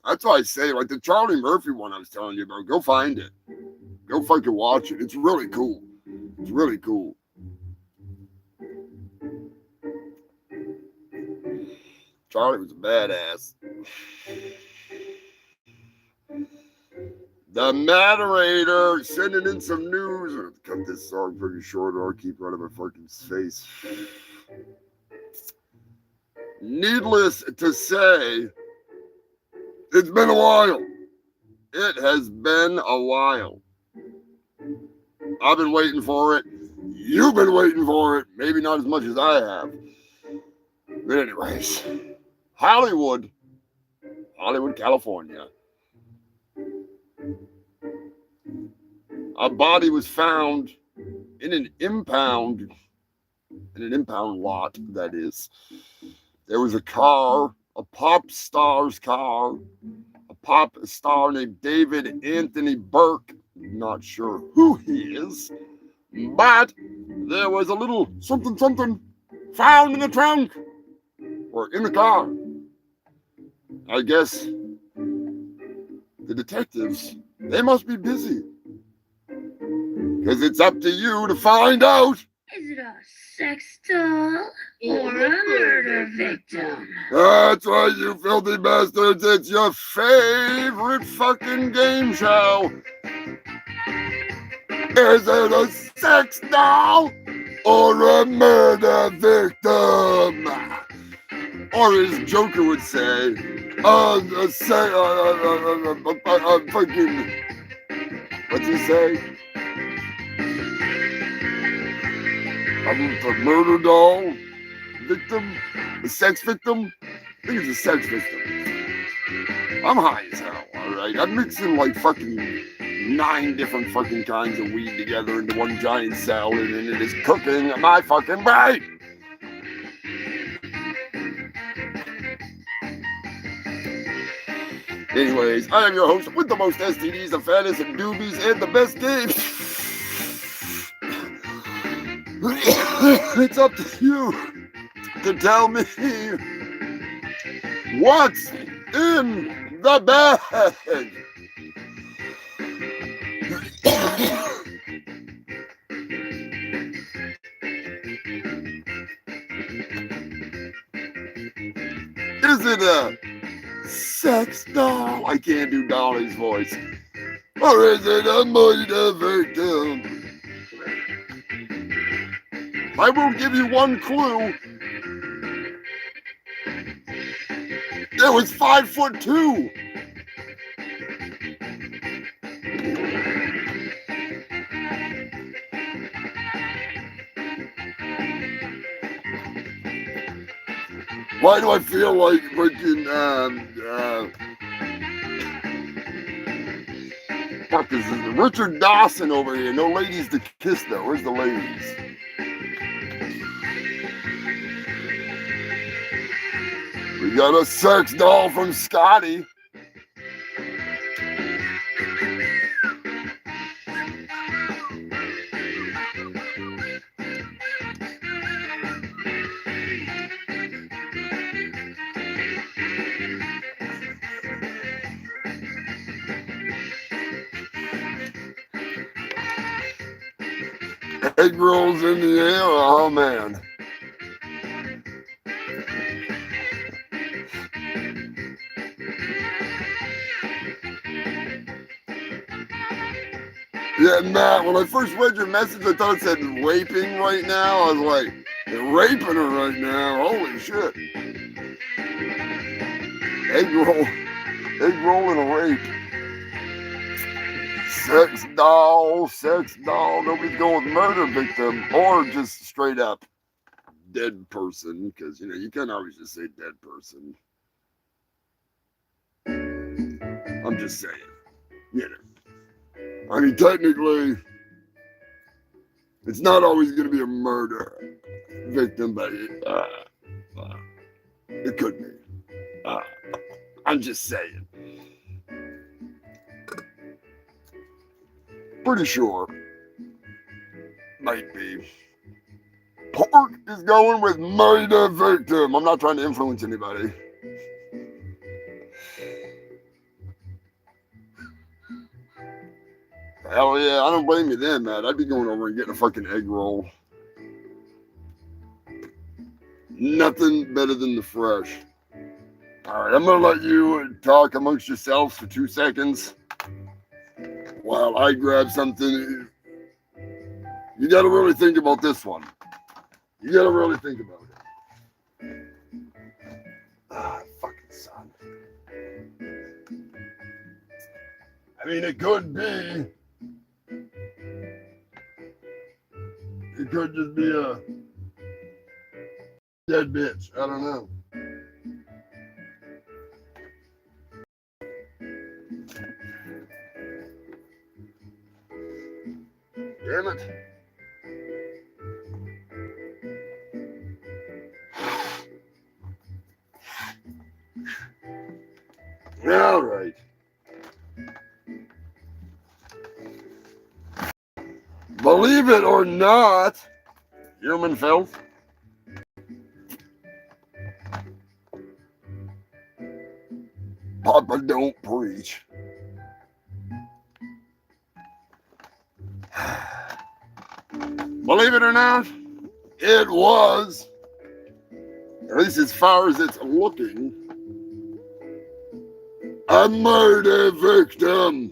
Speaker 1: That's why I say, like the Charlie Murphy one I was telling you about, go find it. Go fucking watch it. It's really cool. It's really cool. Charlie was a badass. The Moderator sending in some news. I'm gonna cut this song pretty short or I'll keep running my fucking face. Needless to say, it's been a while. It has been a while. I've been waiting for it. You've been waiting for it. Maybe not as much as I have. But anyways, Hollywood, California. A body was found in an impound lot, that is. There was a car, a pop star's car, a pop star named David Anthony Burke. Not sure who he is, but there was a little something found in the trunk or in the car. I guess the detectives, they must be busy, because it's up to you to find out.
Speaker 2: Is it a sex doll or a murder victim?
Speaker 1: That's right, you filthy bastards. It's your favorite fucking game show. Is it a sex doll or a murder victim? Or as Joker would say, fucking, what's he say? A murder doll victim? A sex victim? I think it's a sex victim. I'm high as hell, alright? I'm mixing like fucking 9 different fucking kinds of weed together into one giant salad, and it is cooking my fucking brain! Anyways, I am your host with the most STDs, the fattest, and doobies, and the best games. It's up to you to tell me what's in the bag. Is it a sex doll? I can't do Dolly's voice. Or is it a murder victim? I will give you one clue. It was 5'2". Why do I feel like freaking fuck is this? Richard Dawson over here? No ladies to kiss though. Where's the ladies? We got a sex doll from Scotty. Egg rolls in the air. Oh man. Yeah, Matt, when I first read your message, I thought it said raping right now. I was like, they're raping her right now. Holy shit. Egg roll and a rape. Sex doll. Nobody's going with murder victim or just straight up dead person, because, you know, you can't always just say dead person. I'm just saying, you know. I mean, technically, it's not always going to be a murder victim, but it could be. I'm just saying. Pretty sure. Might be. Pork is going with murder victim. I'm not trying to influence anybody. Hell yeah, I don't blame you then, man. I'd be going over and getting a fucking egg roll. Nothing better than the fresh. All right, I'm going to let you talk amongst yourselves for 2 seconds while I grab something. You got to really think about this one. You got to really think about it. Fucking son. I mean, it could could just be a dead bitch. I don't know. Damn it. All right. Believe it or not, human filth. Papa don't preach. Believe it or not, it was, at least as far as it's looking, a murder victim.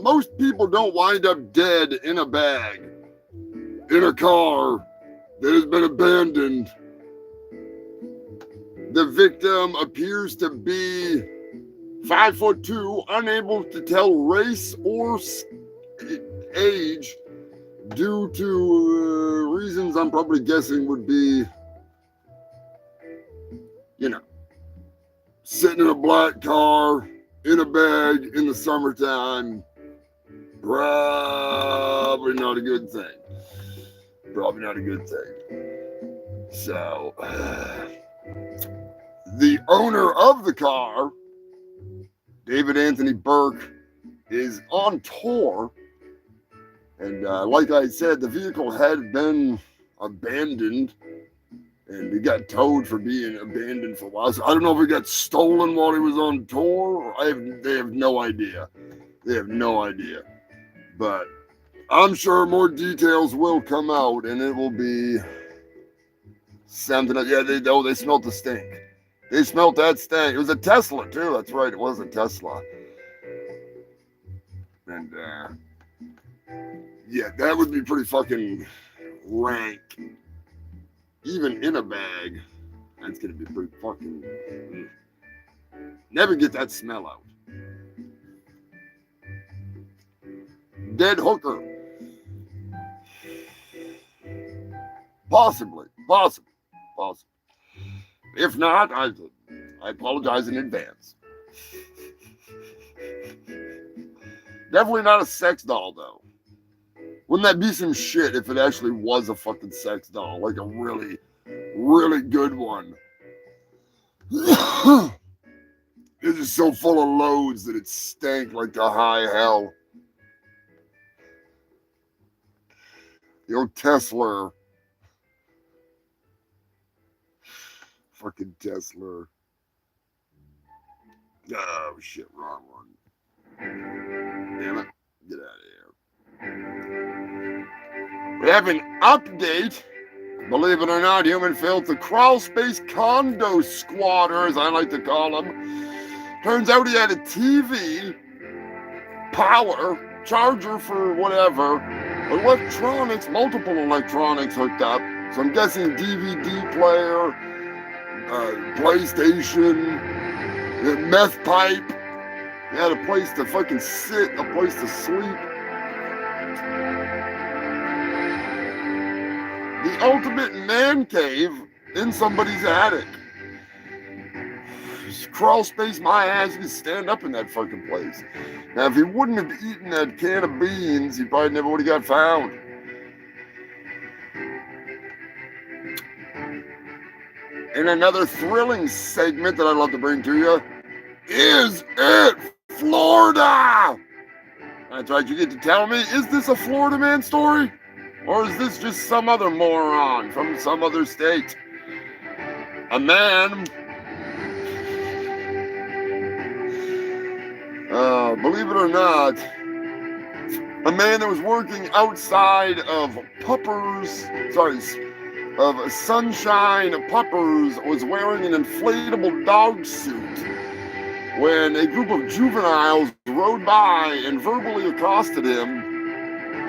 Speaker 1: Most people don't wind up dead in a bag, in a car that has been abandoned. The victim appears to be 5'2", unable to tell race or age due to reasons I'm probably guessing would be, you know, sitting in a black car, in a bag in the summertime. Probably not a good thing. Probably not a good thing. So, the owner of the car, David Anthony Burke, is on tour. And like I said, the vehicle had been abandoned. And it got towed for being abandoned for a while. So I don't know if it got stolen while he was on tour. They have no idea. They have no idea. But I'm sure more details will come out, and it will be something. Yeah, they smelled the stink. They smelled that stink. It was a Tesla too. That's right. It was a Tesla. And yeah, that would be pretty fucking rank. Even in a bag, that's gonna be pretty fucking. Never get that smell out. Dead hooker. Possibly. If not, I apologize in advance. Definitely not a sex doll, though. Wouldn't that be some shit if it actually was a fucking sex doll? Like a really, really good one. It's just so full of loads that it stank like the high hell. The old Tesla. Fucking Tesla. Oh, shit, wrong one. Damn it. Get out of here. We have an update. Believe it or not, human filth, the crawl space condo squatter, as I like to call him. Turns out he had a TV, power, charger for whatever, electronics, multiple electronics hooked up. So I'm guessing DVD player, PlayStation, meth pipe. He had a place to fucking sit, a place to sleep. The ultimate man cave in somebody's attic. Crawl space my ass, he could stand up in that fucking place. Now, if he wouldn't have eaten that can of beans, he probably never would have got found. In another thrilling segment that I'd love to bring to you, is it Florida? That's right, you get to tell me, is this a Florida man story? Or is this just some other moron from some other state? A man, believe it or not, a man that was working outside of Sunshine Puppers was wearing an inflatable dog suit when a group of juveniles rode by and verbally accosted him.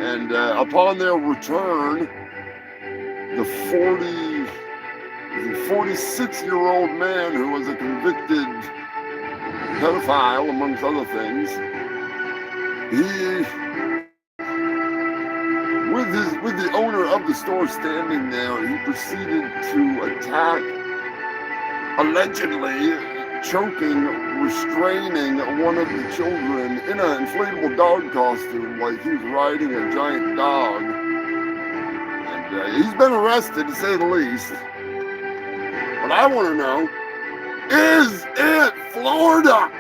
Speaker 1: And upon their return, the 46-year-old man who was a convicted pedophile, amongst other things, he, with the the store standing there, he proceeded to attack, allegedly choking, restraining one of the children in an inflatable dog costume like he was riding a giant dog. And he's been arrested, to say the least. But I want to know, is it Florida?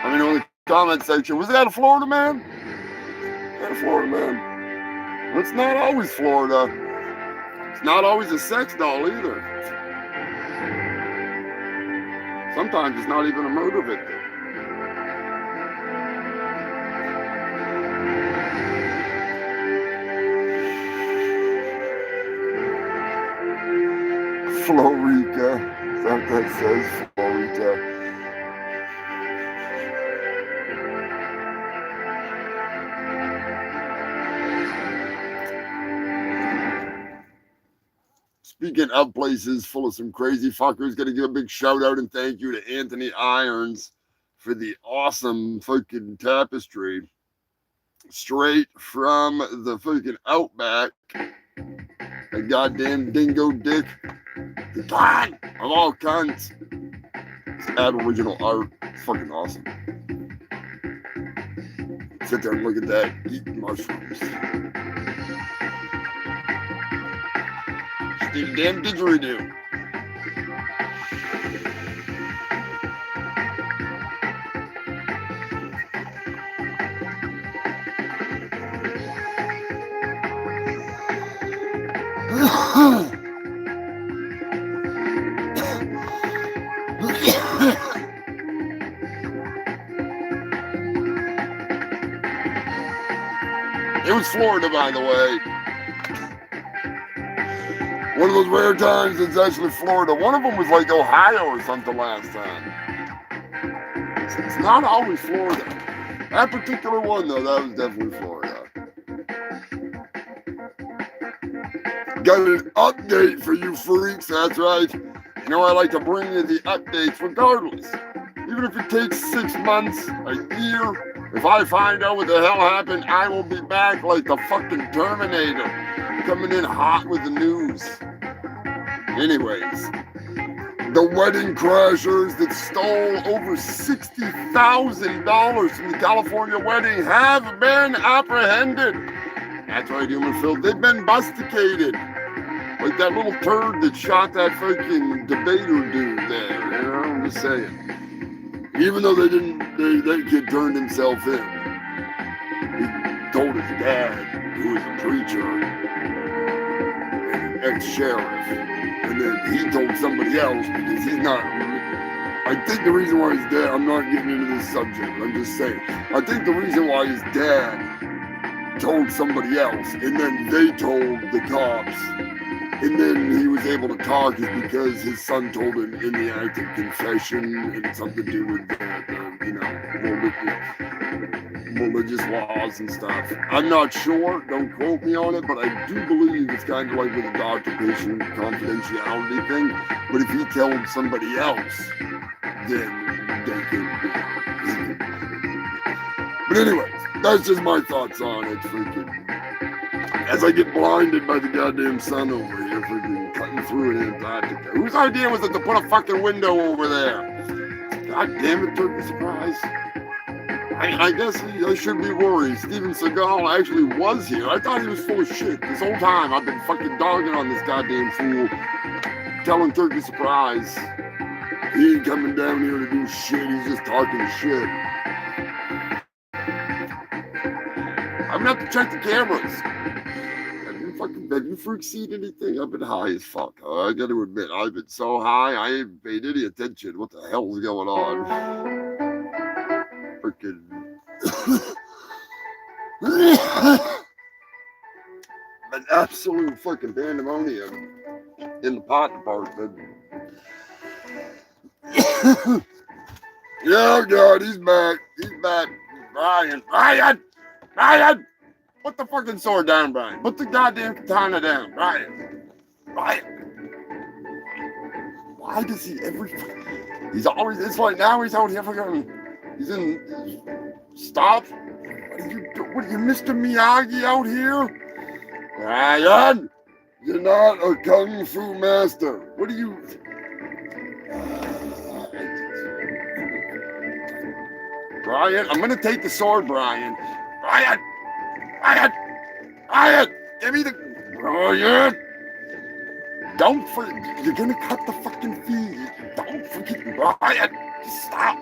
Speaker 1: I mean, on the comment section, was that a Florida man? That a Florida man? Well, it's not always Florida. It's not always a sex doll either. Sometimes it's not even a murder victim. Florica. Is that what that says? Florica. Speaking of places full of some crazy fuckers, gotta give a big shout out and thank you to Anthony Irons for the awesome fucking tapestry. Straight from the fucking Outback. A goddamn dingo dick. The god of all cunts. It's aboriginal art. It's fucking awesome. Sit there and look at that. Eating mushrooms. Steve damn didgeridoo. It was Florida, by the way. One of those rare times it's actually Florida. One of them was like Ohio or something last time. It's not always Florida. That particular one, though, that was definitely Florida. Got an update for you freaks, that's right. You know, I like to bring you the updates regardless. Even if it takes 6 months, a year, if I find out what the hell happened, I will be back like the fucking Terminator, coming in hot with the news. Anyways, the wedding crashers that stole over $60,000 from the California wedding have been apprehended. That's right, human filth. They've been busticated. Like that little turd that shot that fucking debater dude there. You know, I'm just saying. Even though they didn't, that kid turned himself in. He told his dad, who was a preacher, and an ex-sheriff, and then he told somebody else because he's not. I think the reason why his dad, I'm not getting into this subject, I'm just saying, I think the reason why his dad told somebody else, and then they told the cops, and then he was able to talk is because his son told him in the act of confession, and it's something to do with religious laws and stuff. I'm not sure, don't quote me on it, but I do believe it's kind of like with a doctor-patient confidentiality thing. But if he told somebody else, then they could. But anyways, that's just my thoughts on it, freaking. As I get blinded by the goddamn sun over here, freaking cutting through in Antarctica. Whose idea was it to put a fucking window over there? God damn it, Turkey Surprise. I guess I should be worried. Steven Seagal actually was here. I thought he was full of shit. This whole time I've been fucking dogging on this goddamn fool. Telling Turkey Surprise he ain't coming down here to do shit. He's just talking shit. I'm gonna have to check the cameras. Have you freaks seen anything? I've been high as fuck. I gotta admit, I've been so high, I ain't paid any attention. What the hell's going on? Freaking. An absolute fucking pandemonium in the pot department. Yeah, God, he's back. He's back. Brian. Put the fucking sword down, Brian. Put the goddamn katana down, Brian. Why does he ever... He's always... It's like now he's out here fucking... He's in... Stop. What are you, Mr. Miyagi out here? Brian, you're not a kung fu master. What do you? Brian, I'm gonna take the sword, Brian. Brian, Brian, Brian, give me the Brian. Don't forget, you're gonna cut the fucking feed. Don't forget, Brian. Just stop.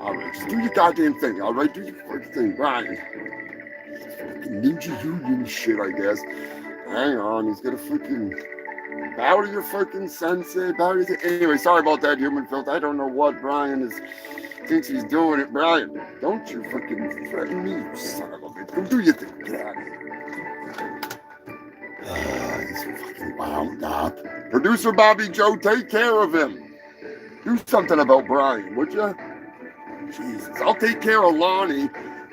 Speaker 1: All right, just do your goddamn thing. All right, do your fucking thing, Brian. Fucking Ninja Union shit, I guess. Hang on, he's gonna freaking bow to your fucking sensei. Bow to your... Anyway, sorry about that, human filth. I don't know what Brian is thinks he's doing it. Brian, don't you fucking threaten me, you son of a bitch. Go do your thing. Get out of here. He's fucking wound up. Producer Bobby Joe, take care of him. Do something about Brian, would you? Jesus, I'll take care of Lonnie.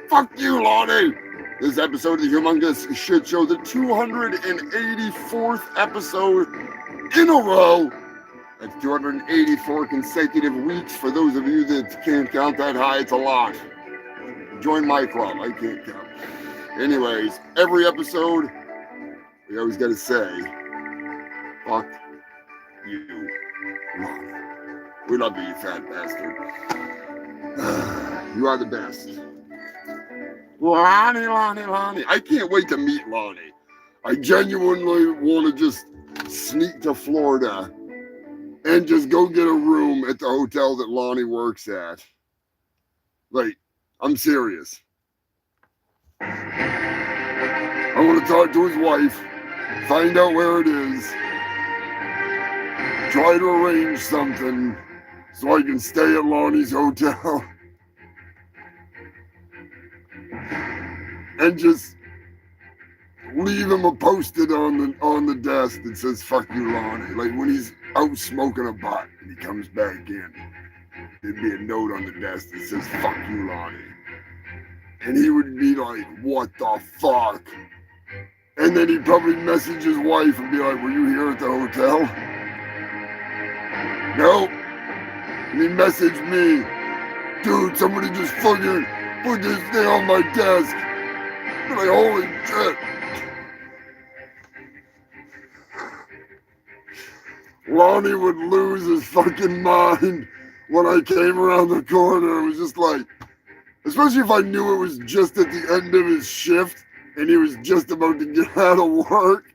Speaker 1: Fuck you, Lonnie. This episode of the Humongous Shit Show, the 284th episode in a row. That's 284 consecutive weeks. For those of you that can't count that high, it's a lot. Join my club. I can't count. Anyways, every episode, we always got to say, fuck you, Lonnie. We love you, you fat bastard. You are the best. Lonnie, Lonnie, Lonnie. I can't wait to meet Lonnie. I genuinely want to just sneak to Florida and just go get a room at the hotel that Lonnie works at. Like, I'm serious. I want to talk to his wife, find out where it is, try to arrange something so I can stay at Lonnie's hotel. And just leave him a post-it on the desk that says "fuck you, Lonnie." Like when he's out smoking a butt and he comes back in, there'd be a note on the desk that says "fuck you, Lonnie," and he would be like, "What the fuck?" And then he'd probably message his wife and be like, "Were you here at the hotel?" Nope. And he messaged me, "Dude, somebody just fucking put this thing on my desk." I'm like, holy shit. Lonnie would lose his fucking mind when I came around the corner. It was just like, especially if I knew it was just at the end of his shift and he was just about to get out of work.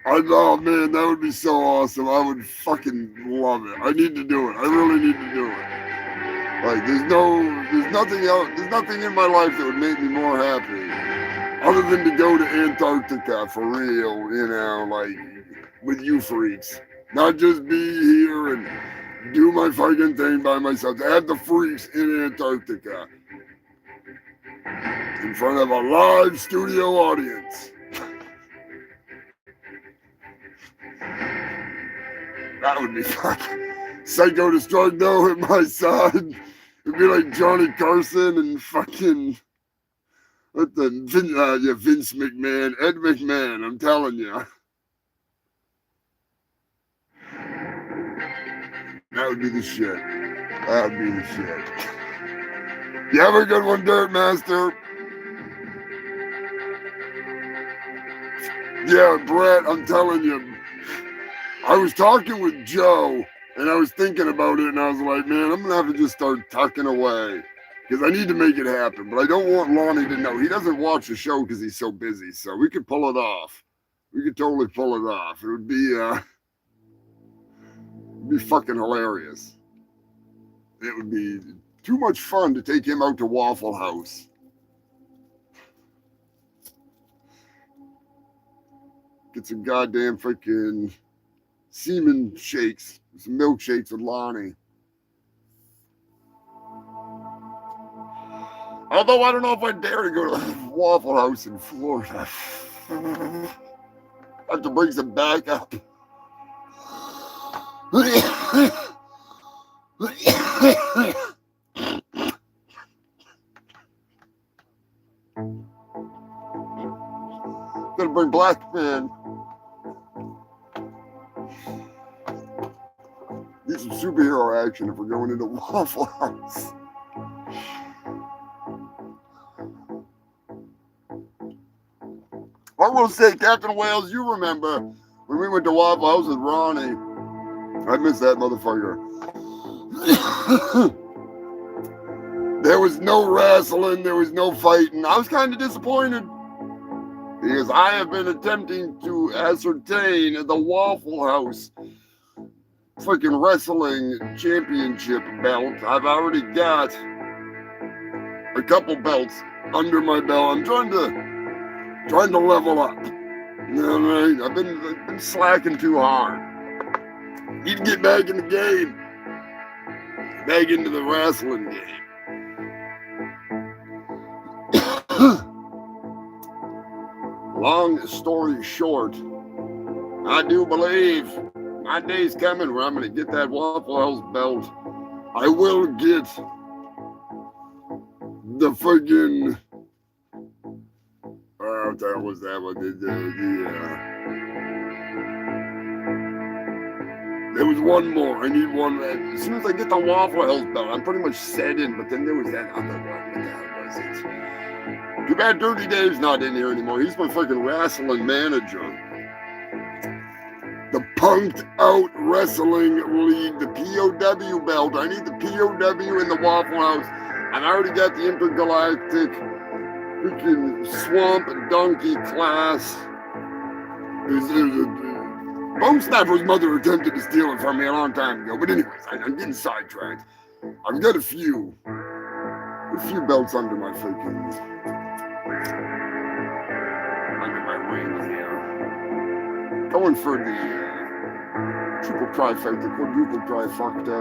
Speaker 1: Oh man, that would be so awesome. I would fucking love it. I need to do it. I really need to do it. Like, there's nothing else, there's nothing in my life that would make me more happy other than to go to Antarctica for real, you know, like, with you freaks. Not just be here and do my fucking thing by myself. To have the freaks in Antarctica in front of a live studio audience. That would be fucking Psycho Destructo at my side. It'd be like Johnny Carson and fucking Vince McMahon, Ed McMahon. I'm telling you, that would be the shit. That would be the shit. You have a good one, Dirt Master. Yeah, Brett. I'm telling you, I was talking with Joe. And I was thinking about it, and I was like, man, I'm going to have to just start tucking away. Because I need to make it happen. But I don't want Lonnie to know. He doesn't watch the show because he's so busy. So we could pull it off. We could totally pull it off. It would be fucking hilarious. It would be too much fun to take him out to Waffle House. Get some goddamn freaking semen shakes. Some milkshakes with Lonnie. Although I don't know if I dare to go to the Waffle House in Florida. I have to bring some backup. Gotta bring black man. Need some superhero action if we're going into Waffle House. will say, Captain Wales, you remember when we went to Waffle House with Ronnie? I miss that motherfucker. There was no wrestling, there was no fighting. I was kind of disappointed because I have been attempting to ascertain the Waffle House freaking wrestling championship belt. I've already got a couple belts under my belt. I'm trying to level up. You know what I mean? I've been slacking too hard. Need to get back in the game. Back into the wrestling game. Long story short, I do believe my day's coming where I'm going to get that Waffle House belt. I will get the friggin' what the hell was that one? There was one more. I need one. As soon as I get the Waffle House belt, I'm pretty much set in. But then there was that other one. What the hell was it? Too bad Dirty Dave's not in here anymore. He's my freaking wrestling manager. The Punked Out Wrestling League, the POW belt. I need the POW in the Waffle House. I've already got the Intergalactic freaking Swamp Donkey class. Bone Snapper's mother attempted to steal it from me a long time ago. But anyways, I'm getting sidetracked. I've got a few belts under my freaking... under my wing here. Going for the triple trifecta, quadruple trifecta.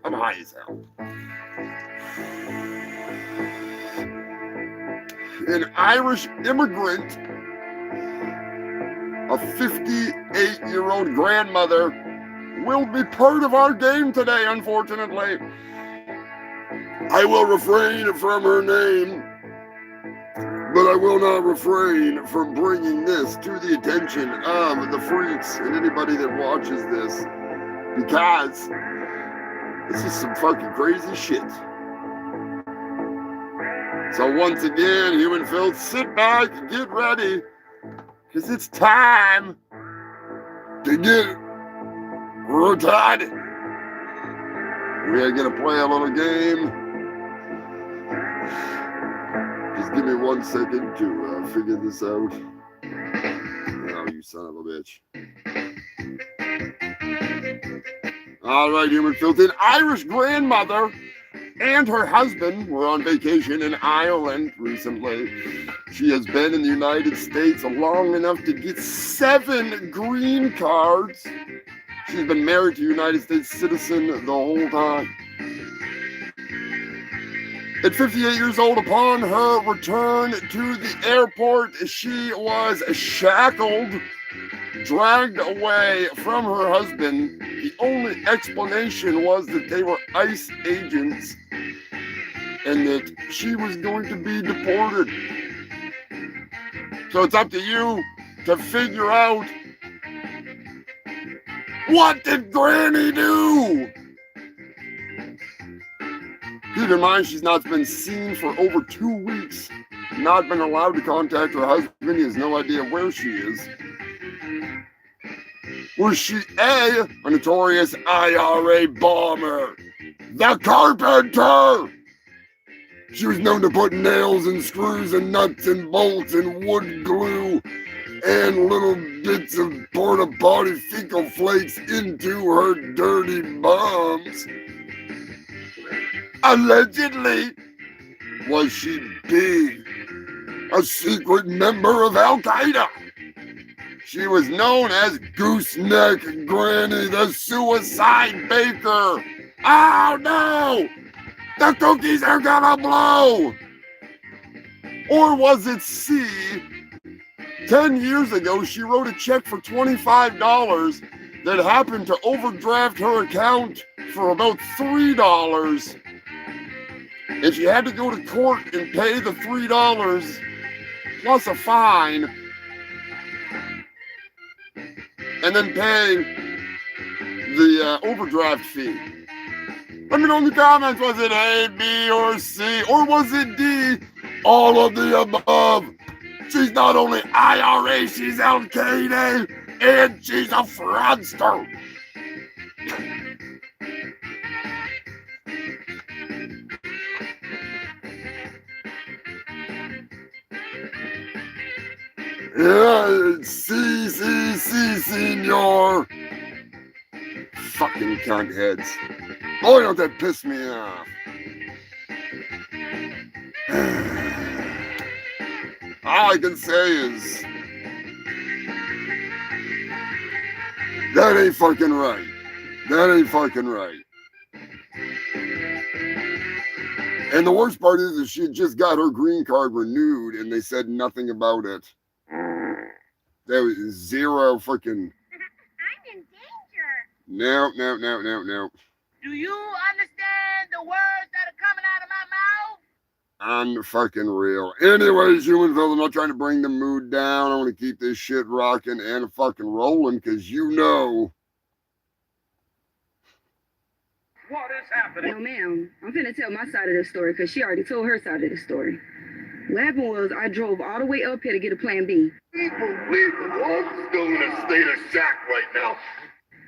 Speaker 1: I'm high as hell. An Irish immigrant, a 58-year-old grandmother, will be part of our game today, unfortunately. I will refrain from her name, but I will not refrain from bringing this to the attention of the freaks and anybody that watches this, because this is some fucking crazy shit. So once again, Human Filth, sit back and get ready, because it's time to get retarded. We are going to play a little game. Just give me 1 second to figure this out. Oh, you son of a bitch. All right, Human Filth. An Irish grandmother and her husband were on vacation in Ireland recently. She has been in the United States long enough to get 7 green cards. She's been married to a United States citizen the whole time. At 58 years old, upon her return to the airport, she was shackled, dragged away from her husband. The only explanation was that they were ICE agents and that she was going to be deported. So it's up to you to figure out, what did Granny do? Keep in mind, she's not been seen for over 2 weeks, not been allowed to contact her husband. He has no idea where she is. Was she A, notorious IRA bomber? The Carpenter! She was known to put nails and screws and nuts and bolts and wood glue and little bits of porta potty fecal flakes into her dirty bombs. Allegedly, was she B, a secret member of Al-Qaeda? She was known as Gooseneck Granny, the suicide baker. Oh no! The cookies are gonna blow! Or was it C? 10 years ago, she wrote a check for $25 that happened to overdraft her account for about $3. And she had to go to court and pay the $3 plus a fine, and then pay the overdraft fee. Let me know in the comments, was it A, B, or C, or was it D? All of the above. She's not only IRA, she's Al-Qaeda, and she's a fraudster. Yeah, C, senor. Fucking cunt heads. Oh, don't that piss me off. All I can say is that ain't fucking right. That ain't fucking right. And the worst part is she just got her green card renewed and they said nothing about it. There was zero freaking.
Speaker 5: I'm in danger.
Speaker 1: No.
Speaker 5: Do you understand the words that are coming out of my mouth?
Speaker 1: Unfucking real. Anyways, Humanville, I'm not trying to bring the mood down. I want to keep this shit rocking and fucking rolling because you know.
Speaker 3: What is happening?
Speaker 6: No, ma'am. I'm finna tell my side of the story because she already told her side of the story. What happened was I drove all the way up here to get a plan B.
Speaker 1: People, I'm still in a state of shock right now.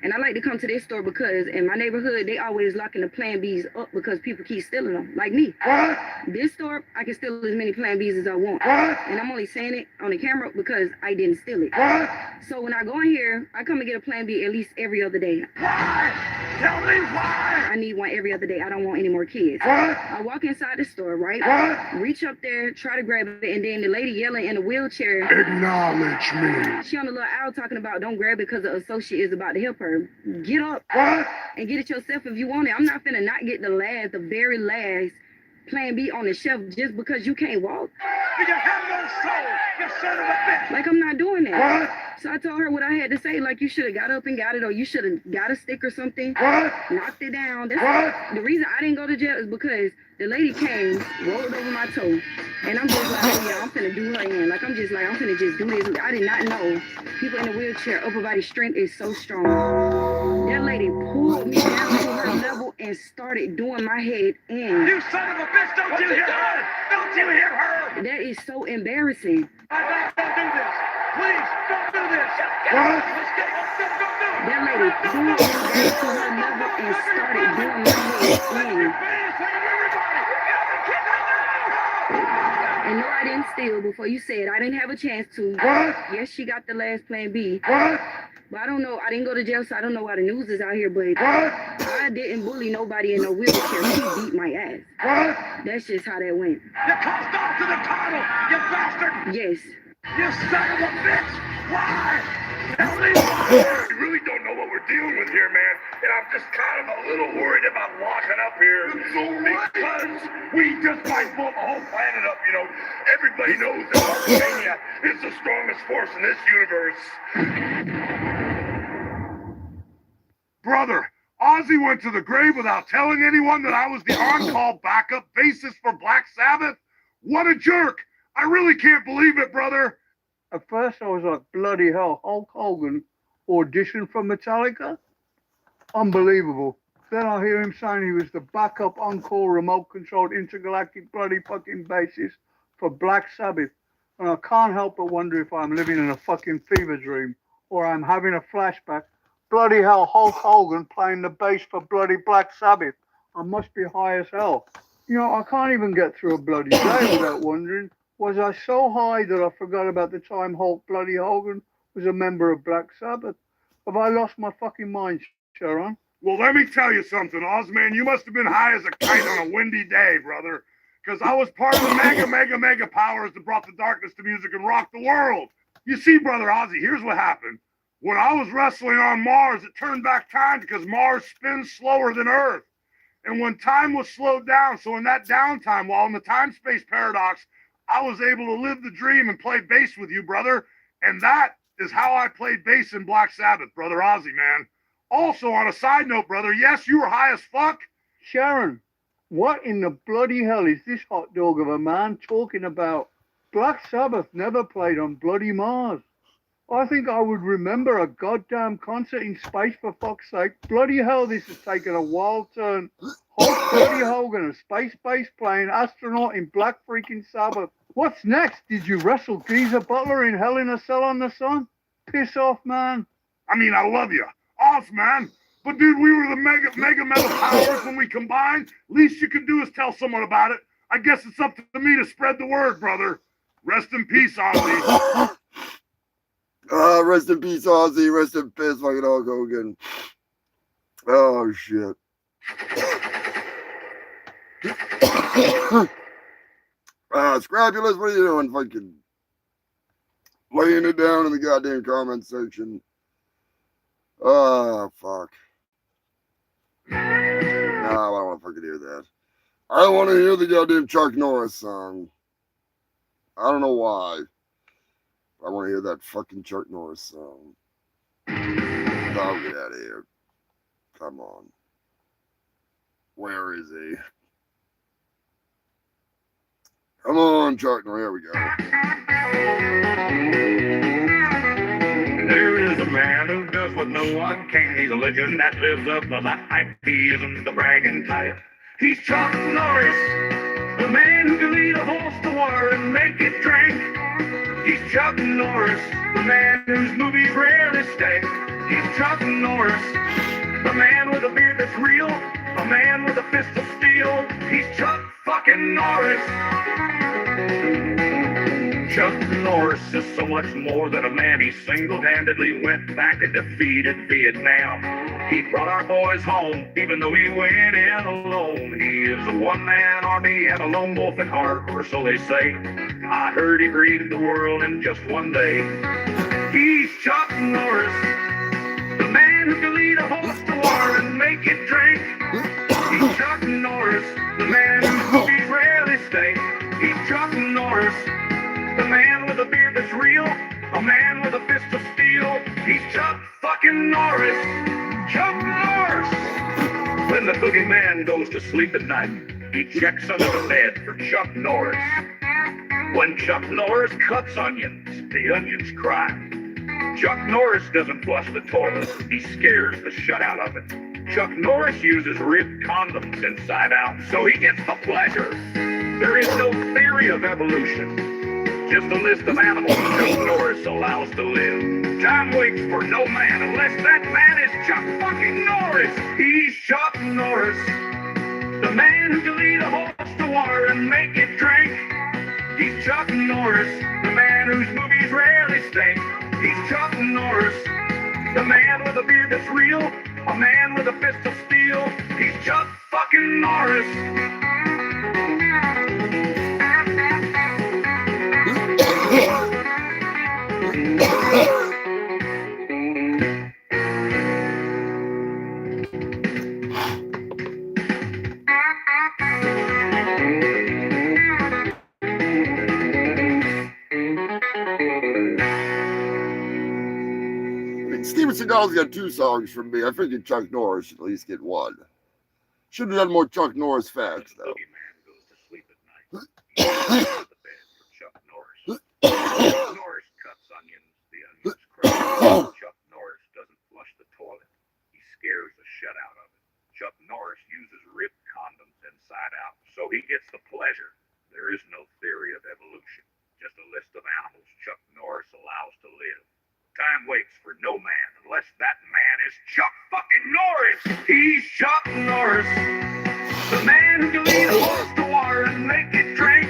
Speaker 6: And I like to come to this store because in my neighborhood, they always locking the Plan Bs up because people keep stealing them, like me.
Speaker 1: What?
Speaker 6: This store, I can steal as many Plan Bs as I want.
Speaker 1: What?
Speaker 6: And I'm only saying it on the camera because I didn't steal it.
Speaker 1: What?
Speaker 6: So when I go in here, I come and get a Plan B at least every other day.
Speaker 1: Why? Tell me why.
Speaker 6: I need one every other day. I don't want any more kids.
Speaker 1: What?
Speaker 6: I walk inside the store, right?
Speaker 1: What?
Speaker 6: Reach up there, try to grab it, and then the lady yelling in a wheelchair.
Speaker 1: Acknowledge me.
Speaker 6: She on the little owl talking about don't grab it because the associate is about to help her. Get up
Speaker 1: What?
Speaker 6: and get it yourself if you want it. I'm not finna not get the very last Plan B on the shelf just because you can't walk.
Speaker 3: You have no soul, you son of a bitch!
Speaker 6: Like, I'm not doing that.
Speaker 1: What?
Speaker 6: So I told her what I had to say, like you should have got up and got it, or you should have got a stick or something,
Speaker 1: What?
Speaker 6: knocked it down.
Speaker 1: What?
Speaker 6: That's the reason I didn't go to jail is because the lady came, rolled over my toe, and I'm just like, oh yeah, I'm finna do her in. Like, I'm finna just do this. I did not know people in a wheelchair, upper body strength is so strong. That lady pulled me down to her level and started doing my head in.
Speaker 3: You son of a bitch, don't you hear her? Don't you hear her?
Speaker 6: That is so embarrassing.
Speaker 3: Don't do this. Please, don't do this.
Speaker 1: What?
Speaker 3: Don't do it.
Speaker 6: That lady pulled me down to her level and started doing my head in. And no, I didn't steal before you said I didn't have a chance to.
Speaker 1: What?
Speaker 6: Yes, she got the last Plan B.
Speaker 1: What?
Speaker 6: But I don't know. I didn't go to jail, so I don't know why the news is out here. But
Speaker 1: What?
Speaker 6: I didn't bully nobody in no wheelchair. She beat my ass.
Speaker 1: What?
Speaker 6: That's just how that went.
Speaker 3: You crossed off to the title, you bastard!
Speaker 6: Yes.
Speaker 3: You son of a bitch! Why? Tell me why!
Speaker 1: We really don't know what we're dealing with here, man. And I'm just kind of a little worried about locking up here. Because we just might blow the whole planet up, you know. Everybody knows that Armenia is the strongest force in this universe. Brother, Ozzy went to the grave without telling anyone that I was the on-call backup bassist for Black Sabbath? What a jerk! I really can't believe it, brother.
Speaker 7: At first, I was like, bloody hell, Hulk Hogan auditioned for Metallica? Unbelievable. Then I hear him saying he was the backup on-call remote-controlled intergalactic bloody fucking bassist for Black Sabbath. And I can't help but wonder if I'm living in a fucking fever dream or I'm having a flashback. Bloody hell, Hulk Hogan playing the bass for bloody Black Sabbath. I must be high as hell. You know, I can't even get through a bloody day without wondering, was I so high that I forgot about the time Hulk bloody Hogan was a member of Black Sabbath? Have I lost my fucking mind, Sharon?
Speaker 1: Well, let me tell you something, Ozman. You must have been high as a kite on a windy day, brother. Because I was part of the mega powers that brought the darkness to music and rocked the world. You see, brother Ozzy, here's what happened. When I was wrestling on Mars, it turned back time because Mars spins slower than Earth. And when time was slowed down, so in that downtime, while in the time-space paradox, I was able to live the dream and play bass with you, brother. And that is how I played bass in Black Sabbath, brother Ozzy, man. Also, on a side note, brother, yes, you were high as fuck.
Speaker 7: Sharon, what in the bloody hell is this hot dog of a man talking about? Black Sabbath never played on bloody Mars. I think I would remember a goddamn concert in space, for fuck's sake. Bloody hell, this has taken a wild turn. Hulk, Buddy Hogan, a space-based plane, astronaut in Black freaking Sabbath. What's next? Did you wrestle Geezer Butler in Hell in a Cell on the Sun? Piss off, man.
Speaker 3: I mean, I love you. Off, man. But dude, we were the mega metal powers when we combined. Least you could do is tell someone about it. I guess it's up to me to spread the word, brother. Rest in peace, Ozzy.
Speaker 1: Rest in peace, Ozzy. Rest in peace, fucking Hulk Hogan. Oh, shit. Scrapulous, what are you doing? Fucking laying it down in the goddamn comment section. Oh, fuck. No, I don't want to fucking hear that. I want to hear the goddamn Chuck Norris song. I don't know why. I want to hear that fucking Chuck Norris song. I'll get out of here. Come on. Where is he? Come on, Chuck Norris. Here we go.
Speaker 3: There is a man who does what no one can. He's a legend that lives up the hype. He isn't the bragging type. He's Chuck Norris, the man who can lead a horse to water and make it drink. He's Chuck Norris, the man whose movies rarely stay. He's Chuck Norris, the man with a beard that's real, a man with a fist of steel. He's Chuck fucking Norris. Chuck Norris is so much more than a man. He single-handedly went back and defeated Vietnam. He brought our boys home, even though he went in alone. He is a one-man army and a lone wolf at heart, or so they say. I heard he greeted the world in just one day. He's Chuck Norris, the man who can lead a horse to water and make it drink. He's Chuck Norris, the man whose movies rarely stay. He's Chuck Norris, the man with a beard that's real, a man with a fist of steel. He's Chuck fucking Norris. Chuck Norris! When the boogeyman goes to sleep at night, he checks under the bed for Chuck Norris. When Chuck Norris cuts onions, the onions cry. Chuck Norris doesn't flush the toilet, he scares the shut out of it. Chuck Norris uses ribbed condoms inside out, so he gets the pleasure. There is no theory of evolution. Just a list of animals Chuck Norris allows to live. Time waits for no man unless that man is Chuck fucking Norris. He's Chuck Norris, the man who can lead a horse to water and make it drink. He's Chuck Norris, the man whose movies rarely stink. He's Chuck Norris, the man with a beard that's real, a man with a fist of steel. He's Chuck fucking Norris.
Speaker 1: Steven Seagal's got 2 songs from me. I figured Chuck Norris should at least get 1. Should have done more Chuck Norris facts, though.
Speaker 3: Chuck Norris cuts onions, the onions cry. Chuck Norris doesn't flush the toilet, he scares the shut out of it. Chuck Norris uses ribbed condoms inside out, so he gets the pleasure. There is no theory of evolution, just a list of animals Chuck Norris allows to live. Time waits for no man unless that man is Chuck fucking Norris. He's Chuck Norris, the man who can lead a horse to water and make it drink.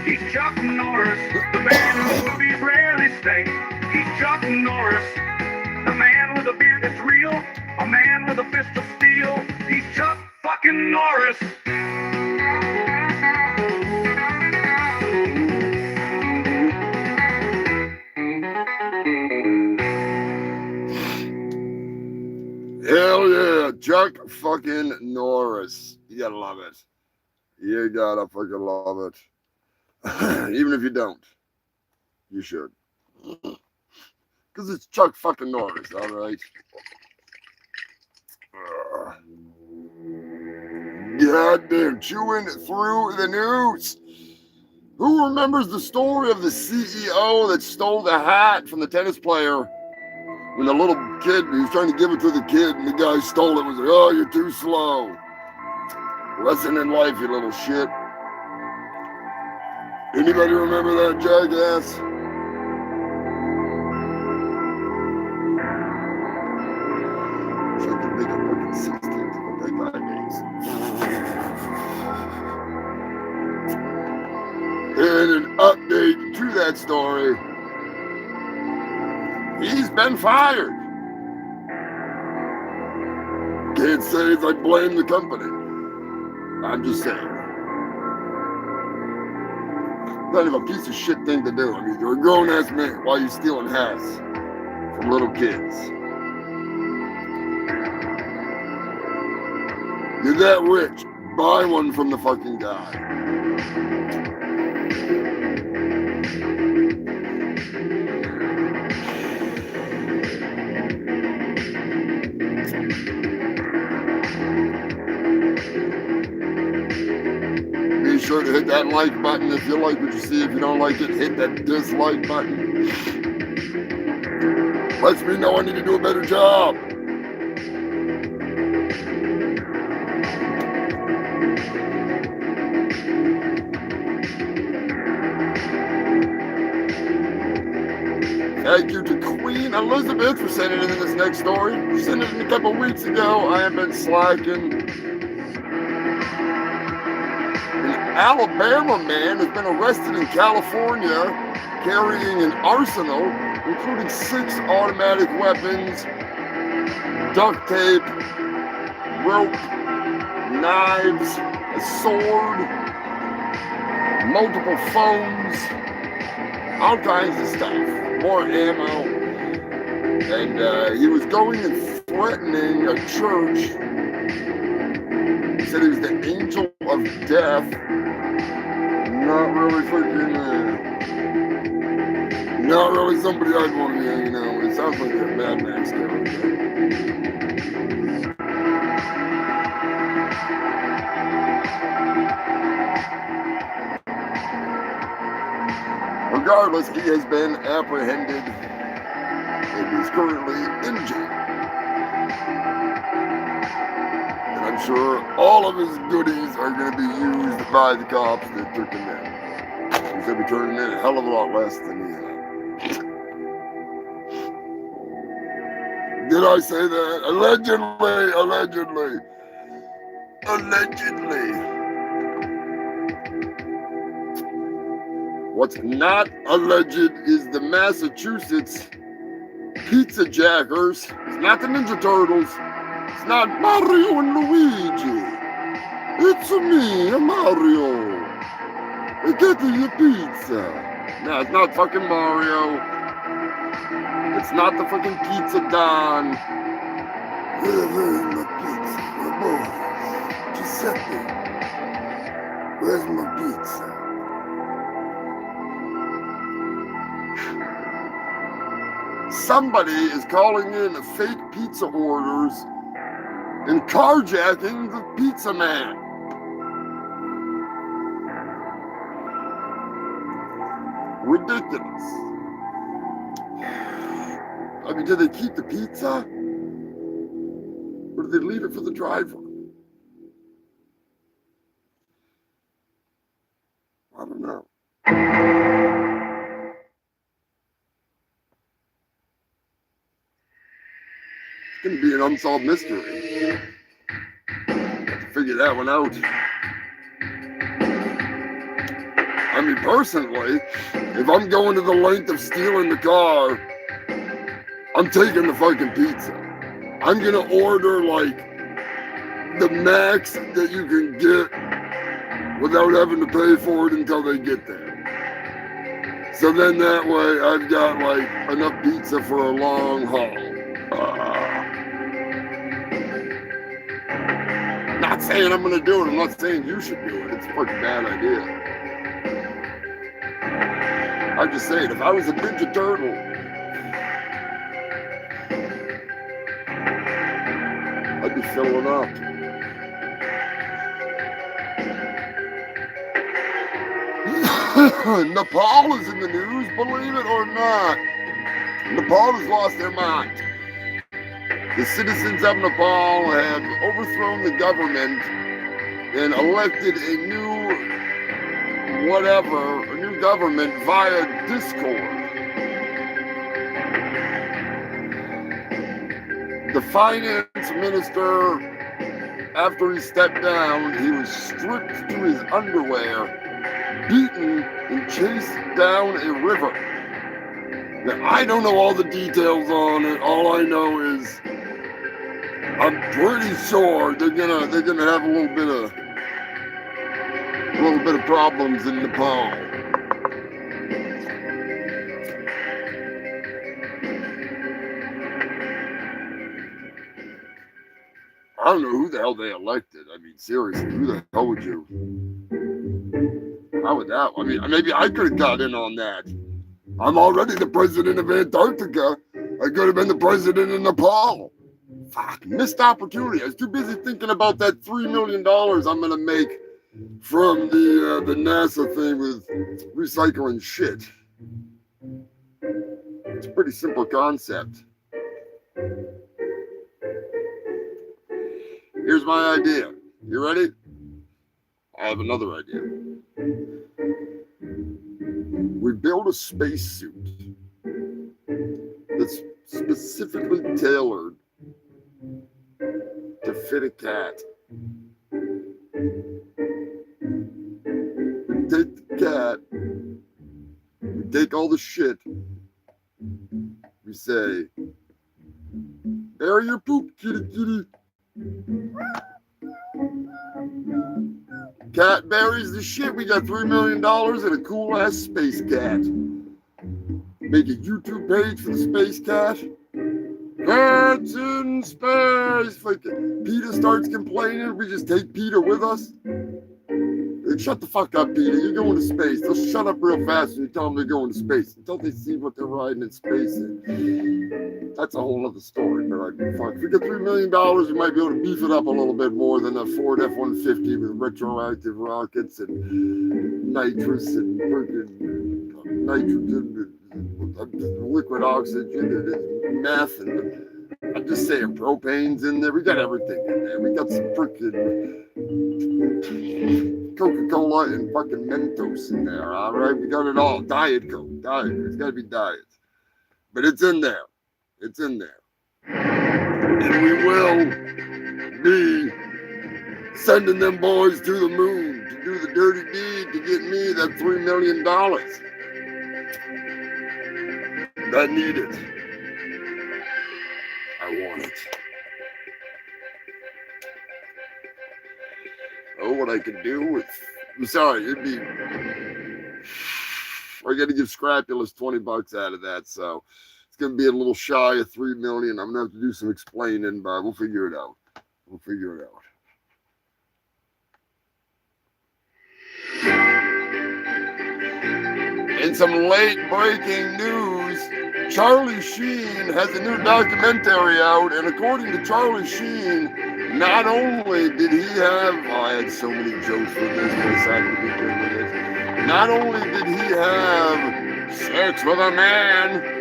Speaker 3: He's Chuck Norris, the man whose movies rarely stink. He's Chuck Norris, the man with a beard that's real, a man with a fist of steel. He's Chuck fucking Norris.
Speaker 1: Hell yeah, Chuck fucking Norris. You gotta love it. You gotta fucking love it. Even if you don't, you should. Because it's Chuck fucking Norris, all right? Goddamn, chewing through the news. Who remembers the story of the CEO that stole the hat from the tennis player? When the little kid, he was trying to give it to the kid, and the guy stole it, was like, oh, you're too slow. Lesson in life, you little shit. Anybody remember that jackass? Wish I could make a fucking 16 to go back 5 days. And an update to that story. He's been fired. Can't say as I blame the company. I'm just saying. Kind of a piece of shit thing to do. I mean, you're a grown-ass man. Why are you stealing hats from little kids? You're that rich. Buy one from the fucking guy. Be sure to hit that like button if you like what you see. If you don't like it, hit that dislike button. Lets me know I need to do a better job. Thank you to Queen Elizabeth for sending in this next story. She sent it in a couple weeks ago. I have been slacking. An Alabama man has been arrested in California carrying an arsenal, including 6 automatic weapons, duct tape, rope, knives, a sword, multiple phones, all kinds of stuff. More ammo, and he was going and threatening a church. He said he was the angel of death. Not really not really somebody I'd want to be hanging out with. It sounds like a Mad Max character. Regardless, he has been apprehended and is currently in jail. And I'm sure all of his goodies are going to be used by the cops that took him in. He's going to be turning in a hell of a lot less than he had. Did I say that? Allegedly, allegedly, allegedly. What's not alleged is the Massachusetts Pizza Jackers. It's not the Ninja Turtles. It's not Mario and Luigi. It's me, Mario. I get your pizza. No, it's not fucking Mario. It's not the fucking Pizza Don. Where's my pizza? My boy. Giuseppe. Where's my pizza? Somebody is calling in fake pizza orders and carjacking the pizza man. Ridiculous. I mean, did they keep the pizza? Or did they leave it for the driver? I don't know. It's going to be an unsolved mystery. Have to figure that one out. I mean, personally, if I'm going to the length of stealing the car, I'm taking the fucking pizza. I'm going to order, like, the max that you can get without having to pay for it until they get there. So then that way, I've got, like, enough pizza for a long haul. Not saying I'm going to do it. I'm not saying you should do it. It's a fucking bad idea. I'm just saying, if I was a Ninja Turtle, I'd be filling up. Nepal is in the news, believe it or not. Nepal has lost their mind. The citizens of Nepal have overthrown the government and elected a new whatever, a new government via Discord. The finance minister, after he stepped down, he was stripped to his underwear, beaten, and chased down a river. Now, I don't know all the details on it. All I know is I'm pretty sure they're gonna have a little bit of problems in Nepal. I don't know who the hell they elected. I mean, seriously, who the hell would you? How would that? I mean, maybe I could have got in on that. I'm already the president of Antarctica. I could have been the president of Nepal. Fuck, missed opportunity. I was too busy thinking about that $3 million I'm gonna make from the NASA thing with recycling shit. It's a pretty simple concept. Here's my idea. You ready? I have another idea. We build a spacesuit that's specifically tailored to fit a cat. We take the cat, we take all the shit, we say, bury your poop, kitty kitty. Cat buries the shit. We got $3 million and a cool ass space cat. Make a YouTube page for the space cat. Cats in space. Like Peter starts complaining, we just take Peter with us. Like, shut the fuck up, Peter. You're going to space. They'll shut up real fast when you tell them they're going to space until they see what they're riding in space in. That's a whole other story. But I mean, fuck, if we get $3 million, we might be able to beef it up a little bit more than a Ford F-150 with retroactive rockets and nitrous and freaking nitrogen, liquid oxygen, and meth, and I'm just saying propane's in there. We got everything in there. We got some freaking Coca-Cola and fucking Mentos in there. All right, we got it all. Diet Coke, diet. It's got to be diet, but it's in there. It's in there. And we will be sending them boys to the moon to do the dirty deed to get me that $3 million. I need it. I want it. Oh, what I could do with... I'm sorry, it'd be... I got to give Scrapulous $20 out of that, so... It's going to be a little shy of $3 million. I'm going to have to do some explaining, but we'll figure it out. We'll figure it out. In some late breaking news, Charlie Sheen has a new documentary out, and according to Charlie Sheen, not only did he have, I had so many jokes for this, but I decided to begin with it. Not only did he have sex with a man,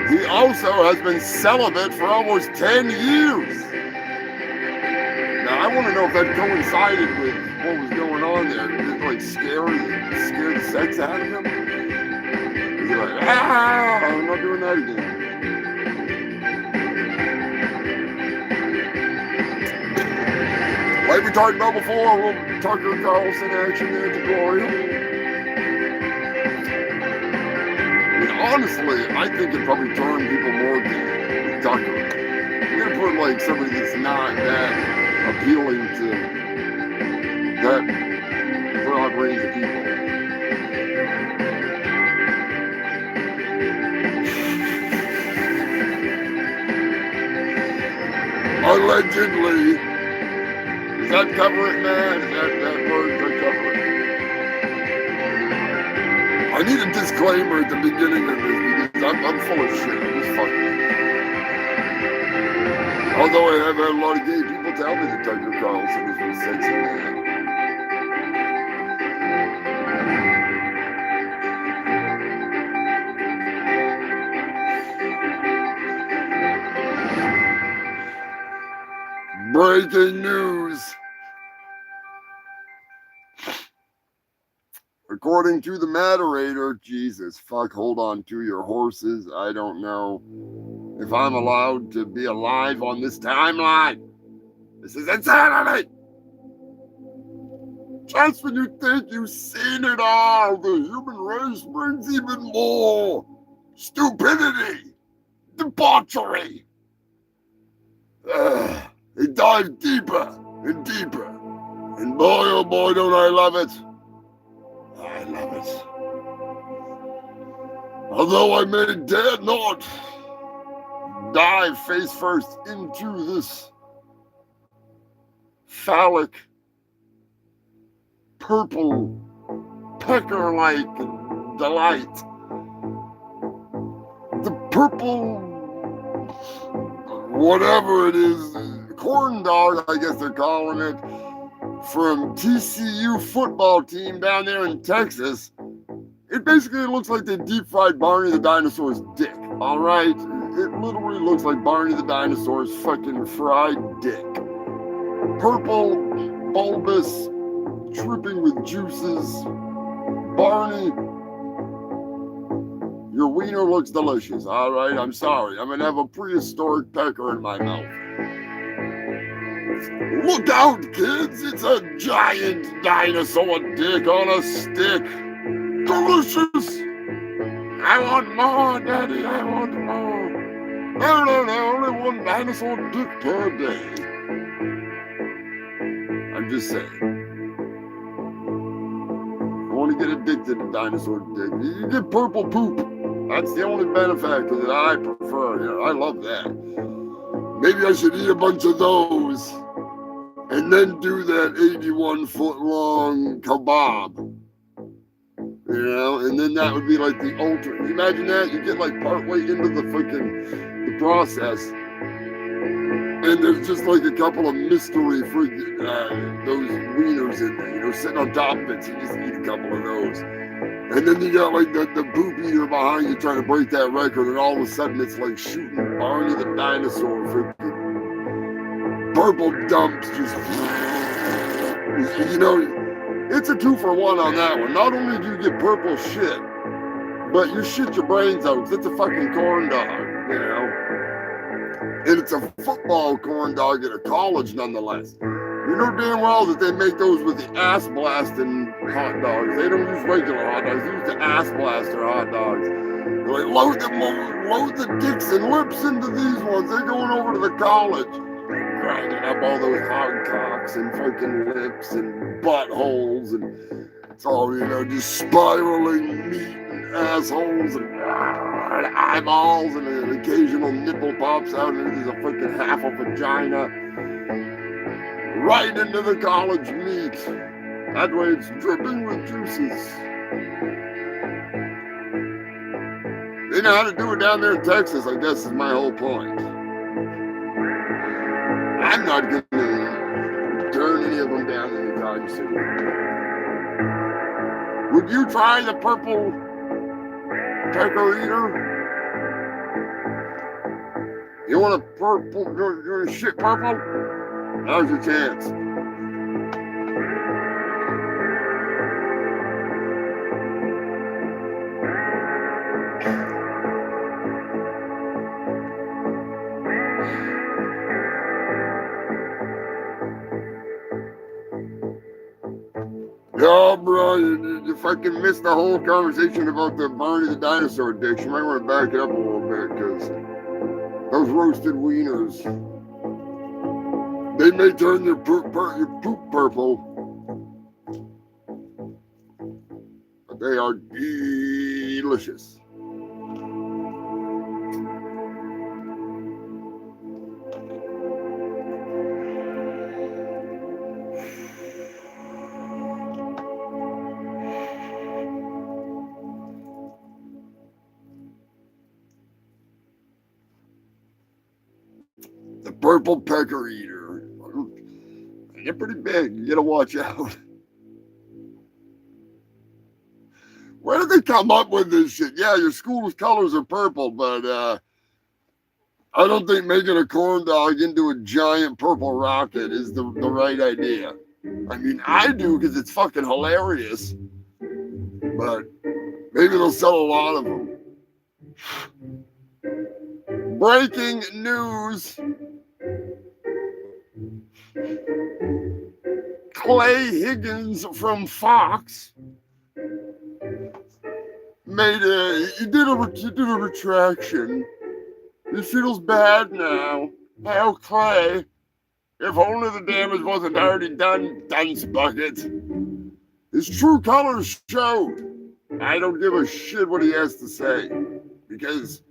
Speaker 1: he also has been celibate for almost 10 years. Now, I want to know if that coincided with what was going on there. Did it like scare the sex out of him? Is he like, I'm not doing that again? Like we talked about before, a little Tucker Carlson action there to Gloria. Honestly, I think it probably turned people more gay. Tucker. You're gonna put like somebody that's not that appealing to that broad range of people. Allegedly. Does that cover it, man? Is that word to cover it? I need a disclaimer at the beginning of this because I'm full of shit. I'm just fucking. Although I have had a lot of gay people tell me that Tucker Carlson is a sexy man. Breaking news. According to the moderator, Jesus, fuck, hold on to your horses. I don't know if I'm allowed to be alive on this timeline. This is insanity. Just when you think you've seen it all, the human race brings even more stupidity, debauchery. They dive deeper and deeper. And boy, oh boy, don't I love it. I love it. Although I may dare not dive face first into this phallic, purple, pecker-like delight. The purple, whatever it is, corn dog, I guess they're calling it, from TCU football team down there in Texas. It basically looks like they deep fried Barney the dinosaur's dick, all right? It literally looks like Barney the dinosaur's fucking fried dick. Purple, bulbous, dripping with juices. Barney, your wiener looks delicious, all right? I'm sorry. I'm gonna have a prehistoric pecker in my mouth. Look out, kids! It's a giant dinosaur dick on a stick. Delicious! I want more, Daddy, I want more. No, only one dinosaur dick per day. I'm just saying. I want to get addicted to dinosaur dick. You get purple poop. That's the only benefactor that I prefer. You know, I love that. Maybe I should eat a bunch of those and then do that 81-foot-long kebab. You know, and then that would be like the ultimate. Imagine that, you get like partway into the process, and there's just like a couple of mystery freaking those wieners in there, you know, sitting on top of it. So you just eat a couple of those, and then you got like the poop eater behind you trying to break that record, and all of a sudden it's like shooting Barney the dinosaur freaking purple dumps, just you know. It's a 2-for-1 on that one. Not only do you get purple shit, but you shit your brains out. It's a fucking corn dog, you know? And it's a football corn dog at a college nonetheless. You know damn well that they make those with the ass blasting hot dogs. They don't use regular hot dogs. They use the ass blaster hot dogs. They're like, load the dicks and lips into these ones. They're going over to the college. Grinding up all those hog cocks and fucking lips and buttholes, and it's all, you know, just spiraling meat and assholes and eyeballs, and an occasional nipple pops out and there's a freaking half a vagina right into the college meat. That way it's dripping with juices. They know how to do it down there in Texas, I guess, is my whole point. I'm not going to turn any of them down anytime soon. Would you try the purple pecker eater? You want a purple, you want a shit purple? Now's your chance. Oh, bro, you fucking missed the whole conversation about the Barney the dinosaur dick. You might want to back it up a little bit, because those roasted wieners, they may turn your poop purple, but they are delicious. The purple pecker eater. They're pretty big. You gotta watch out. Where did they come up with this shit? Yeah, your school's colors are purple, but I don't think making a corn dog into a giant purple rocket is the right idea. I mean, I do because it's fucking hilarious. but maybe they'll sell a lot of them. Breaking news. Clay Higgins from Fox he did a retraction. He feels bad now. How Clay, if only the damage wasn't already done, dunce bucket. His true colors showed. I don't give a shit what he has to say, because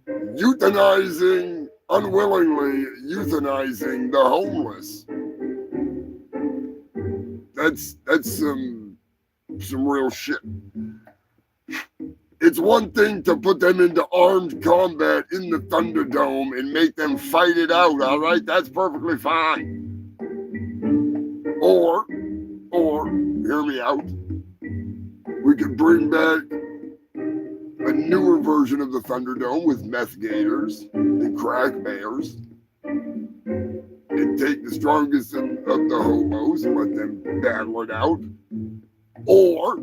Speaker 1: unwillingly euthanizing the homeless, that's some real shit. It's one thing to put them into armed combat in the Thunderdome and make them fight it out, all right? That's perfectly fine. Or, hear me out, we could bring back a newer version of the Thunderdome with meth gators and crack bears and take the strongest of the hobos and let them battle it out. Or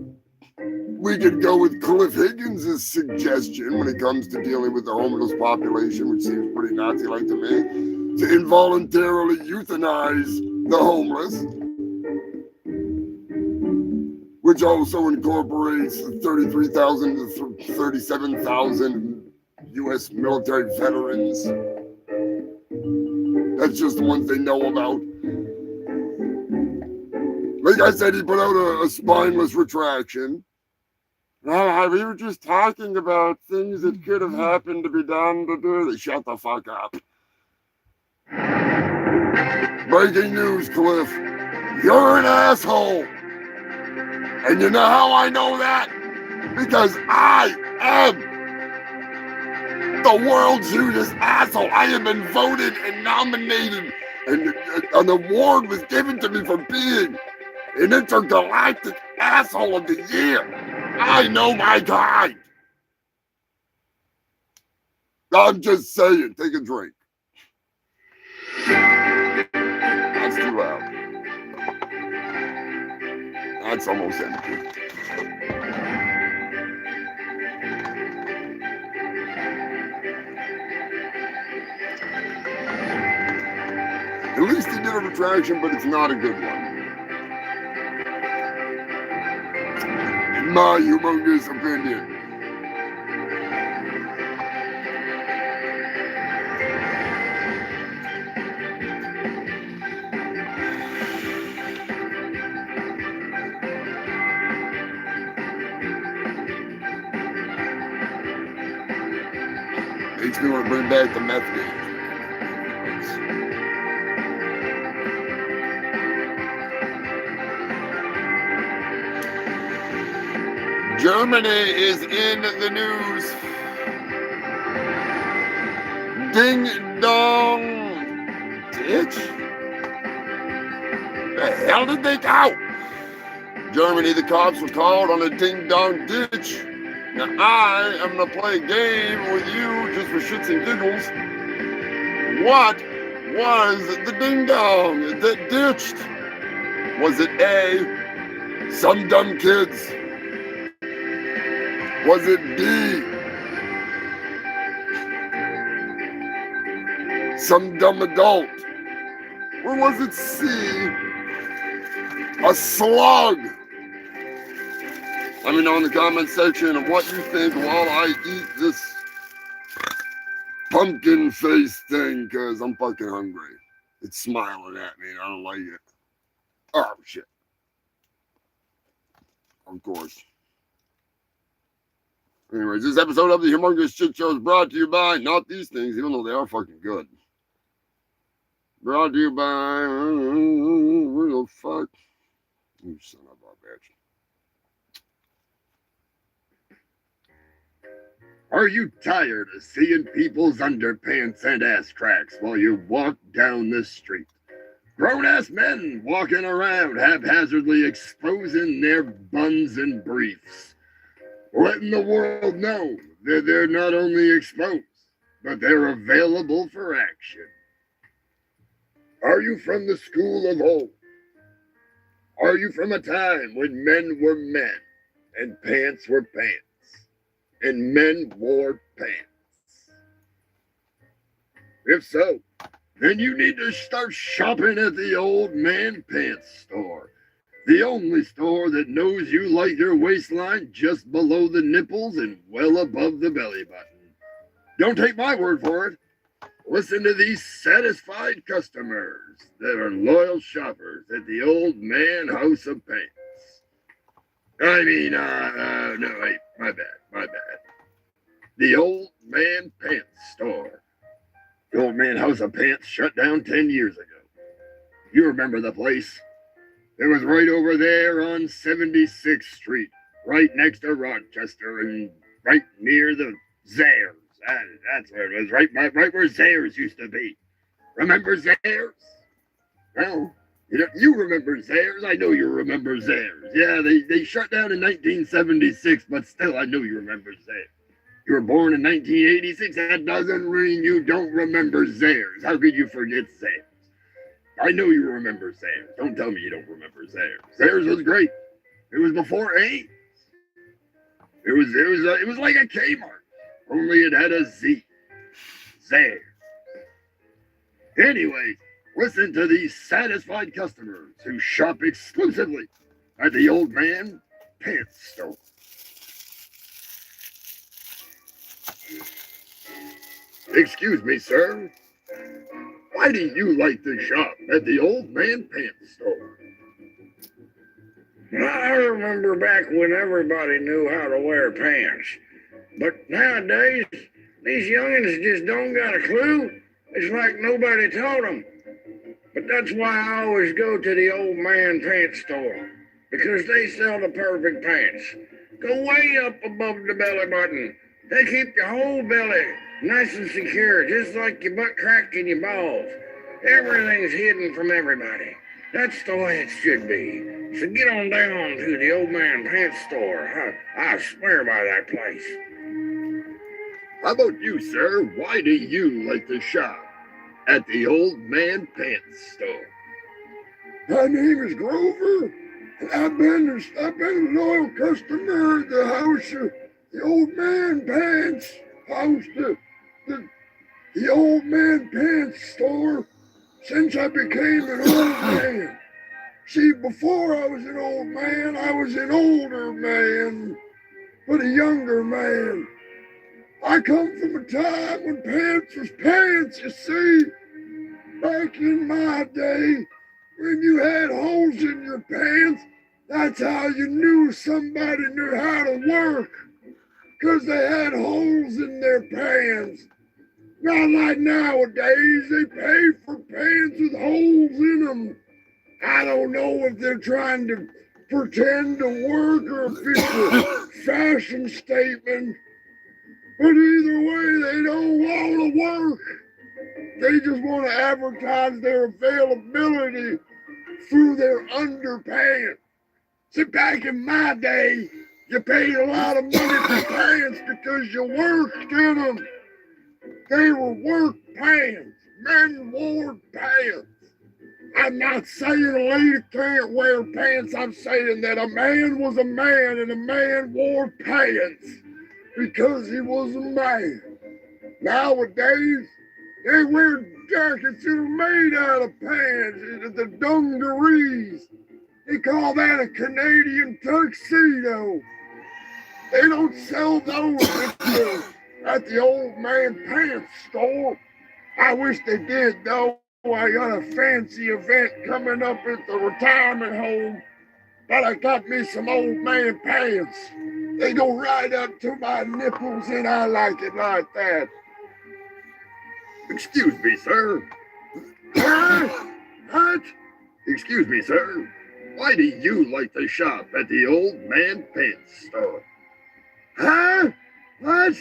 Speaker 1: we could go with Cliff Higgins' suggestion when it comes to dealing with the homeless population, which seems pretty Nazi-like to me, to involuntarily euthanize the homeless, which also incorporates 33,000 to 37,000 U.S. military veterans. That's just the ones they know about. Like I said, he put out a spineless retraction. No, we were just talking about things that could have happened to be done to do. They shut the fuck up. Breaking news, Cliff. You're an asshole. And you know how I know that? Because I am the world's hugest asshole. I have been voted and nominated, and an award was given to me for being an intergalactic asshole of the year. I know my kind. I'm just saying, take a drink. That's too loud. That's almost empty. At least he did a retraction, but it's not a good one. In my humongous opinion. Makes me want to bring back the meth game. Germany is in the news. Ding dong ditch? The hell did they go? Germany, the cops were called on a ding dong ditch. Now I am going to play a game with you just for shits and giggles. What was the ding dong that ditched? Was it A, some dumb kids? Was it B, some dumb adult? Or was it C, a slug? Let me know in the comment section of what you think while I eat this pumpkin face thing, because I'm fucking hungry. It's smiling at me and I don't like it. Oh, shit. Of course. Anyways, this episode of the Humongous Shit Show is brought to you by, not these things, even though they are fucking good. Brought to you by, where the fuck? You son of a bitch. Are you tired of seeing people's underpants and ass cracks while you walk down the street? Grown-ass men walking around haphazardly exposing their buns and briefs, letting the world know that they're not only exposed, but they're available for action. Are you from the school of old? Are you from a time when men were men and pants were pants, and men wore pants? If so, then you need to start shopping at the Old Man Pants store. The only store that knows you like your waistline just below the nipples and well above the belly button. Don't take my word for it. Listen to these satisfied customers that are loyal shoppers at the Old Man House of Pants. No, wait, my bad. The Old Man Pants store. The Old Man House of Pants shut down 10 years ago. You remember the place? It was right over there on 76th Street, right next to Rochester and right near the Zares. That's where it was, right where Zares used to be. Remember Zares? Well, you remember Zares. I know you remember Zares. Yeah, they shut down in 1976, but still, I know you remember Zares. You were born in 1986. That doesn't mean you don't remember Zares. How could you forget Zares? I know you remember Zares. Don't tell me you don't remember Zares. Zares was great. It was before AIDS. It was like a Kmart, only it had a Z. Zares. Anyways, listen to these satisfied customers who shop exclusively at the Old Man Pants store. Excuse me, sir. Why do you like to shop at the Old Man Pants store?
Speaker 8: I remember back when everybody knew how to wear pants. But nowadays, these youngins just don't got a clue. It's like nobody taught them. But that's why I always go to the Old Man Pants store. Because they sell the perfect pants. Go way up above the belly button. They keep your whole belly nice and secure, just like your butt crack and your balls. Everything's hidden from everybody. That's the way it should be. So get on down to the Old Man Pants store. I swear by that place.
Speaker 1: How about you, sir? Why do you like to shop at the Old Man Pants store? My name is Grover, and I've been a loyal customer at the house of the Old Man Pants house, the Old Man Pants store, since I became an old man. See, before I was an old man, I was an older man, but a younger man. I come from a time when pants was pants, you see. Back in my day, when you had holes in your pants, that's how you knew somebody knew how to work. Because they had holes in their pants. Not like nowadays, they pay for pants with holes in them. I don't know if they're trying to pretend to work or if it's a fashion statement. But either way, they don't want to work. They just want to advertise their availability through their underpants. See, back in my day, you paid a lot of money for pants because you worked in them. They were work pants. Men wore pants. I'm not saying a lady can't wear pants. I'm saying that a man was a man and a man wore pants because he was a man. Nowadays, they wear jackets that are made out of pants, the dungarees. They call that a Canadian tuxedo. They don't sell those at the Old Man Pants store. I wish they did, though. I got a fancy event coming up at the retirement home, but I got me some Old Man pants. They go right up to my nipples, and I like it like that. Excuse me, sir. What? Excuse me, sir. Why do you like to shop at the Old Man Pants store? Huh? What?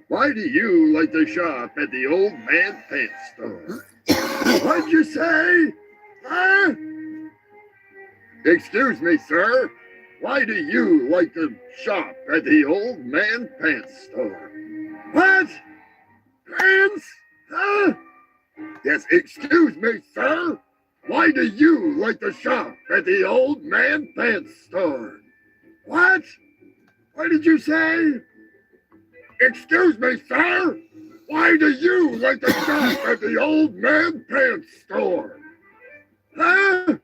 Speaker 1: Why do you like to shop at the Old Man Pants store? What'd you say? Huh? Excuse me, sir. Why do you like to shop at the Old Man Pants store? What? Pants? Huh? Yes, excuse me, sir. Why do you like to shop at the Old Man Pants store? What? What did you say? Excuse me, sir. Why do you like to shop at the old man pants store? Huh?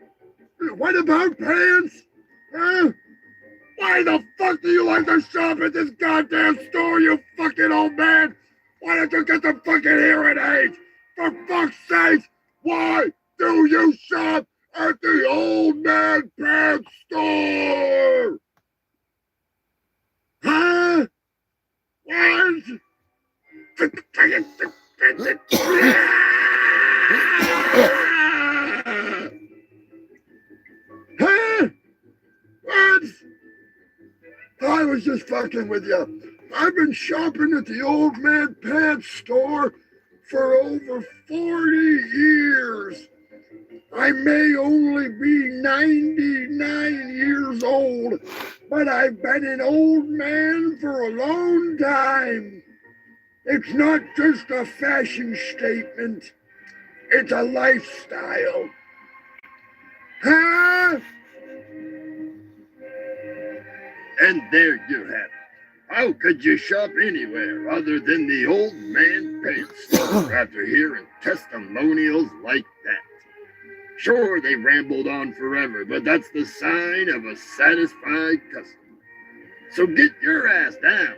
Speaker 1: What about pants? Huh? Why the fuck do you like to shop at this goddamn store, you fucking old man? Why don't you get some fucking hearing aids? For fuck's sake, why do you shop at the old man pants store? Huh? What? Huh? What? I was just fucking with you. I've been shopping at the old man pants store for over 40 years. I may only be 99 years old, but I've been an old man for a long time. It's not just a fashion statement, it's a lifestyle. Huh? And there you have it. How could you shop anywhere other than the old man pants store after hearing testimonials like that? Sure, they rambled on forever, but that's the sign of a satisfied customer. So get your ass down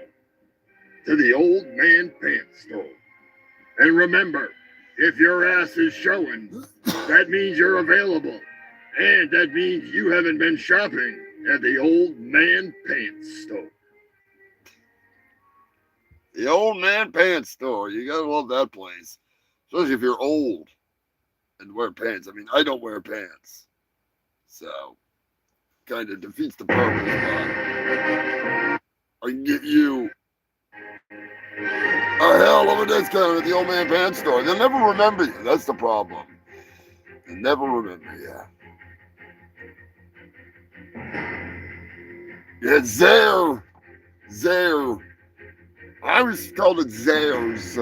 Speaker 1: to the old man pants store. And remember, if your ass is showing, that means you're available. And that means you haven't been shopping at the old man pants store. The old man pants store. You gotta love that place. Especially if you're old and wear pants. I mean, I don't wear pants. So, kind of defeats the purpose. But I can get you a hell of a discount at the old man pants store. They'll never remember you. That's the problem. They'll never remember you. Yeah, Zare. I always called it Zares,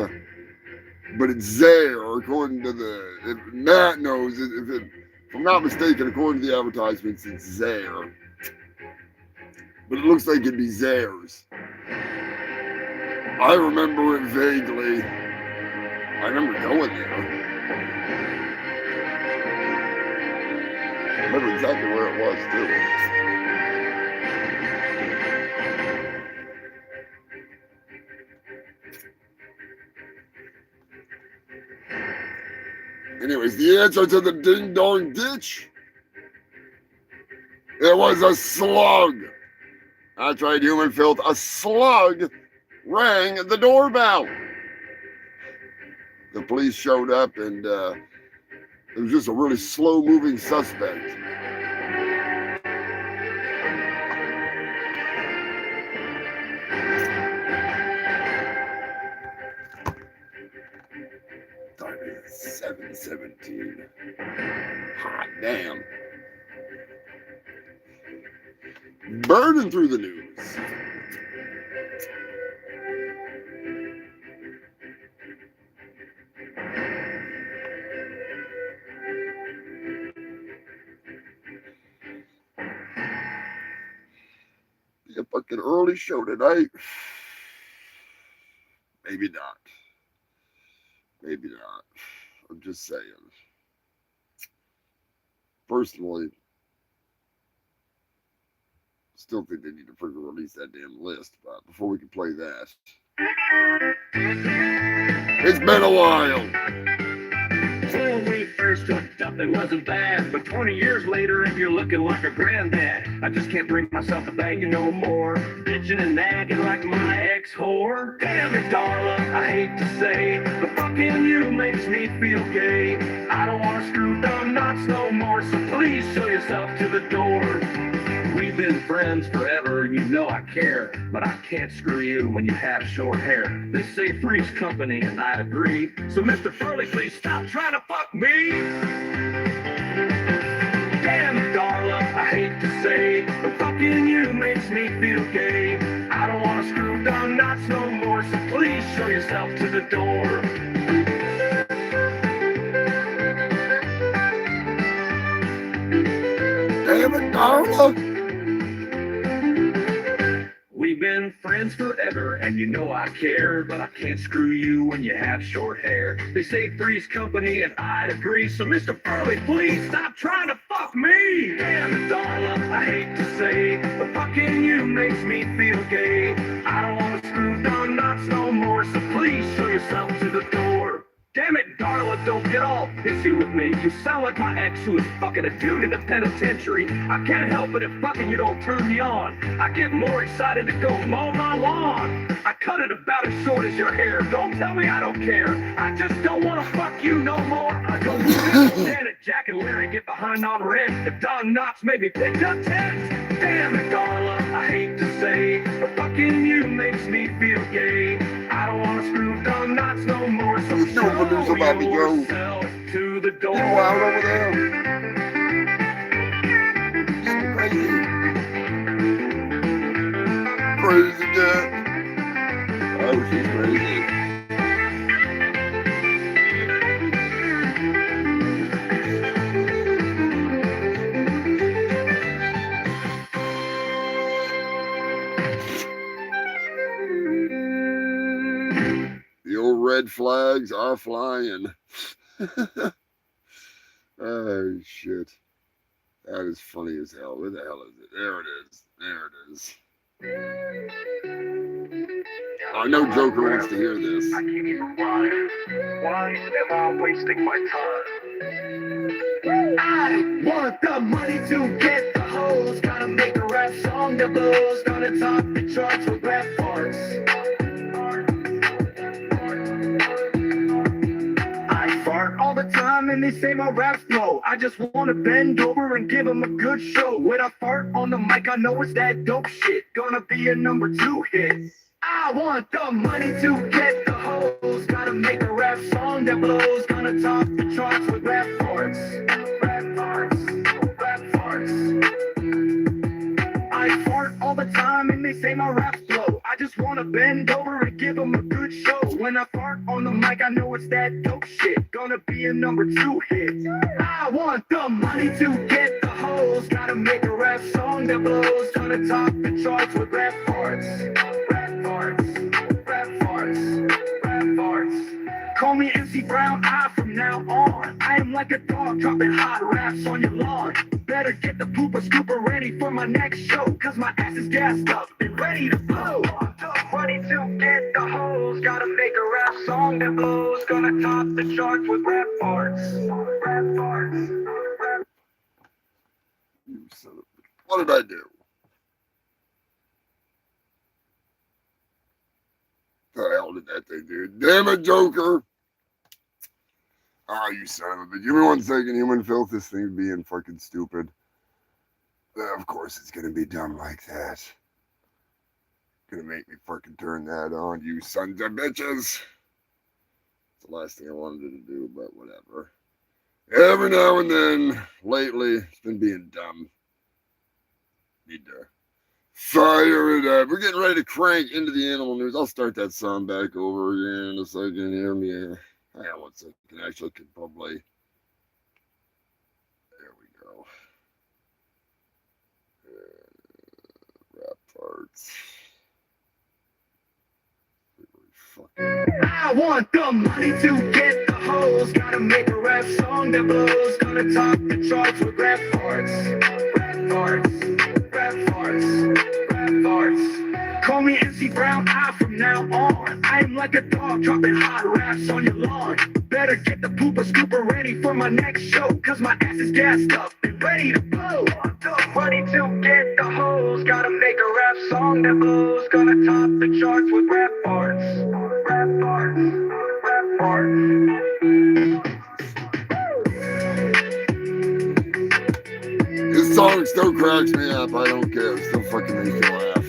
Speaker 1: but it's Zare, according to if Matt knows, if I'm not mistaken, according to the advertisements, it's Zare. But it looks like it'd be Zares. I remember it vaguely. I remember going there. I remember exactly where it was, too. Anyways, the answer to the ding-dong ditch, it was a slug. That's right, human filth. A slug rang the doorbell. The police showed up, and it was just a really slow-moving suspect. Time is 7:17. Hot damn. Burning through the news. Be a fucking early show tonight. Maybe not. Maybe not. I'm just saying. Personally, still think they need to freaking release that damn list, but before we can play that, it's been a while.
Speaker 3: When we first hooked up, it wasn't bad. But 20 years later, and you're looking like a granddad. I just can't bring myself to bang you no more. Bitching and nagging like my ex-whore. Damn it, Darla, I hate to say, but fucking you makes me feel gay. I don't want to screw dumb knots no more, so please show yourself to the door. We've been friends forever, you know I care, but I can't screw you when you have short hair. They say three's company, and I agree. So Mr. Furley, please stop trying to fuck me. Damn it, Darla, I hate to say, but fucking you makes me feel gay. I don't want to screw down knots no more, so please show yourself to the door.
Speaker 1: Damn it, Darla.
Speaker 3: been friends forever, and you know I care, but I can't screw you when you have short hair. They say three's company, and I'd agree. So, Mr. Furley, please stop trying to fuck me. Damn it, darling, I hate to say, but fucking you makes me feel gay. I don't want to screw down knots no more, so please show yourself to the door. Damn it, Darla, don't get all pissy with me. You sound like my ex who was fucking a dude in the penitentiary. I can't help it if fucking you don't turn me on. I get more excited to go mow my lawn. I cut it about as short as your hair. Don't tell me I don't care. I just don't want to fuck you no more. I don't Janet, Jack, and Larry get behind on rent. If Don Knotts maybe picked up 10. Damn it, Darla, I hate to say, but fucking you makes me feel gay. I don't want to screw Don Knotts no more, so show yourself to the door.
Speaker 1: You out over there. Crazy cat. Oh, she's crazy. The old red flags are flying. Oh, shit. That is funny as hell. Where the hell is it? There it is. There it is. I know Joker wants to hear this.
Speaker 3: I can't even rhyme. Why am I wasting my time? I want the money to get the hoes. Gotta make a rap song that blows. Gonna top the charts with rap parts. I fart all the time and they say my raps flow. I just wanna bend over and give them a good show. When I fart on the mic, I know it's that dope shit. Gonna be a #2 hit. I want the money to get the hoes. Gotta make a rap song that blows. Gonna top the charts with rap parts. Rap parts. Rap parts. I fart all the time and they say my raps flow. I just wanna bend over and give them a good show. When I fart on the mic, I know it's that dope shit. Gonna be a #2 hit. I want the money to get the hoes. Gotta make a rap song that blows. Gonna top the charts with rap parts. Rap parts. Rap parts. Rap parts. Call me MC Brown Eye from now on. I am like a dog dropping hot raps on your lawn. Better get the pooper scooper ready for my next show, cause my ass is gassed up and ready to blow. Money to get the hoes. Gotta make a rap song that blows. Gonna top the charts with rap parts. Rap parts. Rap.
Speaker 1: You son of a... What did I do? The hell did that thing do? Damn it, Joker! Ah, you son of a bitch. Give me 1 second, human filth. This thing's being fucking stupid. Of course it's gonna be dumb like that. Gonna make me fucking turn that on, you sons of bitches. It's the last thing I wanted to do, but whatever. Every now and then, lately, it's been being dumb. Need to fire it up. We're getting ready to crank into the animal news. I'll start that song back over again in a second. Hear me. Hang on 1 second. Actually, I could probably. There we go. Rap parts.
Speaker 3: I want the money to get the hoes. Gotta make a rap song that blows. Gonna top the charts with rap parts. Rap parts. Rap parts. Rap parts. Call me MC Brown Eye from now on. I am like a dog dropping hot raps on your lawn. Better get the pooper scooper ready for my next show, cause my ass is gassed up and ready to blow. The money to get the hoes. Gotta make a rap song that blows. Gonna top the charts with rap parts. Rap parts. Rap parts.
Speaker 1: This song still cracks me up. I don't care. It still fucking makes me laugh.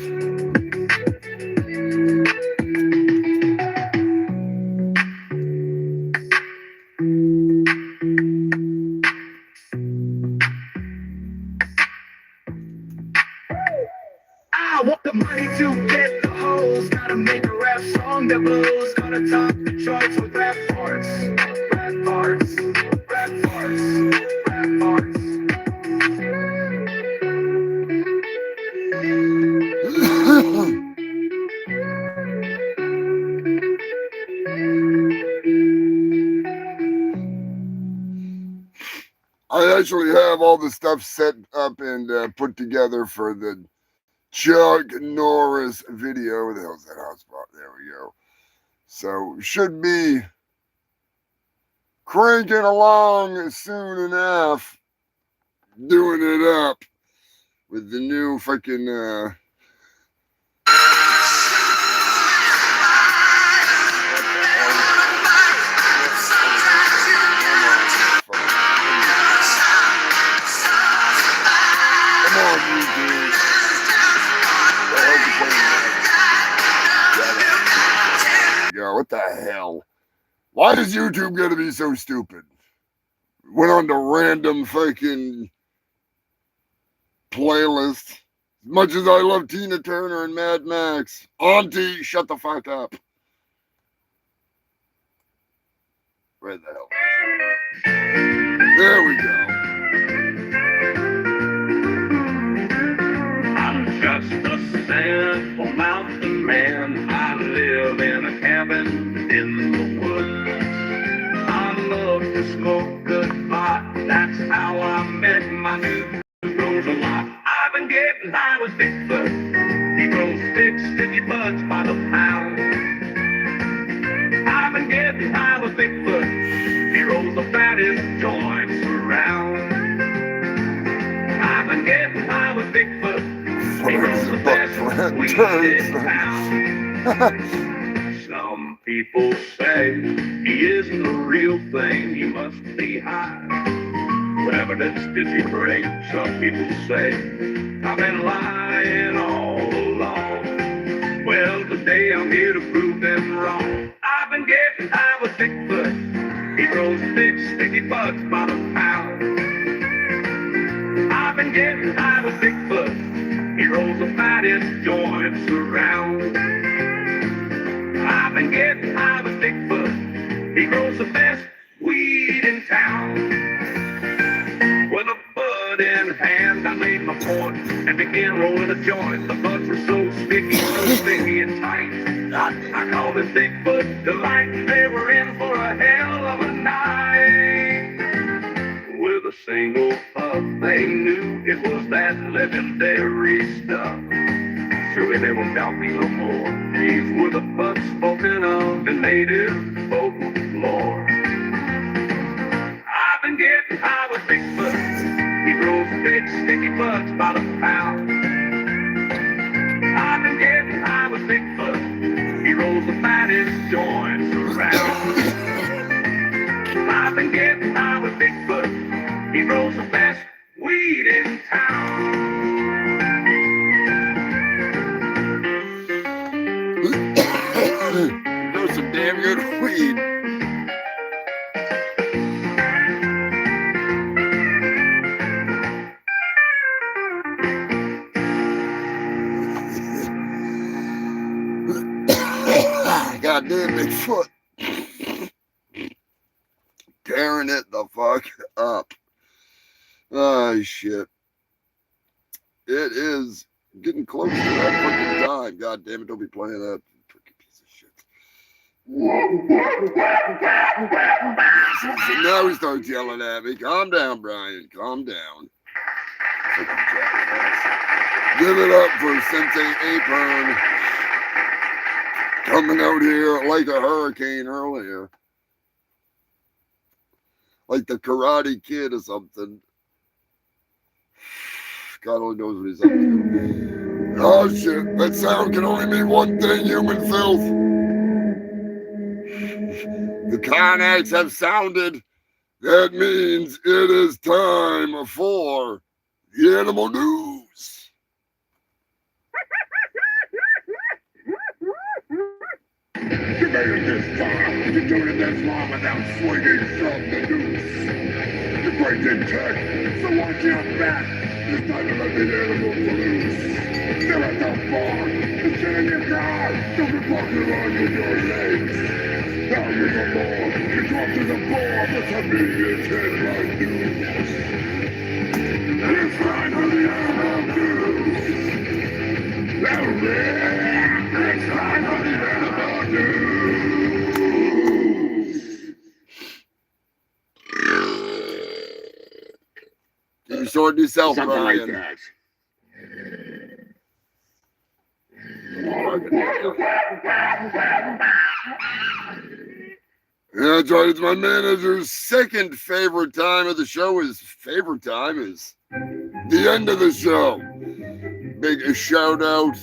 Speaker 3: I want the money to get the hoes. Gotta make a rap song that blows. Gonna top the charts with rap parts. Rap parts. Rap parts. Rap parts.
Speaker 1: actually have all the stuff set up and put together for the Chuck Norris video. Where the hell's that hotspot? There we go. So should be cranking along soon enough, doing it up with the new fucking what the hell? Why is YouTube gonna be so stupid? Went on to random fucking playlist. As much as I love Tina Turner and Mad Max, Auntie, shut the fuck up. Where the hell is it? There we go.
Speaker 3: I'm just a simple mountain man. I live in a cabin in the woods. I love to smoke good pot. That's how I met my new grows a lot. I've been getting high with Bigfoot. He grows big sticky buds by the pound. I've been getting high with Bigfoot. He rolls the fattest joints around. I've been getting high with Bigfoot. He rolls the best weed in town. Some people say he isn't the real thing. He must be high. What evidence did he bring? Some people say I've been lying all along. Well, today I'm here to prove them wrong. I've been getting high with Bigfoot. He grows big sticky buds by the pound. I've been getting high with Bigfoot. He rolls the fattest joints around. I've been getting high with Bigfoot. He grows the best weed in town. With a bud in hand, I made my point and began rolling a joint. The buds were so sticky, so sticky and tight. I called it Bigfoot Delight. They were in for a hell of a night. With a single puff, they knew it was that legendary stuff. Surely they won't doubt me no more. These were the buds spoken of in native folklore. I've been getting high with Bigfoot. He grows big sticky buds by the pound. I've been getting high with Bigfoot. He rolls the fattest joints around. I've been getting high with Bigfoot. He grows the best weed in town.
Speaker 1: There's some damn good weed. Goddamn Bigfoot. Tearing it the fuck up. Oh, shit. It is getting close to that fucking time. God damn it, don't be playing that freaking piece of shit. So now he starts yelling at me. Calm down, Brian. Calm down. Give it up for Sensei Apron. Coming out here like a hurricane earlier. Like the Karate Kid or something. God only knows what he's up to. Oh shit, that sound can only mean one thing, human filth. The Connex have sounded. That means it is time for the animal news.
Speaker 8: You made it this far. You're doing it this long without swinging from the noose. The brain's intact, so watch your back. It's time to let the animals loose. They're at the bar, the shit in your car. Don't be walking around with your legs. Down to the law, you drop to the bar for some idiot's headline news. And it's time for the animal news. Oh yeah, it's time for the animal news.
Speaker 1: enjoyed yourself,
Speaker 8: Something
Speaker 1: Brian.
Speaker 8: like that.
Speaker 1: Yeah, that's right. It's my manager's second favorite time of the show. His favorite time is the end of the show. Big shout out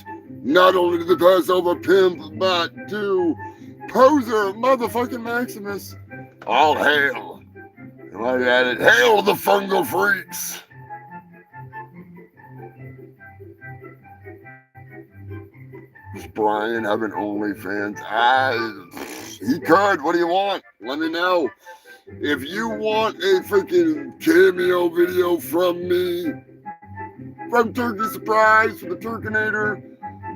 Speaker 1: not only to the Passover pimp, but to poser motherfucking Maximus. All hail. Look at it. Hail the fungal freaks. Does Brian have an OnlyFans? He could. What do you want? Let me know. If you want a freaking cameo video from me, from Turkey Surprise, from the Turkinator,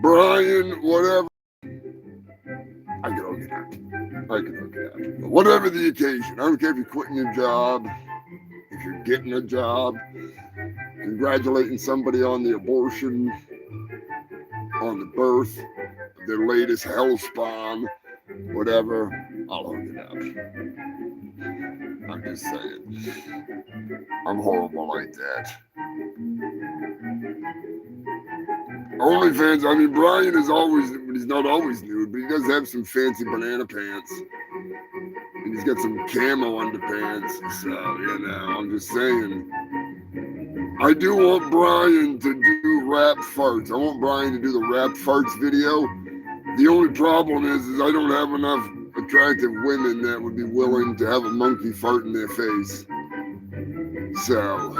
Speaker 1: Brian, whatever, I can hook it out. Whatever the occasion. I don't care if you're quitting your job, if you're getting a job, congratulating somebody on the abortion, on the birth, their latest hell spawn, whatever, I'll hook it up. I'm just saying. I'm horrible like that. OnlyFans, I mean, Brian is always, he's not always nude, but he does have some fancy banana pants. And he's got some camo underpants. So, you know, I'm just saying. I do want Brian to do rap farts. I want Brian to do the rap farts video. The only problem is I don't have enough attractive women that would be willing to have a monkey fart in their face. So,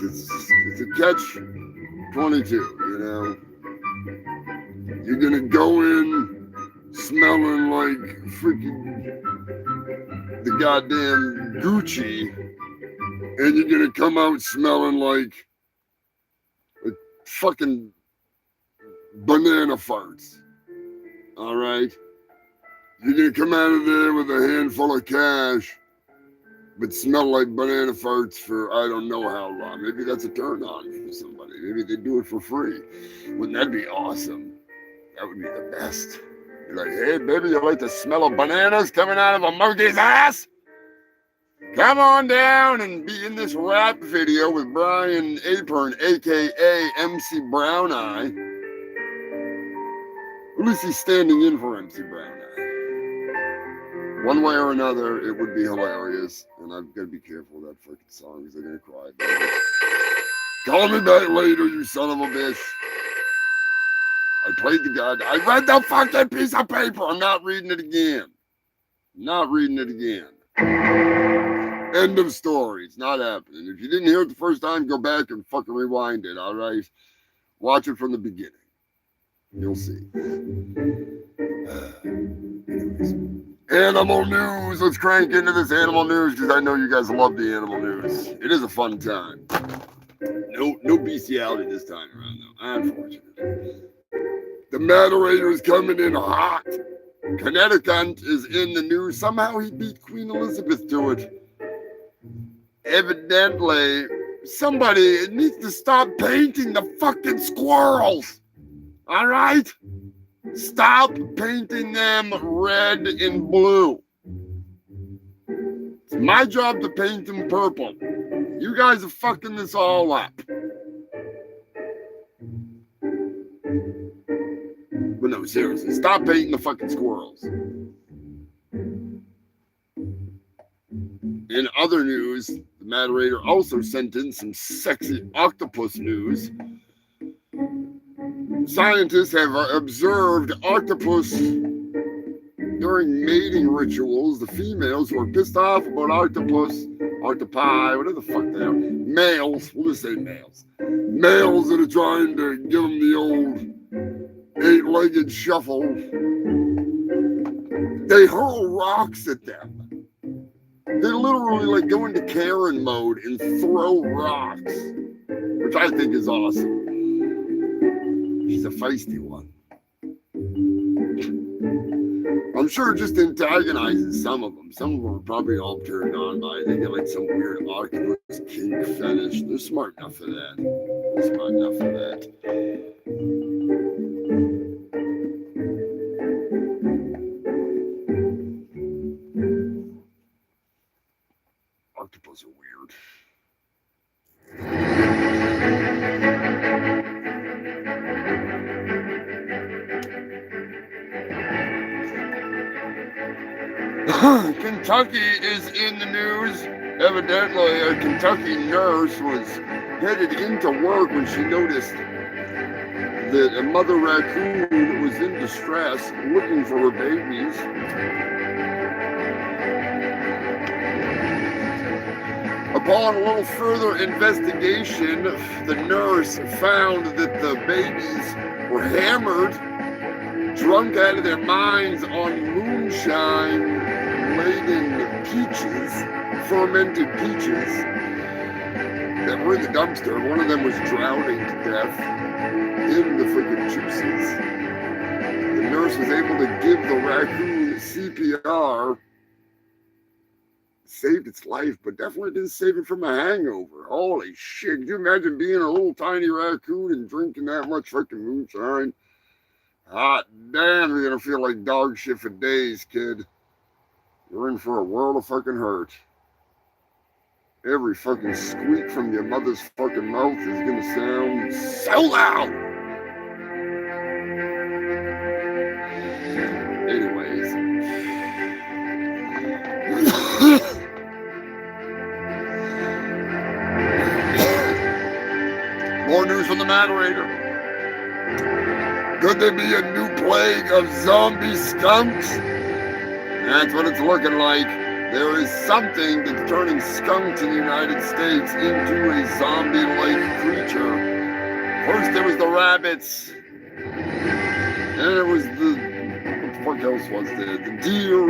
Speaker 1: it's a catch-22, you know. You're gonna go in smelling like freaking the goddamn Gucci, and you're gonna come out smelling like a fucking banana farts. All right? You're gonna come out of there with a handful of cash, but smell like banana farts for I don't know how long. Maybe that's a turn on for somebody. Maybe they do it for free. Wouldn't that be awesome? That would be the best. You're like, hey, baby, you like the smell of bananas coming out of a monkey's ass? Come on down and be in this rap video with Brian Apern, a.k.a. MC Brown Eye. At least he's standing in for MC Brown Eye. One way or another, it would be hilarious. And I've got to be careful with that freaking song because they're going to cry about it. Call me back later, you son of a bitch. I played the god. I read the fucking piece of paper. I'm not reading it again. Not reading it again. End of story. It's not happening. If you didn't hear it the first time, go back and fucking rewind it, all right? Watch it from the beginning. You'll see. Anyways. Animal news. Let's crank into this animal news because I know you guys love the animal news. It is a fun time. No bestiality this time around, though. Unfortunately. The moderator is coming in hot. Connecticut is in the news. Somehow he beat Queen Elizabeth to it. Evidently, somebody needs to stop painting the fucking squirrels. All right? Stop painting them red and blue. It's my job to paint them purple. You guys are fucking this all up. But no, seriously, stop painting the fucking squirrels. In other news, the moderator also sent in some sexy octopus news. Scientists have observed octopus during mating rituals. The females who are pissed off about octopus, octopi, whatever the fuck they are, males, we'll just say males. Males that are trying to give them the old 8-legged shuffle. They hurl rocks at them. They literally like go into Karen mode and throw rocks, which I think is awesome. She's a feisty one. I'm sure it just antagonizes some of them. Some of them are probably all turned on by it. They get like some weird octopus kink fetish. They're smart enough for that. They're smart enough for that. Octopus are weird. Kentucky is in the news. Evidently, a Kentucky nurse was headed into work when she noticed that a mother raccoon was in distress looking for her babies. Upon a little further investigation, the nurse found that the babies were hammered, drunk out of their minds on moonshine-laden peaches, fermented peaches, that were in the dumpster. One of them was drowning to death in the freaking juices. The nurse was able to give the raccoon CPR, saved its life, but definitely didn't save it from a hangover. Holy shit, could you imagine being a little tiny raccoon and drinking that much freaking moonshine? Hot damn, you're gonna feel like dog shit for days, kid. You're in for a world of fucking hurt. Every fucking squeak from your mother's fucking mouth is gonna sound so loud. Anyways. More news from the moderator. Could there be a new plague of zombie skunks? That's what it's looking like. There is something that's turning skunks in the United States into a zombie-like creature. First there was the rabbits. Then it was the... what the fuck else was there? The deer.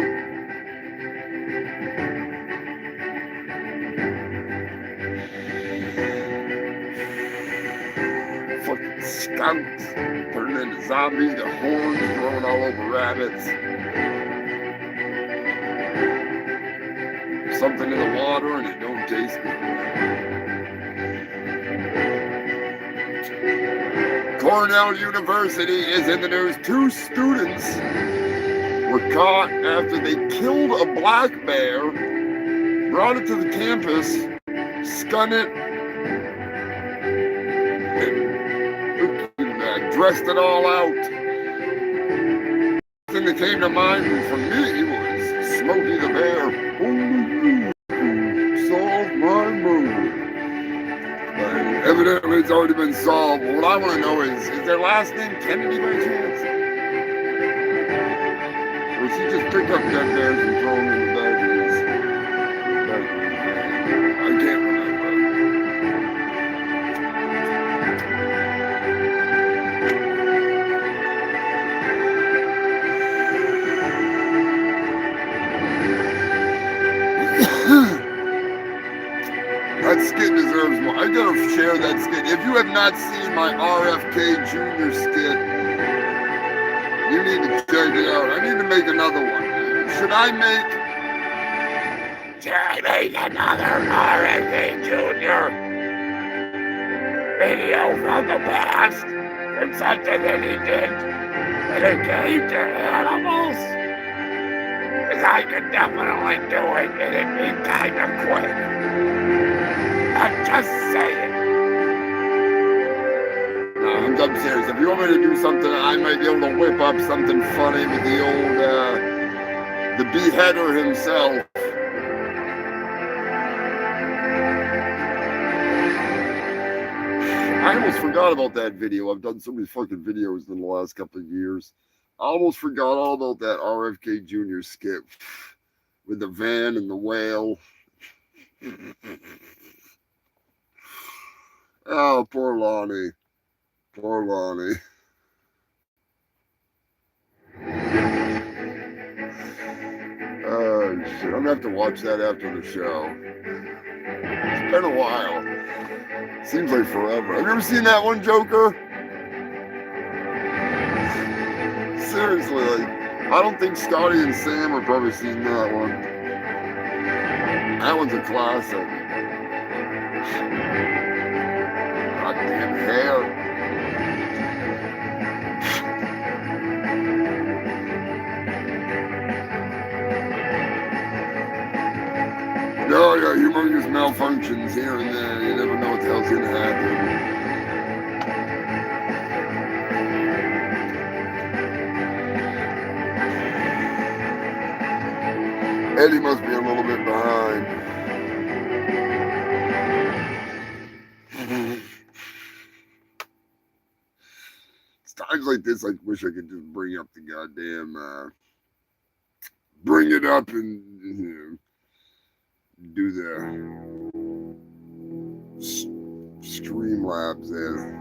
Speaker 1: Fucking skunks turning into zombies. The horns growing all over rabbits. Something in the water and it don't taste good. Cornell University is in the news. 2 students were caught after they killed a black bear, brought it to the campus, skun it, and dressed it all out. The thing that came to mind for me was Smokey the Bear. Solve my murder. Evidently, it's already been solved. But what I want to know is their last name Kennedy by chance? Or does he just pick up dead bears and throw them in the back of his van? I can't remember. That skit deserves more. I gotta share that skit. If you have not seen my RFK Jr. skit, you need to check it out. I need to make another one. Should I make another RFK Jr. video from the past? From something that he did when it came to animals? Because I could definitely do it and it'd be kind of quick. I'm just saying. No, I'm serious. If you want me to do something, I might be able to whip up something funny with the old, the beheader himself. I almost forgot about that video. I've done so many fucking videos in the last couple of years. I almost forgot all about that RFK Jr. skit with the van and the whale. Oh, poor Lonnie. Poor Lonnie. Oh, shit. I'm going to have to watch that after the show. It's been a while. Seems like forever. Have you ever seen that one, Joker? Seriously, like, I don't think Scotty and Sam have probably seen that one. That one's a classic. Goddamn hair. Oh yeah, humongous malfunctions here and there. You never know what the hell's gonna happen. Eddie must be a little bit behind. It's times like this, I wish I could just bring up the goddamn, bring it up and do the Streamlabs there.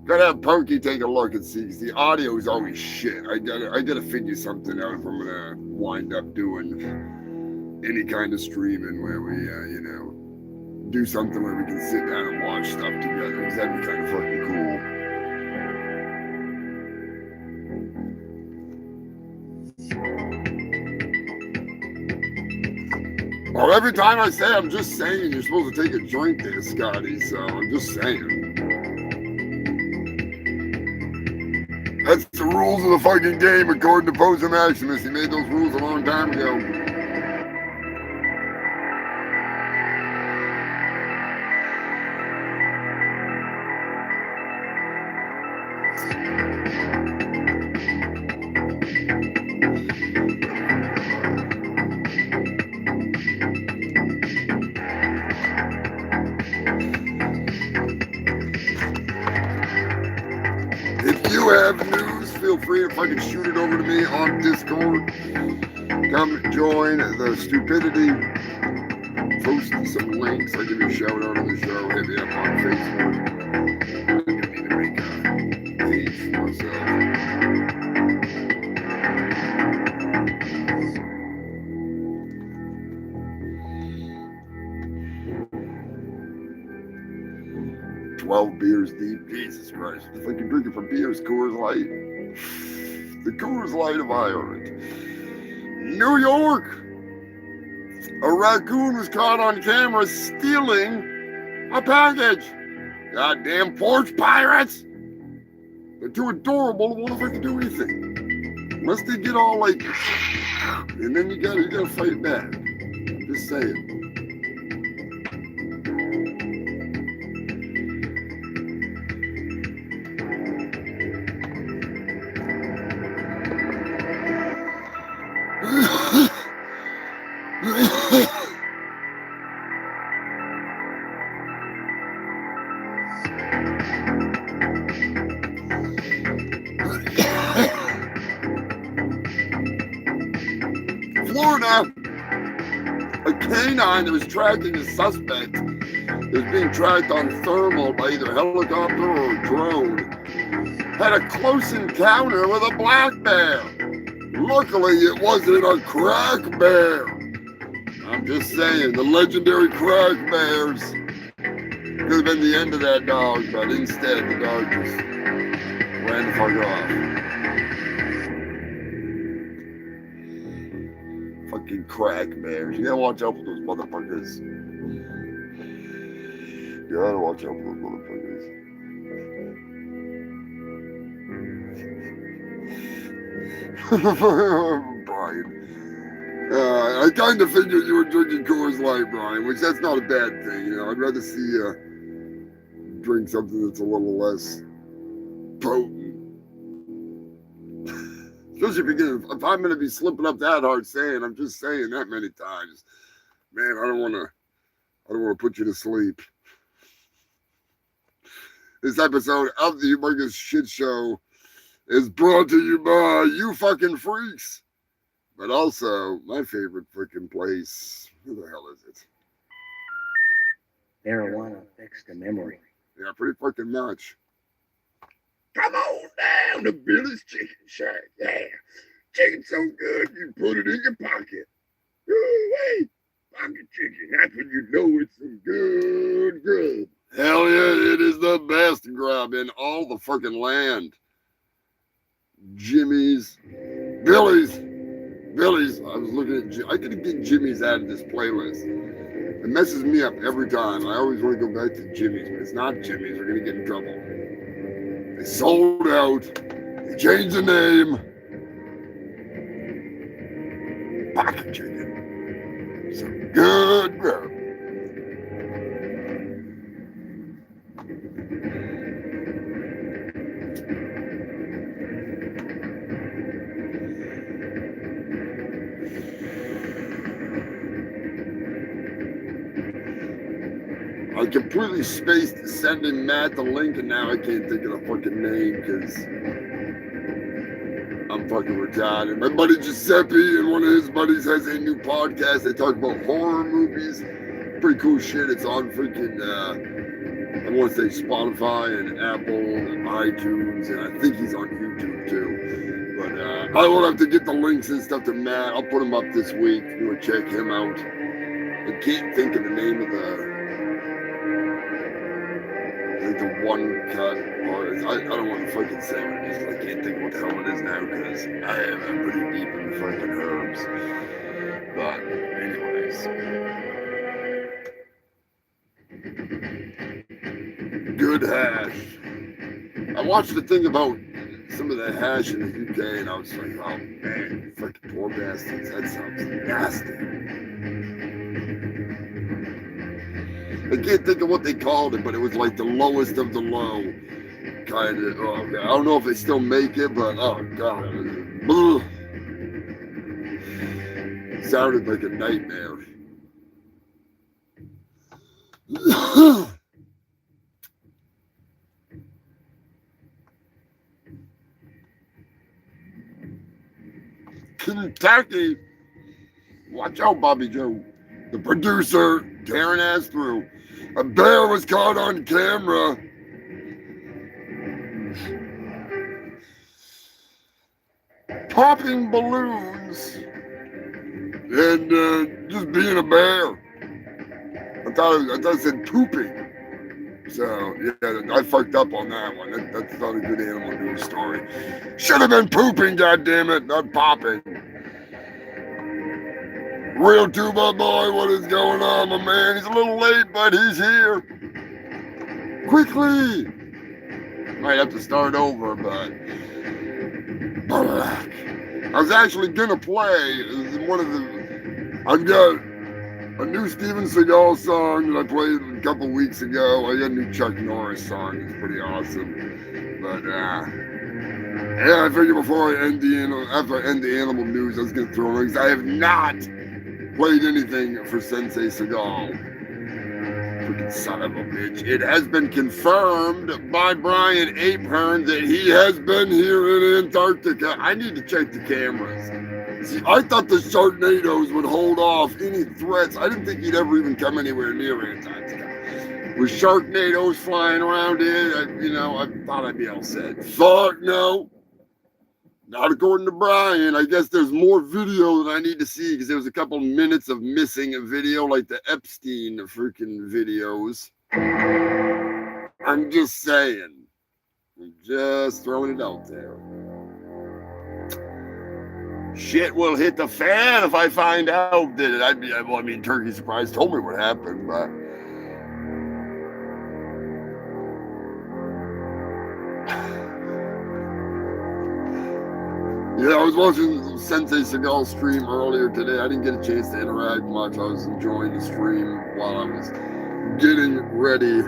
Speaker 1: Gotta have Punky take a look and see, because the audio is always shit. I gotta figure something out if I'm gonna wind up doing any kind of streaming where we, do something where we can sit down and watch stuff together, because that'd be kind of fucking cool. Well, every time I say I'm just saying, you're supposed to take a drink there, Scotty, so I'm just saying. That's the rules of the fucking game, according to Poser Maximus. He made those rules a long time ago. 3 if I can shoot it over to me on Discord. Come join the stupidity. Post some links. I'll give you a shout out on the show. Hit me up on Facebook. I'm going to need to make a page for myself. Beers deep. Jesus Christ. If I can drink it from beers, Coors Light. The Coors Light of Ireland. New York. A raccoon was caught on camera stealing a package. Goddamn porch pirates. They're too adorable to want to fucking do anything. Unless they get all like, and then you gotta fight back. I'm just saying. Florida, a canine that was tracking a suspect that was being tracked on thermal by either helicopter or a drone had a close encounter with a black bear. Luckily, it wasn't a crack bear. I'm just saying, the legendary crack bears could have been the end of that dog, but instead the dog just ran the fuck off. Fucking crack bears. You gotta watch out for those motherfuckers. You gotta watch out for those motherfuckers. Brian. I kind of figured you were drinking Coors Light, Brian, which that's not a bad thing. I'd rather see you drink something that's a little less potent. Especially if I'm going to be slipping up that hard saying, I'm just saying that many times. Man, I don't want to put you to sleep. This episode of the Humongous Shit Show is brought to you by you fucking freaks. But also, my favorite freaking place. Who the hell is it?
Speaker 4: Marijuana affects the memory.
Speaker 1: Yeah, pretty fucking much. Come on down to Billy's Chicken Shack. Yeah. Chicken so good, you put it in your pocket. Ooh, wait. Pocket chicken. That's when you know it's some good grub. Hell yeah, it is the best grub in all the fucking land. Jimmy's. Billy's. I was looking at, I could get Jimmy's out of this playlist. It messes me up every time. I always want to go back to Jimmy's, but it's not Jimmy's. We're going to get in trouble. They sold out. They changed the name. Pocket chicken. Some good grub. I completely spaced sending Matt the link, and now I can't think of the fucking name because I'm fucking retarded. My buddy Giuseppe and one of his buddies has a new podcast. They talk about horror movies. Pretty cool shit. It's on freaking, I want to say Spotify and Apple and iTunes, and I think he's on YouTube too. But I will have to get the links and stuff to Matt. I'll put him up this week. If you want to check him out. I can't think of the name of the one cut, or I don't want to fucking say what it is. I can't think of what the hell it is now because I'm pretty deep in the fucking herbs. But anyways, good hash. I watched the thing about some of the hash in the UK, and I was like, oh man, fucking poor bastards. That sounds nasty. I can't think of what they called it, but it was like the lowest of the low. Kind of, oh, I don't know if they still make it, but oh god. It sounded like a nightmare. Kentucky. Watch out, Bobby Joe. The producer tearing ass through. A bear was caught on camera. Popping balloons and just being a bear. I thought it said pooping. So yeah, I fucked up on that one. That's not a good animal news story. Should have been pooping, goddammit, not popping. Real tuba boy, what is going on, my man? He's a little late, but he's here. Quickly! Might have to start over, but I was actually gonna play one of the. I've got a new Steven Seagal song that I played a couple weeks ago. I got a new Chuck Norris song. It's pretty awesome. But yeah, I figured before I end after I end the animal news, I was gonna throw in because I have not played anything for Sensei Seagal. Freaking son of a bitch. It has been confirmed by Brian Apehern that he has been here in Antarctica. I need to check the cameras. See, I thought the Sharknadoes would hold off any threats. I didn't think he'd ever even come anywhere near Antarctica. With Sharknadoes flying around it, I thought I'd be all set. Fuck no. Not according to Brian. I guess there's more video than I need to see because there was a couple minutes of missing video, like the Epstein freaking videos. I'm just saying. I'm just throwing it out there. Shit will hit the fan if I find out that Turkey Surprise told me what happened, but yeah, I was watching Sensei Seagal stream earlier today. I didn't get a chance to interact much. I was enjoying the stream while I was getting ready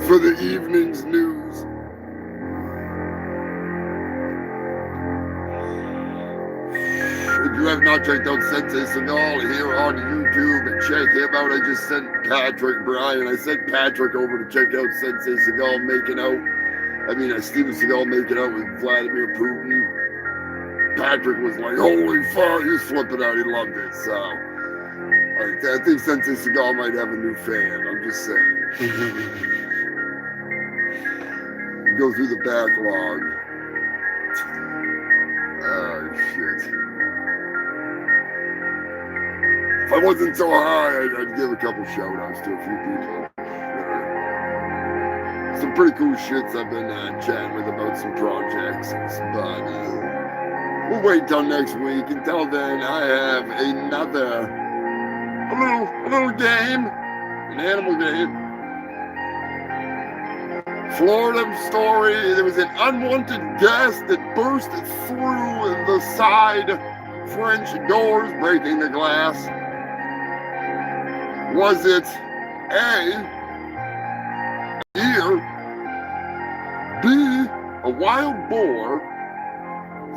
Speaker 1: for the evening's news. If you have not checked out Sensei Seagal here on YouTube, check him out. I just sent Brian. I sent Patrick over to check out Sensei Seagal making out. Steven Seagal making out with Vladimir Putin. Patrick was like, holy fuck, he was flipping out. He loved it. So, I think Sensei Seagal might have a new fan. I'm just saying. Go through the backlog. Oh, shit. If I wasn't so high, I'd give a couple shout outs to a few people. Some pretty cool shits I've been chatting with about some projects, but we'll wait till next week. Until then, I have a little game, an animal game. Florida story. There was an unwanted guest that burst through the side French doors, breaking the glass. Was it A, deer, B, a wild boar,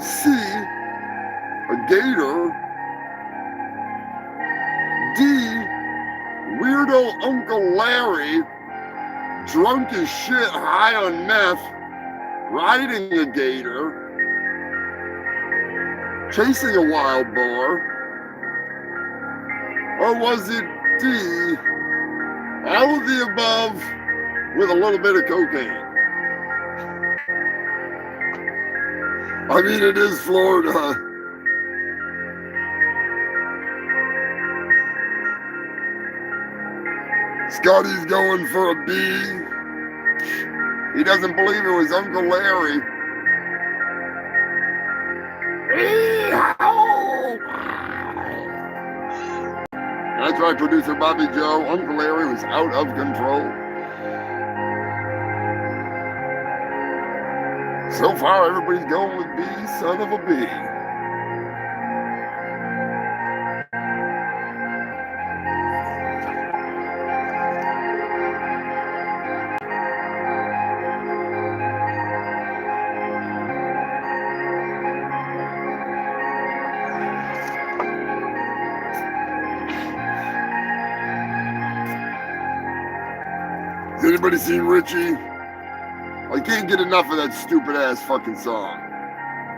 Speaker 1: C, a gator, D, rear weirdo Uncle Larry, drunk as shit, high on meth, riding a gator, chasing a wild boar? Or was it D, all of the above with a little bit of cocaine? I mean, it is Florida. Scotty's going for a B. He doesn't believe it was Uncle Larry. That's right, producer Bobby Joe. Uncle Larry was out of control. So far, everybody's going with B, son of a B. Has anybody seen Richie? I can't get enough of that stupid ass fucking song.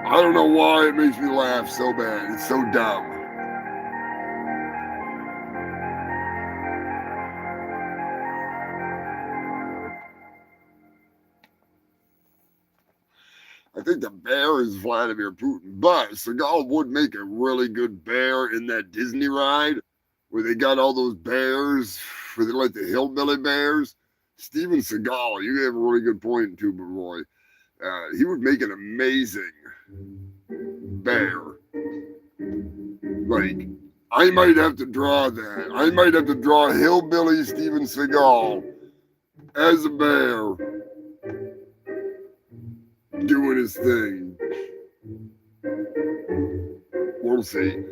Speaker 1: I don't know why it makes me laugh so bad. It's so dumb. I think the bear is Vladimir Putin, but Seagal would make a really good bear in that Disney ride where they got all those bears for like the hillbilly bears. Steven Seagal, you have a really good point too, boy. He would make an amazing bear. Like, I might have to draw that. I might have to draw hillbilly Steven Seagal as a bear doing his thing. We'll see.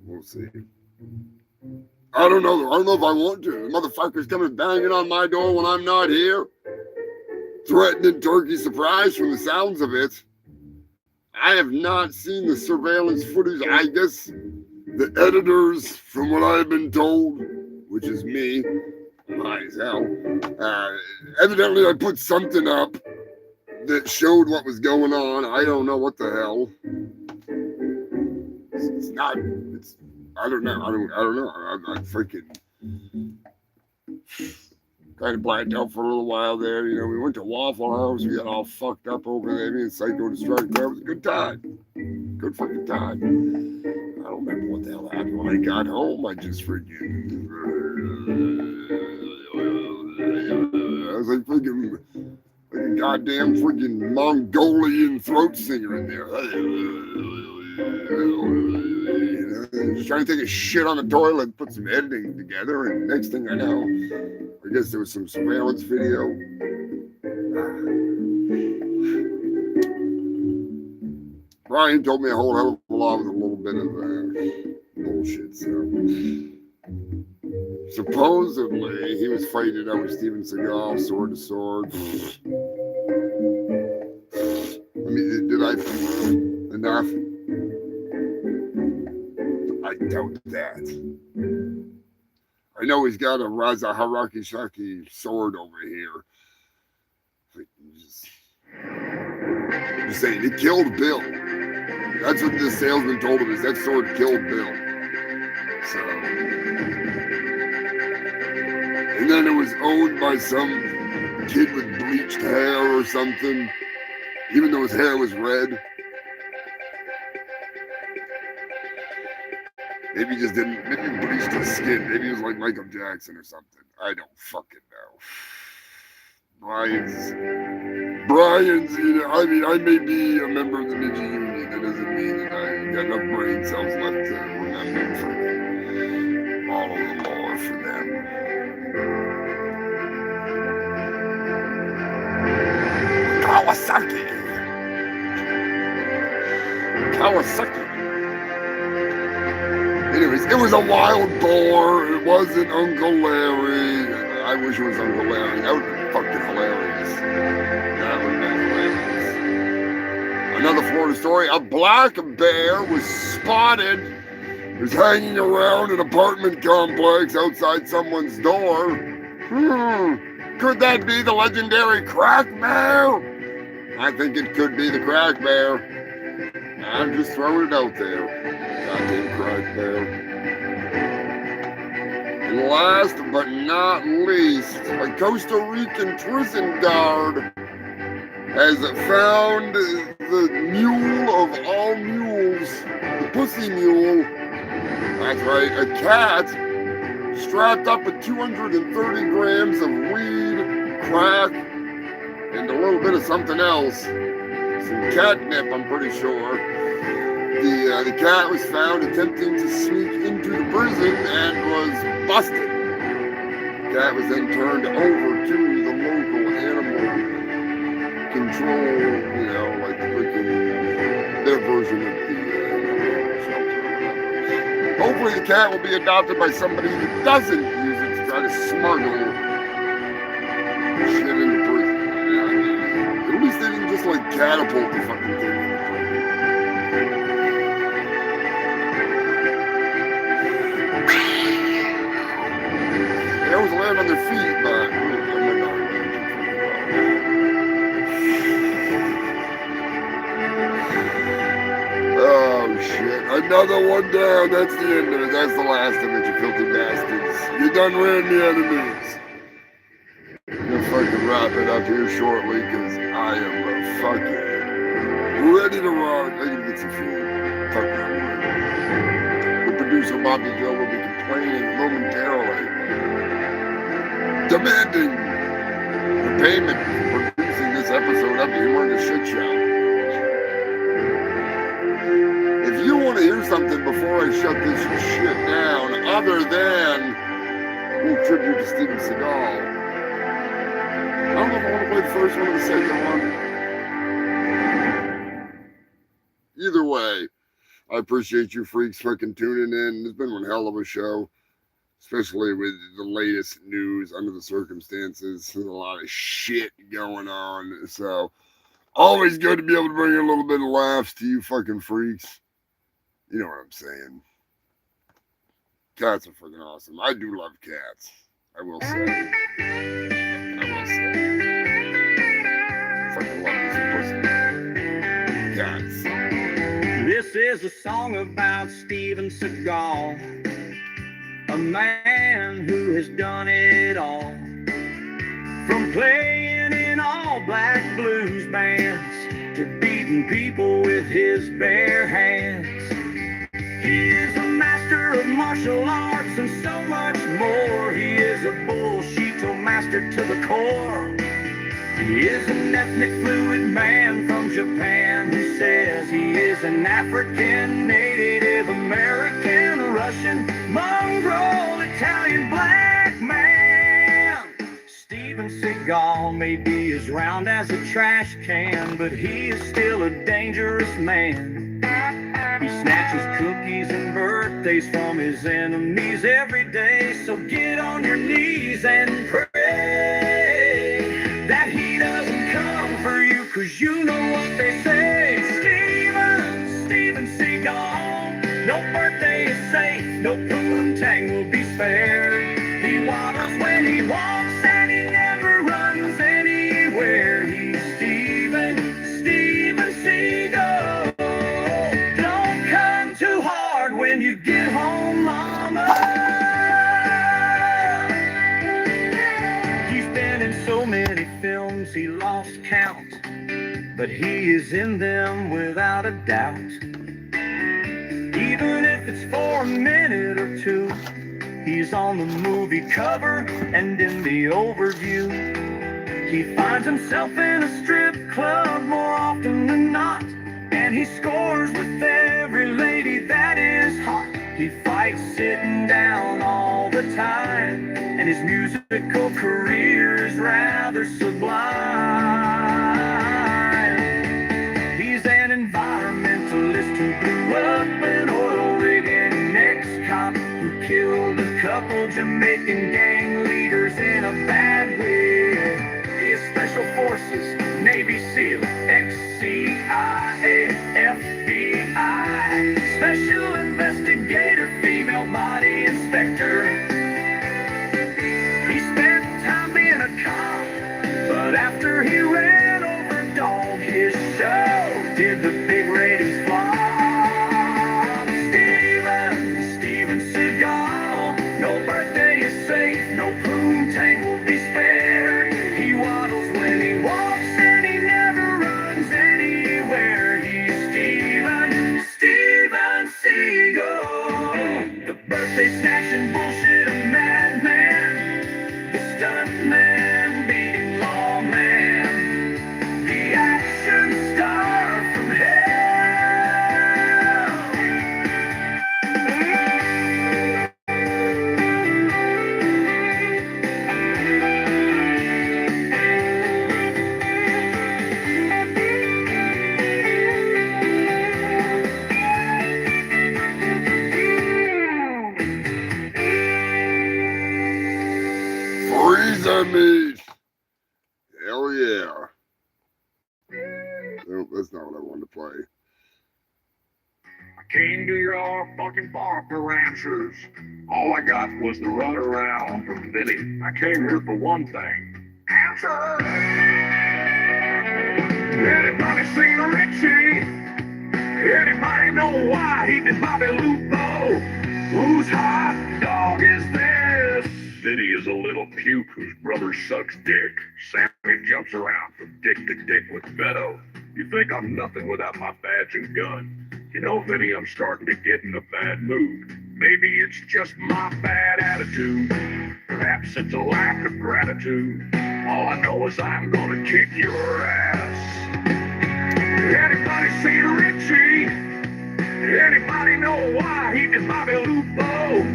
Speaker 1: We'll see. I don't know. I don't know if I want to. The motherfucker's coming banging on my door when I'm not here. Threatening turkey surprise from the sounds of it. I have not seen the surveillance footage. I guess the editors, from what I've been told, which is me, high as hell, evidently I put something up that showed what was going on. I don't know what the hell. It's not. It's. I don't know. I don't know. I'm freaking kind of blacked out for a little while there. You know, we went to Waffle House. We got all fucked up over there. Me and Psycho Destructor. It was a good time. Good fucking time. I don't remember what the hell happened when I got home. I just freaking. I was like freaking. Like a goddamn freaking Mongolian throat singer in there. Just trying to take a shit on the toilet, put some editing together, and next thing I know, I guess there was some surveillance video. Brian told me a whole hell of a lot with a little bit of bullshit, so. Supposedly, he was fighting it out with Steven Seagal, sword to sword. I mean, did I enough? I doubt that. I know he's got a Raza Haraki Shaki sword over here. Just saying, it killed Bill. That's what this salesman told him, is that sword killed Bill. So. And then it was owned by some kid with bleached hair or something, even though his hair was red. Maybe he just didn't, maybe he bleached his skin. Maybe he was like Michael Jackson or something. I don't fucking know. Brian's, you know, I mean, I may be a member of the Ninja Union. That doesn't mean that I got enough brain cells left to remember for all of the lore for them. Kawasaki. Anyways, it was a wild boar. It wasn't Uncle Larry. I wish it was Uncle Larry. That would have been fucking hilarious. That would have been hilarious. Another Florida story. A black bear was spotted is hanging around an apartment complex outside someone's door. Could that be the legendary Crack Bear? I think it could be the Crack Bear. I'm just throwing it out there. Goddamn Crack Bear. And last but not least, a Costa Rican prison guard has found the mule of all mules, the pussy mule. That's right, a cat strapped up with 230 grams of weed, crack, and a little bit of something else. Some catnip, I'm pretty sure. The cat was found attempting to sneak into the prison and was busted. The cat was then turned over to the local animal control, like the freaking, their version of the shelter. Hopefully the cat will be adopted by somebody who doesn't use it to try to smuggle shit into prison. At least they didn't just catapult the fucking thing into prison. They always land on their feet, but oh shit, another one down. That's the end of it. That's the last of it, you filthy bastards. You done ran the enemies. I'm gonna fucking wrap it up here shortly, because I am fucking ready to rock. I gotta get some food. Fuck that. The producer Bobby Joe will be complaining momentarily, demanding the payment for producing this episode of the Humongous Shit Show. If you want to hear something before I shut this shit down, other than a little tribute to Steven Seagal, I don't know if I want to play the first one or the second one. Either way, I appreciate you freaks freaking tuning in. It's been one hell of a show, especially with the latest news under the circumstances. There's a lot of shit going on. So, always good to be able to bring a little bit of laughs to you fucking freaks. You know what I'm saying. Cats are freaking awesome. I do love cats. I will say. Fucking love these pussy cats.
Speaker 3: This is a song about Steven Seagal, a man who has done it all. From playing in all black blues bands to beating people with his bare hands. He is a master of martial arts and so much more. He is a bullshito master to the core. He is an ethnic fluid man from Japan who says he is an African, Native American, Russian, mongrel, Italian black man. Steven Seagal may be as round as a trash can, but he is still a dangerous man. He snatches cookies and birthdays from his enemies every day. So get on your knees and pray that he doesn't come for you, 'cause you know what they say. Steven Seagal, no birthday is safe, no poontang will be spared. He waddles when he walks and he never runs anywhere. He's Steven Seagal. Don't come too hard when you get home, mama. He's been in so many films he lost count, but he is in them without a doubt. Even if it's for a minute or two, he's on the movie cover and in the overview. He finds himself in a strip club more often than not, and he scores with every lady that is hot. He fights sitting down all the time, and his musical career is rather sublime. He's an environmentalist who grew up an oil rig and an ex-cop who killed a couple Jamaican gang leaders in a bad way. He is Special Forces, Navy SEAL, ex-CIA, FBI, Special Investigator did the big ratings flop? Steven Seagal. No birthday is safe, no poontang will be spared. He waddles when he walks and he never runs anywhere. He's Steven Seagal. The birthday snatching bullshit of madman. The stuntman beating lawman. The action star from hell.
Speaker 1: Freezer meat. Hell yeah. Nope, that's not what I wanted to play.
Speaker 8: I came to your fucking bar for answers. All I got was the runaround from Vinny. I came here for one thing. Answers! Anybody seen Richie? Anybody know why he did Bobby Lupo? Whose hot dog is this? Vinny is a little puke whose brother sucks dick. Sammy jumps around from dick to dick with Beto. You think I'm nothing without my badge and gun? You know, Vinny, I'm starting to get in a bad mood. Maybe it's just my bad attitude. Perhaps it's a lack of gratitude. All I know is I'm gonna kick your ass. Anybody seen Richie? Anybody know why he did Bobby Lupo?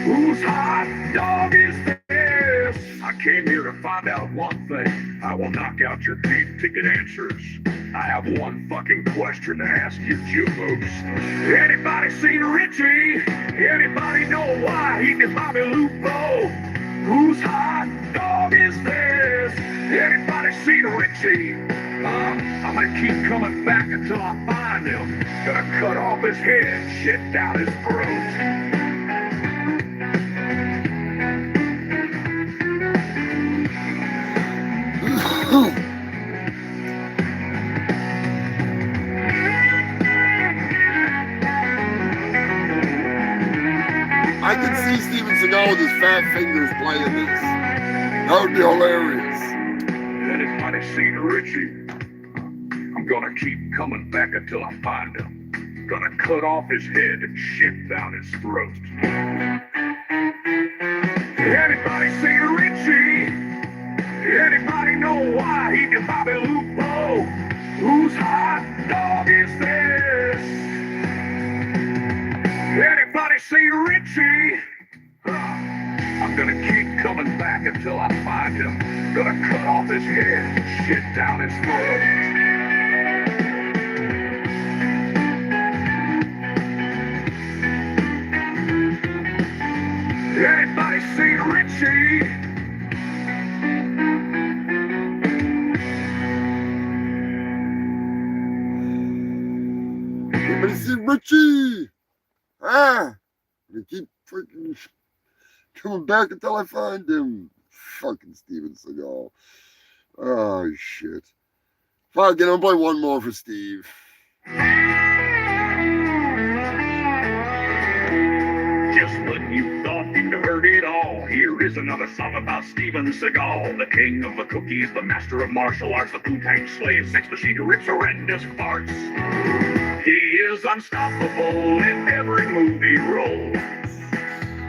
Speaker 8: Whose hot dog is this? I came here to find out one thing. I will knock out your big ticket answers. I have one fucking question to ask you, Jumos. Anybody seen Richie? Anybody know why he did Bobby Lupo? Whose hot dog is this? Anybody seen Richie? I'm gonna keep coming back until I find him. Gonna cut off his head, shit down his throat.
Speaker 1: I can see Steven Seagal with his fat fingers playing this. That would be hilarious.
Speaker 8: Anybody seen Richie? I'm gonna keep coming back until I find him. Gonna cut off his head and shit down his throat. Anybody seen Richie? Anybody know why he did Bobby Lupo? Whose hot dog is this? Anybody seen Richie? I'm gonna keep coming back until I find him. Gonna cut off his head and shit down his throat. Anybody seen Richie?
Speaker 1: Anybody see Richie? Ah! I keep freaking coming back until I find him. Fucking Steven Seagal. Oh, shit. Fuck it, I'll play one more for Steve.
Speaker 8: Just when you thought you'd heard it all, here is another song about Steven Seagal, the king of the cookies, the master of martial arts, the poo-tank slave, sex machine who rips horrendous farts. He is unstoppable in every movie role.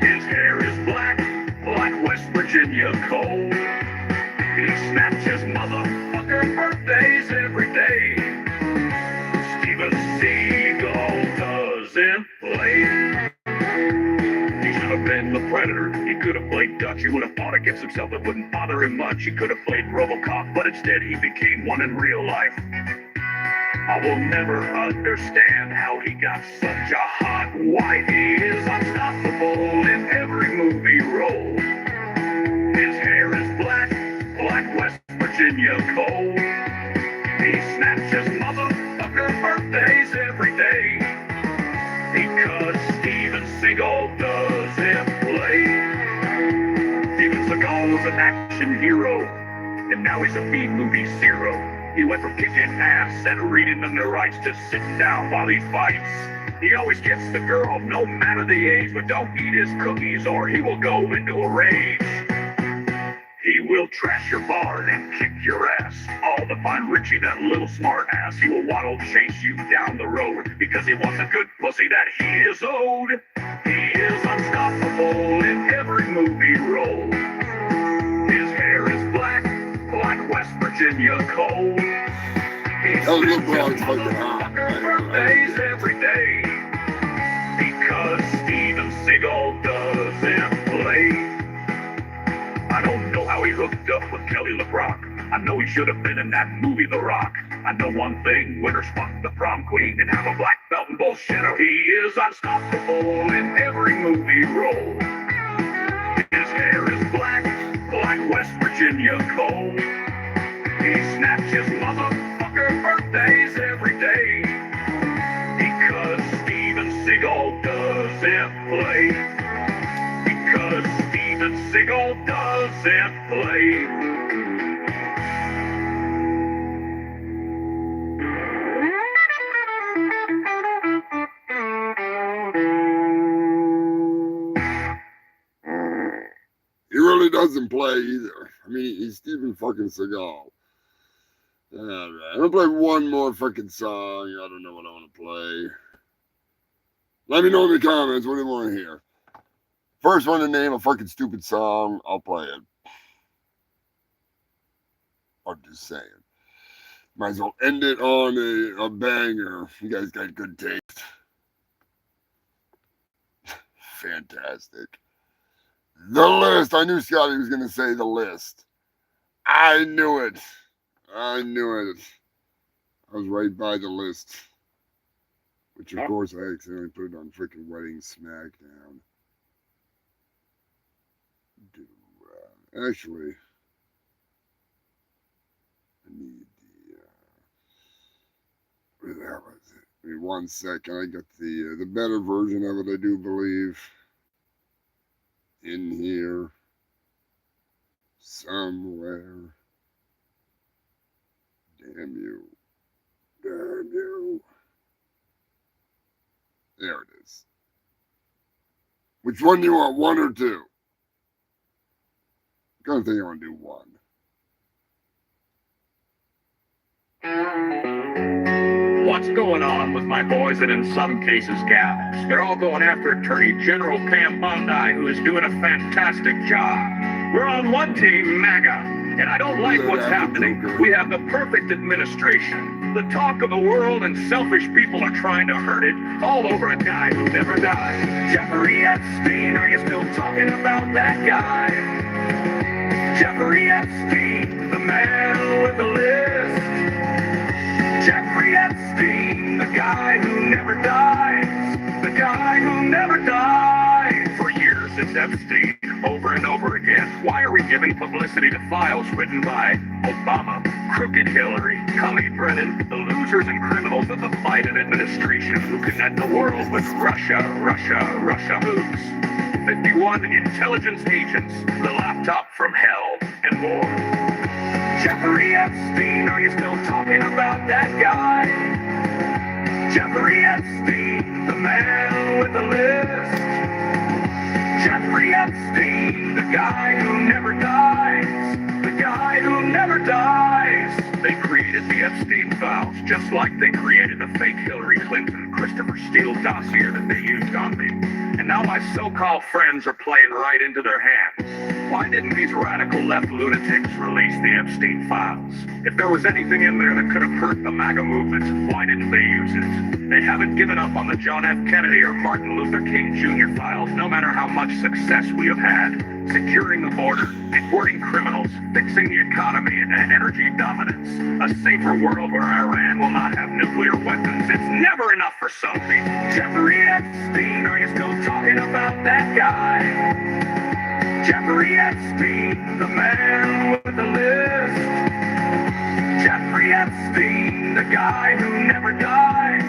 Speaker 8: His hair is black, like West Virginia coal. He snatches motherfucker birthdays every day. Steven Seagal doesn't play. He should have been the Predator. He could have played Dutch. He would have fought against himself. It wouldn't bother him much. He could have played RoboCop, but instead he became one in real life. I will never understand how he got such a hot wife. He is unstoppable in every movie role. His hair is black, like West Virginia coal. He snatches motherfucker birthdays every day. Because Steven Seagal doesn't play. Steven Seagal was an action hero, and now he's a B-movie zero.
Speaker 3: He went from kicking ass and reading them their rights to sit down while he fights. He always gets the girl, no matter the age, but don't eat his cookies or he will go into a rage. He will trash your barn and kick your ass, all to find Richie, that little smart ass. He will waddle chase you down the road because he wants a good pussy that he is owed. He is unstoppable in every movie role. His hair is black, like West Virginia coal. He spends his motherfucker birthdays every day because Steven Seagal doesn't play. I don't know how he hooked up with Kelly LeBrock. I know he should have been in that movie The Rock. I know one thing, winners fuck the prom queen and have a black belt and bullshit. He is unstoppable in every movie role. His hair is black, like West Virginia coal. He snatches motherfucker birthdays every day because Steven Seagal doesn't play. Because Steven Seagal doesn't play.
Speaker 1: He really doesn't play either. I mean, he's Steven fucking Seagal. Alright, I'm gonna play one more fucking song. I don't know what I want to play. Let me know in the comments. What do you want to hear? First one to name a fucking stupid song, I'll play it. I'm just saying. Might as well end it on a banger. You guys got good taste. Fantastic. The List. I knew Scotty was going to say The List. I knew it. I knew it. I was right by The List. Which, of course, I accidentally put it on freaking Wedding Smackdown. Actually, I need the, where the hell is it? Give me 1 second. I got the better version of it, I do believe, in here somewhere. Damn you. Damn you. There it is. Which one do you want, 1 or 2? I don't think I want to do 1.
Speaker 3: What's going on with my boys and in some cases gals? They're all going after Attorney General Pam Bondi, who is doing a fantastic job. We're on one team, MAGA, and I don't like what's happening. We have the perfect administration. The talk of the world and selfish people are trying to hurt it all over a guy who never died. Jeffrey Epstein, are you still talking about that guy? Jeffrey Epstein, the man with the list. Jeffrey Epstein, the guy who never dies. The guy who never dies. For years it's Epstein, over and over again. Why are we giving publicity to files written by Obama, crooked Hillary, Connie Brennan, the losers and criminals of the Biden administration who connect the world with Russia hoops? 51 intelligence agents, the laptop from hell, and more. Jeffrey Epstein, are you still talking about that guy? Jeffrey Epstein, the man with the list. Jeffrey Epstein, the guy who never dies. The guy who never dies. They created the Epstein files, just like they created the fake Hillary Clinton, Christopher Steele dossier that they used on me. And now my so-called friends are playing right into their hands. Why didn't these radical left lunatics release the Epstein files? If there was anything in there that could have hurt the MAGA movement, why didn't they use it? They haven't given up on the John F. Kennedy or Martin Luther King Jr. files, no matter how much success we have had. Securing the border, deporting criminals, fixing the economy and energy dominance. A safer world where Iran will not have nuclear weapons. It's never enough for some people. Jeffrey Epstein, are you still talking about that guy? Jeffrey Epstein, the man with the list. Jeffrey Epstein, the guy who never dies.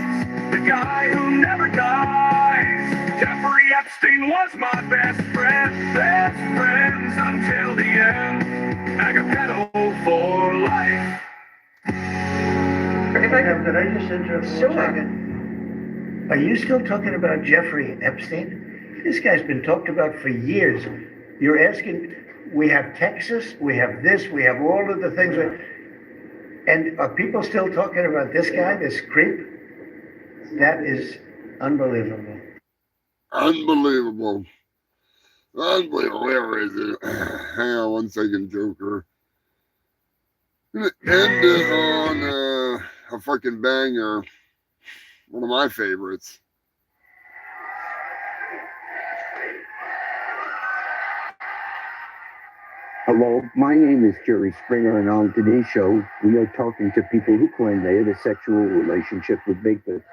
Speaker 3: The guy who never dies. Jeffrey Epstein was my best friends until the end. Agapedo for life.
Speaker 9: Madam, could I just interrupt for
Speaker 2: Sure.
Speaker 9: a second? Are you still talking about Jeffrey Epstein? This guy's been talked about for years. You're asking, we have Texas, we have this, we have all of the things. And are people still talking about this guy, this creep? That is unbelievable.
Speaker 1: Unbelievable. Unbelievable. Where is it? Hang on one second, Joker. I'm gonna end it on a fucking banger. One of my favorites.
Speaker 10: Hello, my name is Jerry Springer, and on today's show, we are talking to people who claim they had a sexual relationship with Bigfoot.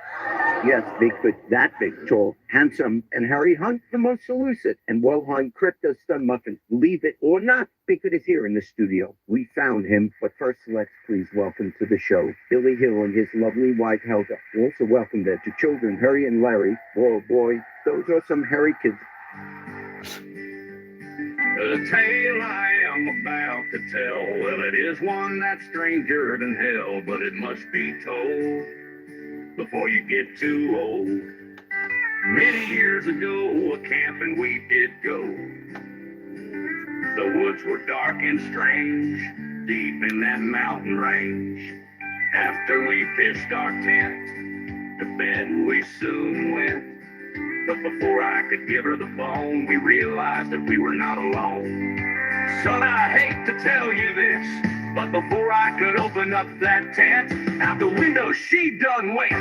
Speaker 10: Yes, Bigfoot, that big, tall, handsome, and Harry Hunt, the most elusive and well-hung crypto stun muffin. Believe it or not, Bigfoot is here in the studio. We found him, but first let's please welcome to the show Billy Hill and his lovely wife Helga. We also welcome their two children, Harry and Larry. Oh boy, those are some hairy kids.
Speaker 3: The tale I am about to tell, well, it is one that's stranger than hell, but it must be told before you get too old. Many years ago, a camping we did go. The woods were dark and strange, deep in that mountain range. After we pitched our tent, to bed we soon went. But before I could give her the bone, we realized that we were not alone. Son, I hate to tell you this, but before I could open up that tent, out the window she done went.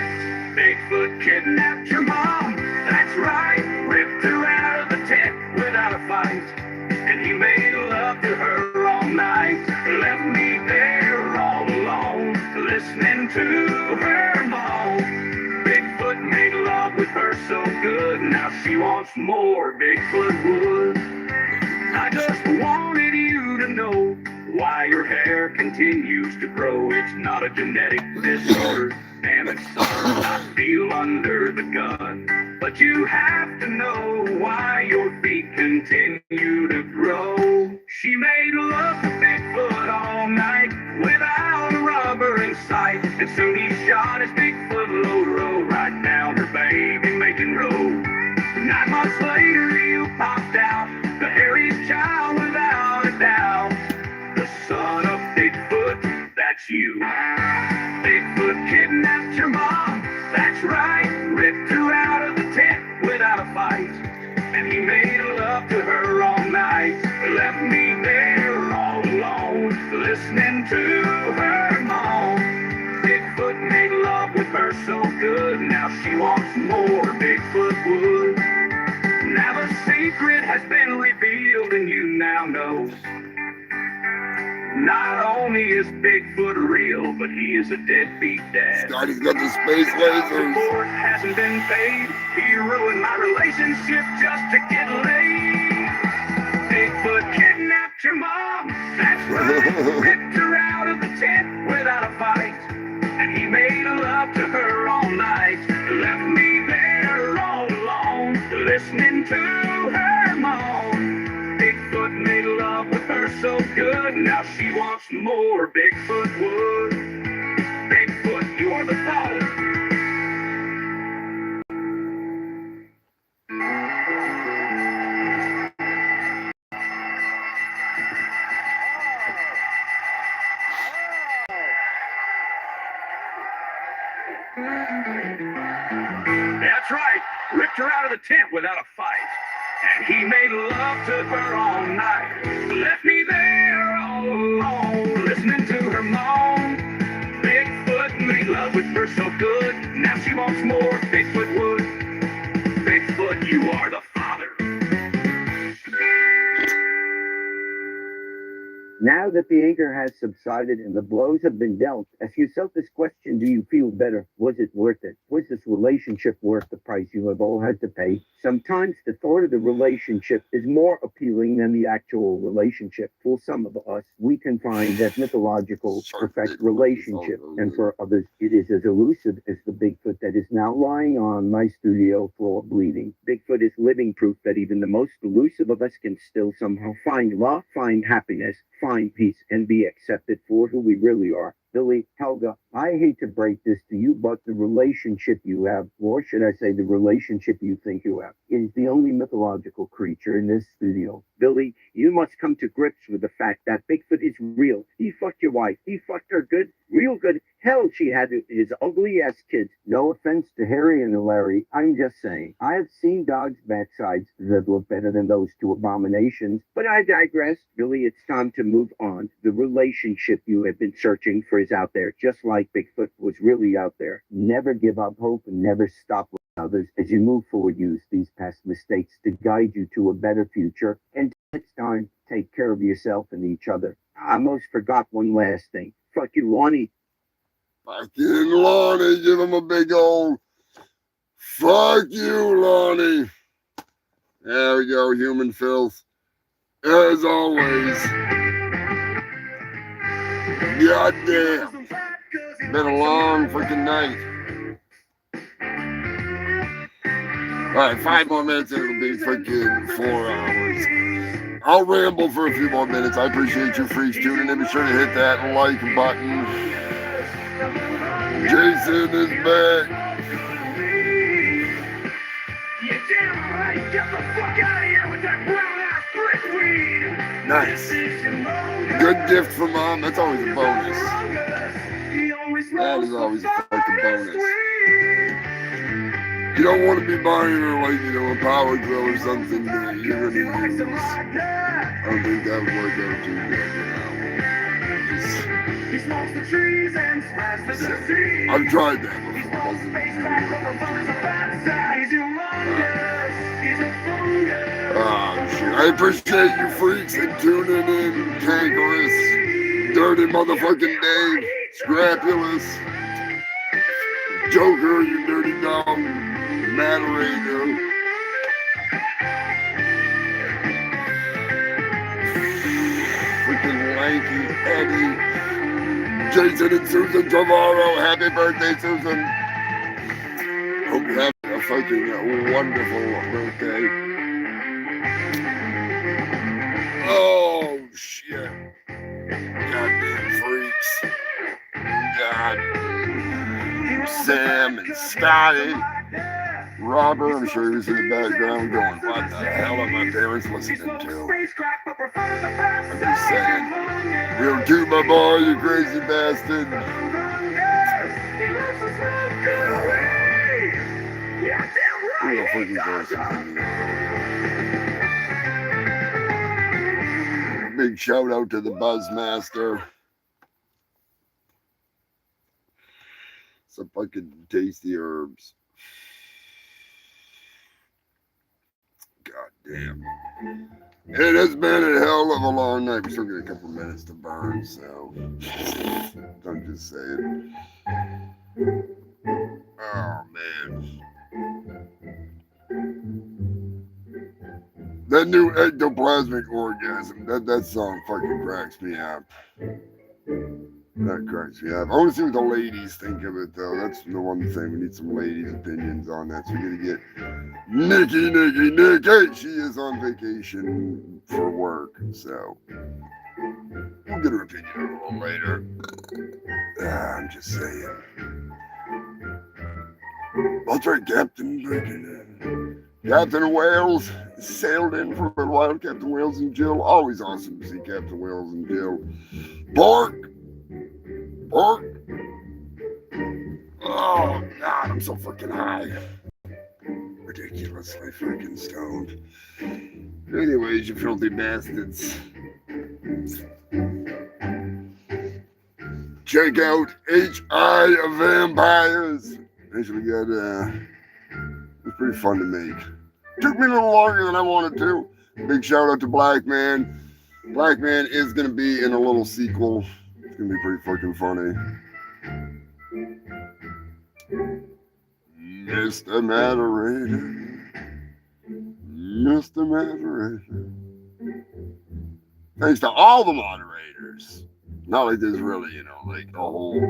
Speaker 3: Bigfoot kidnapped your mom, that's right, ripped her out of the tent without a fight. And he made love to her all night, left me there all alone, listening to her moan. Bigfoot made love with her so good, now she wants more Bigfoot wood. I just wanted you to know why your hair continues to grow. It's not a genetic disorder, and it's something I feel under the gun. But you have to know why your feet continue to grow. She made love to Bigfoot all night without a rubber in sight. And soon he shot his Bigfoot load roll right down her baby making road. 9 months later you popped out, the hairiest child without a doubt. The son of Bigfoot, that's you. Bigfoot kidnapped your mom, that's right, ripped her out of the tent without a fight. And he made love to her all night, left me there all alone, listening to her moan. Bigfoot made love with her so good, now she wants more Bigfoot wood. Now the secret has been revealed and you now know. Not only is Bigfoot real, but he is a deadbeat dad.
Speaker 1: Scotty's got the space lasers.
Speaker 3: Support hasn't been paid. He ruined my relationship just to get laid. Bigfoot kidnapped your mom, that's right. Ripped her out of the tent without a fight. And he made love to her all night. Left me there all alone, listening to her moan. Bigfoot made love with her so good, now she wants more Bigfoot wood. Bigfoot, you're the father. That's right, ripped her out of the tent without a fight. And he made love to her all night, left me there all alone, listening to her moan. Bigfoot made love with her so good, now she wants more Bigfoot wood. Bigfoot, you are the father.
Speaker 10: Now that the anger has subsided and the blows have been dealt, ask yourself this question: do you feel better? Was it worth it? Was this relationship worth the price you have all had to pay? Sometimes the thought of the relationship is more appealing than the actual relationship. For some of us, we can find that mythological, perfect relationship, and for others, it is as elusive as the Bigfoot that is now lying on my studio floor bleeding. Bigfoot is living proof that even the most elusive of us can still somehow find love, find happiness, find peace, and be accepted for who we really are. Billy, Helga, I hate to break this to you, but the relationship you have, or should I say the relationship you think you have, is the only mythological creature in this studio. Billy, you must come to grips with the fact that Bigfoot is real. He fucked your wife. He fucked her good, real good. Hell, she had his ugly ass kids. No offense to Harry and Larry. I'm just saying. I have seen dogs' backsides that look better than those two abominations. But I digress. Billy, it's time to move on. The relationship you have been searching for is out there, just like Bigfoot was really out there. Never give up hope and never stop with others. As you move forward, use these past mistakes to guide you to a better future. And next time, take care of yourself and each other. I almost forgot one last thing. Fuck you, Lonnie.
Speaker 1: Fucking Lonnie, give him a big old fuck you, Lonnie. There we go, human filth. As always. Goddamn. Been a long freaking night. Alright, 5 more minutes and it'll be freaking 4 hours. I'll ramble for a few more minutes. I appreciate you freaks tuning in. Be sure to hit that like button. Jason is back. Nice. Good gift from Mom. That's always a bonus. That is always a fucking bonus. You don't want to be buying her like, a power drill or something that you're going to use. I don't think that would work out too good,
Speaker 3: He smokes the trees and smashes the sea.
Speaker 1: I've tried that before. Oh, shit. I appreciate you freaks and tuning in. Kangaroo, Dirty Motherfucking Dave, Scrapulous, Joker, you dirty dog, Moderator. Freaking Lanky Eddie, Jason and Susan tomorrow. Happy birthday, Susan. Hope you have a fucking wonderful birthday. Oh, shit. Goddamn freaks. God. Sam and Scotty. Robert, I'm sure he was in the background going, what the hell are my parents listening to? I'm just saying. Real cute, my boy, you crazy bastard. Real freaking person. Big shout out to the Buzzmaster. Some fucking tasty herbs. God damn. It has been a hell of a long night. We still got a couple minutes to burn, so I'm just saying. Oh man. That new ectoplasmic orgasm, that song fucking cracks me up. That cracks me up. I want to see what the ladies think of it, though. That's the one thing. We need some ladies' opinions on that. So we're going to get Nikki. She is on vacation for work, so we'll get her opinion a little later. I'm just saying. That's right, Captain Wales sailed in for a little while. Captain Wales and Jill. Always awesome to see Captain Wales and Jill. Bork. Oh, God, I'm so freaking high. Ridiculously freaking stoned. Anyways, you filthy bastards. Check out H.I. Vampires. Actually got, it was pretty fun to make. Took me a little longer than I wanted to. Big shout out to Black Man. Black Man is going to be in a little sequel. It's going to be pretty fucking funny. Mr. Moderator. Thanks to all the moderators. Not like there's really, like a whole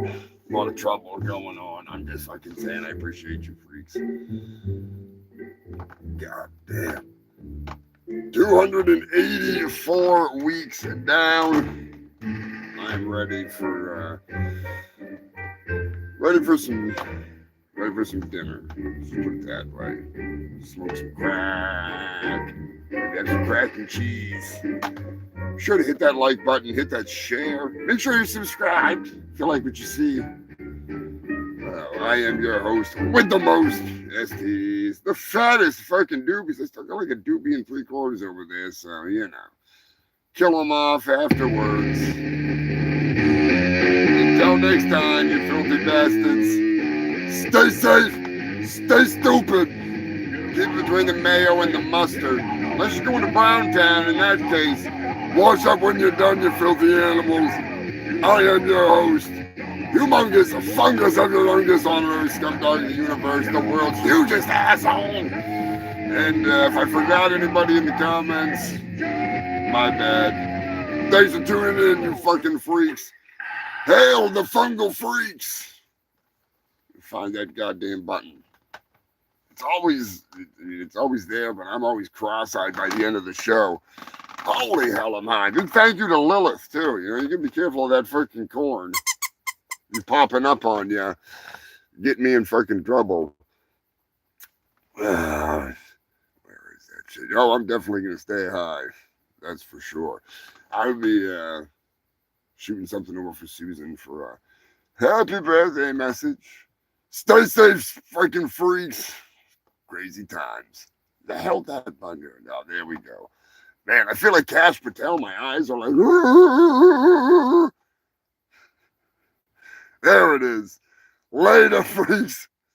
Speaker 1: lot of trouble going on. I'm just fucking saying I appreciate you freaks. God damn. 284 weeks down. I'm ready for ready for some dinner. Let's put it that way. Smoke some crack. Have some crack and cheese. Be sure to hit that like button, hit that share. Make sure you're subscribed if you like what you see. I am your host with the most STs, the fattest fucking doobies. I still got like a doobie and 3/4 over there, so you know. Kill them off afterwards. Until next time, you filthy bastards. Stay safe. Stay stupid. Keep between the mayo and the mustard. Unless you're going to Brown Town, in that case, wash up when you're done, you filthy animals. I am your host. Humongous, a fungus of your longest on earth, scumdog of the universe, the world's hugest asshole. And if I forgot anybody in the comments, my bad. Thanks for tuning in, you fucking freaks. Hail the fungal freaks. Find that goddamn button. It's always there, but I'm always cross-eyed by the end of the show. Holy hell am I. Big thank you to Lilith, too. You know, you gotta be careful of that freaking corn. You're popping up on you. Get me in freaking trouble. Where is that shit? Oh, I'm definitely going to stay high. That's for sure. I'll be shooting something over for Susan for a happy birthday message. Stay safe, freaking freaks. Crazy times. The hell that thunder. Now, there we go. Man, I feel like Cash Patel. My eyes are like... There it is. Later, freaks.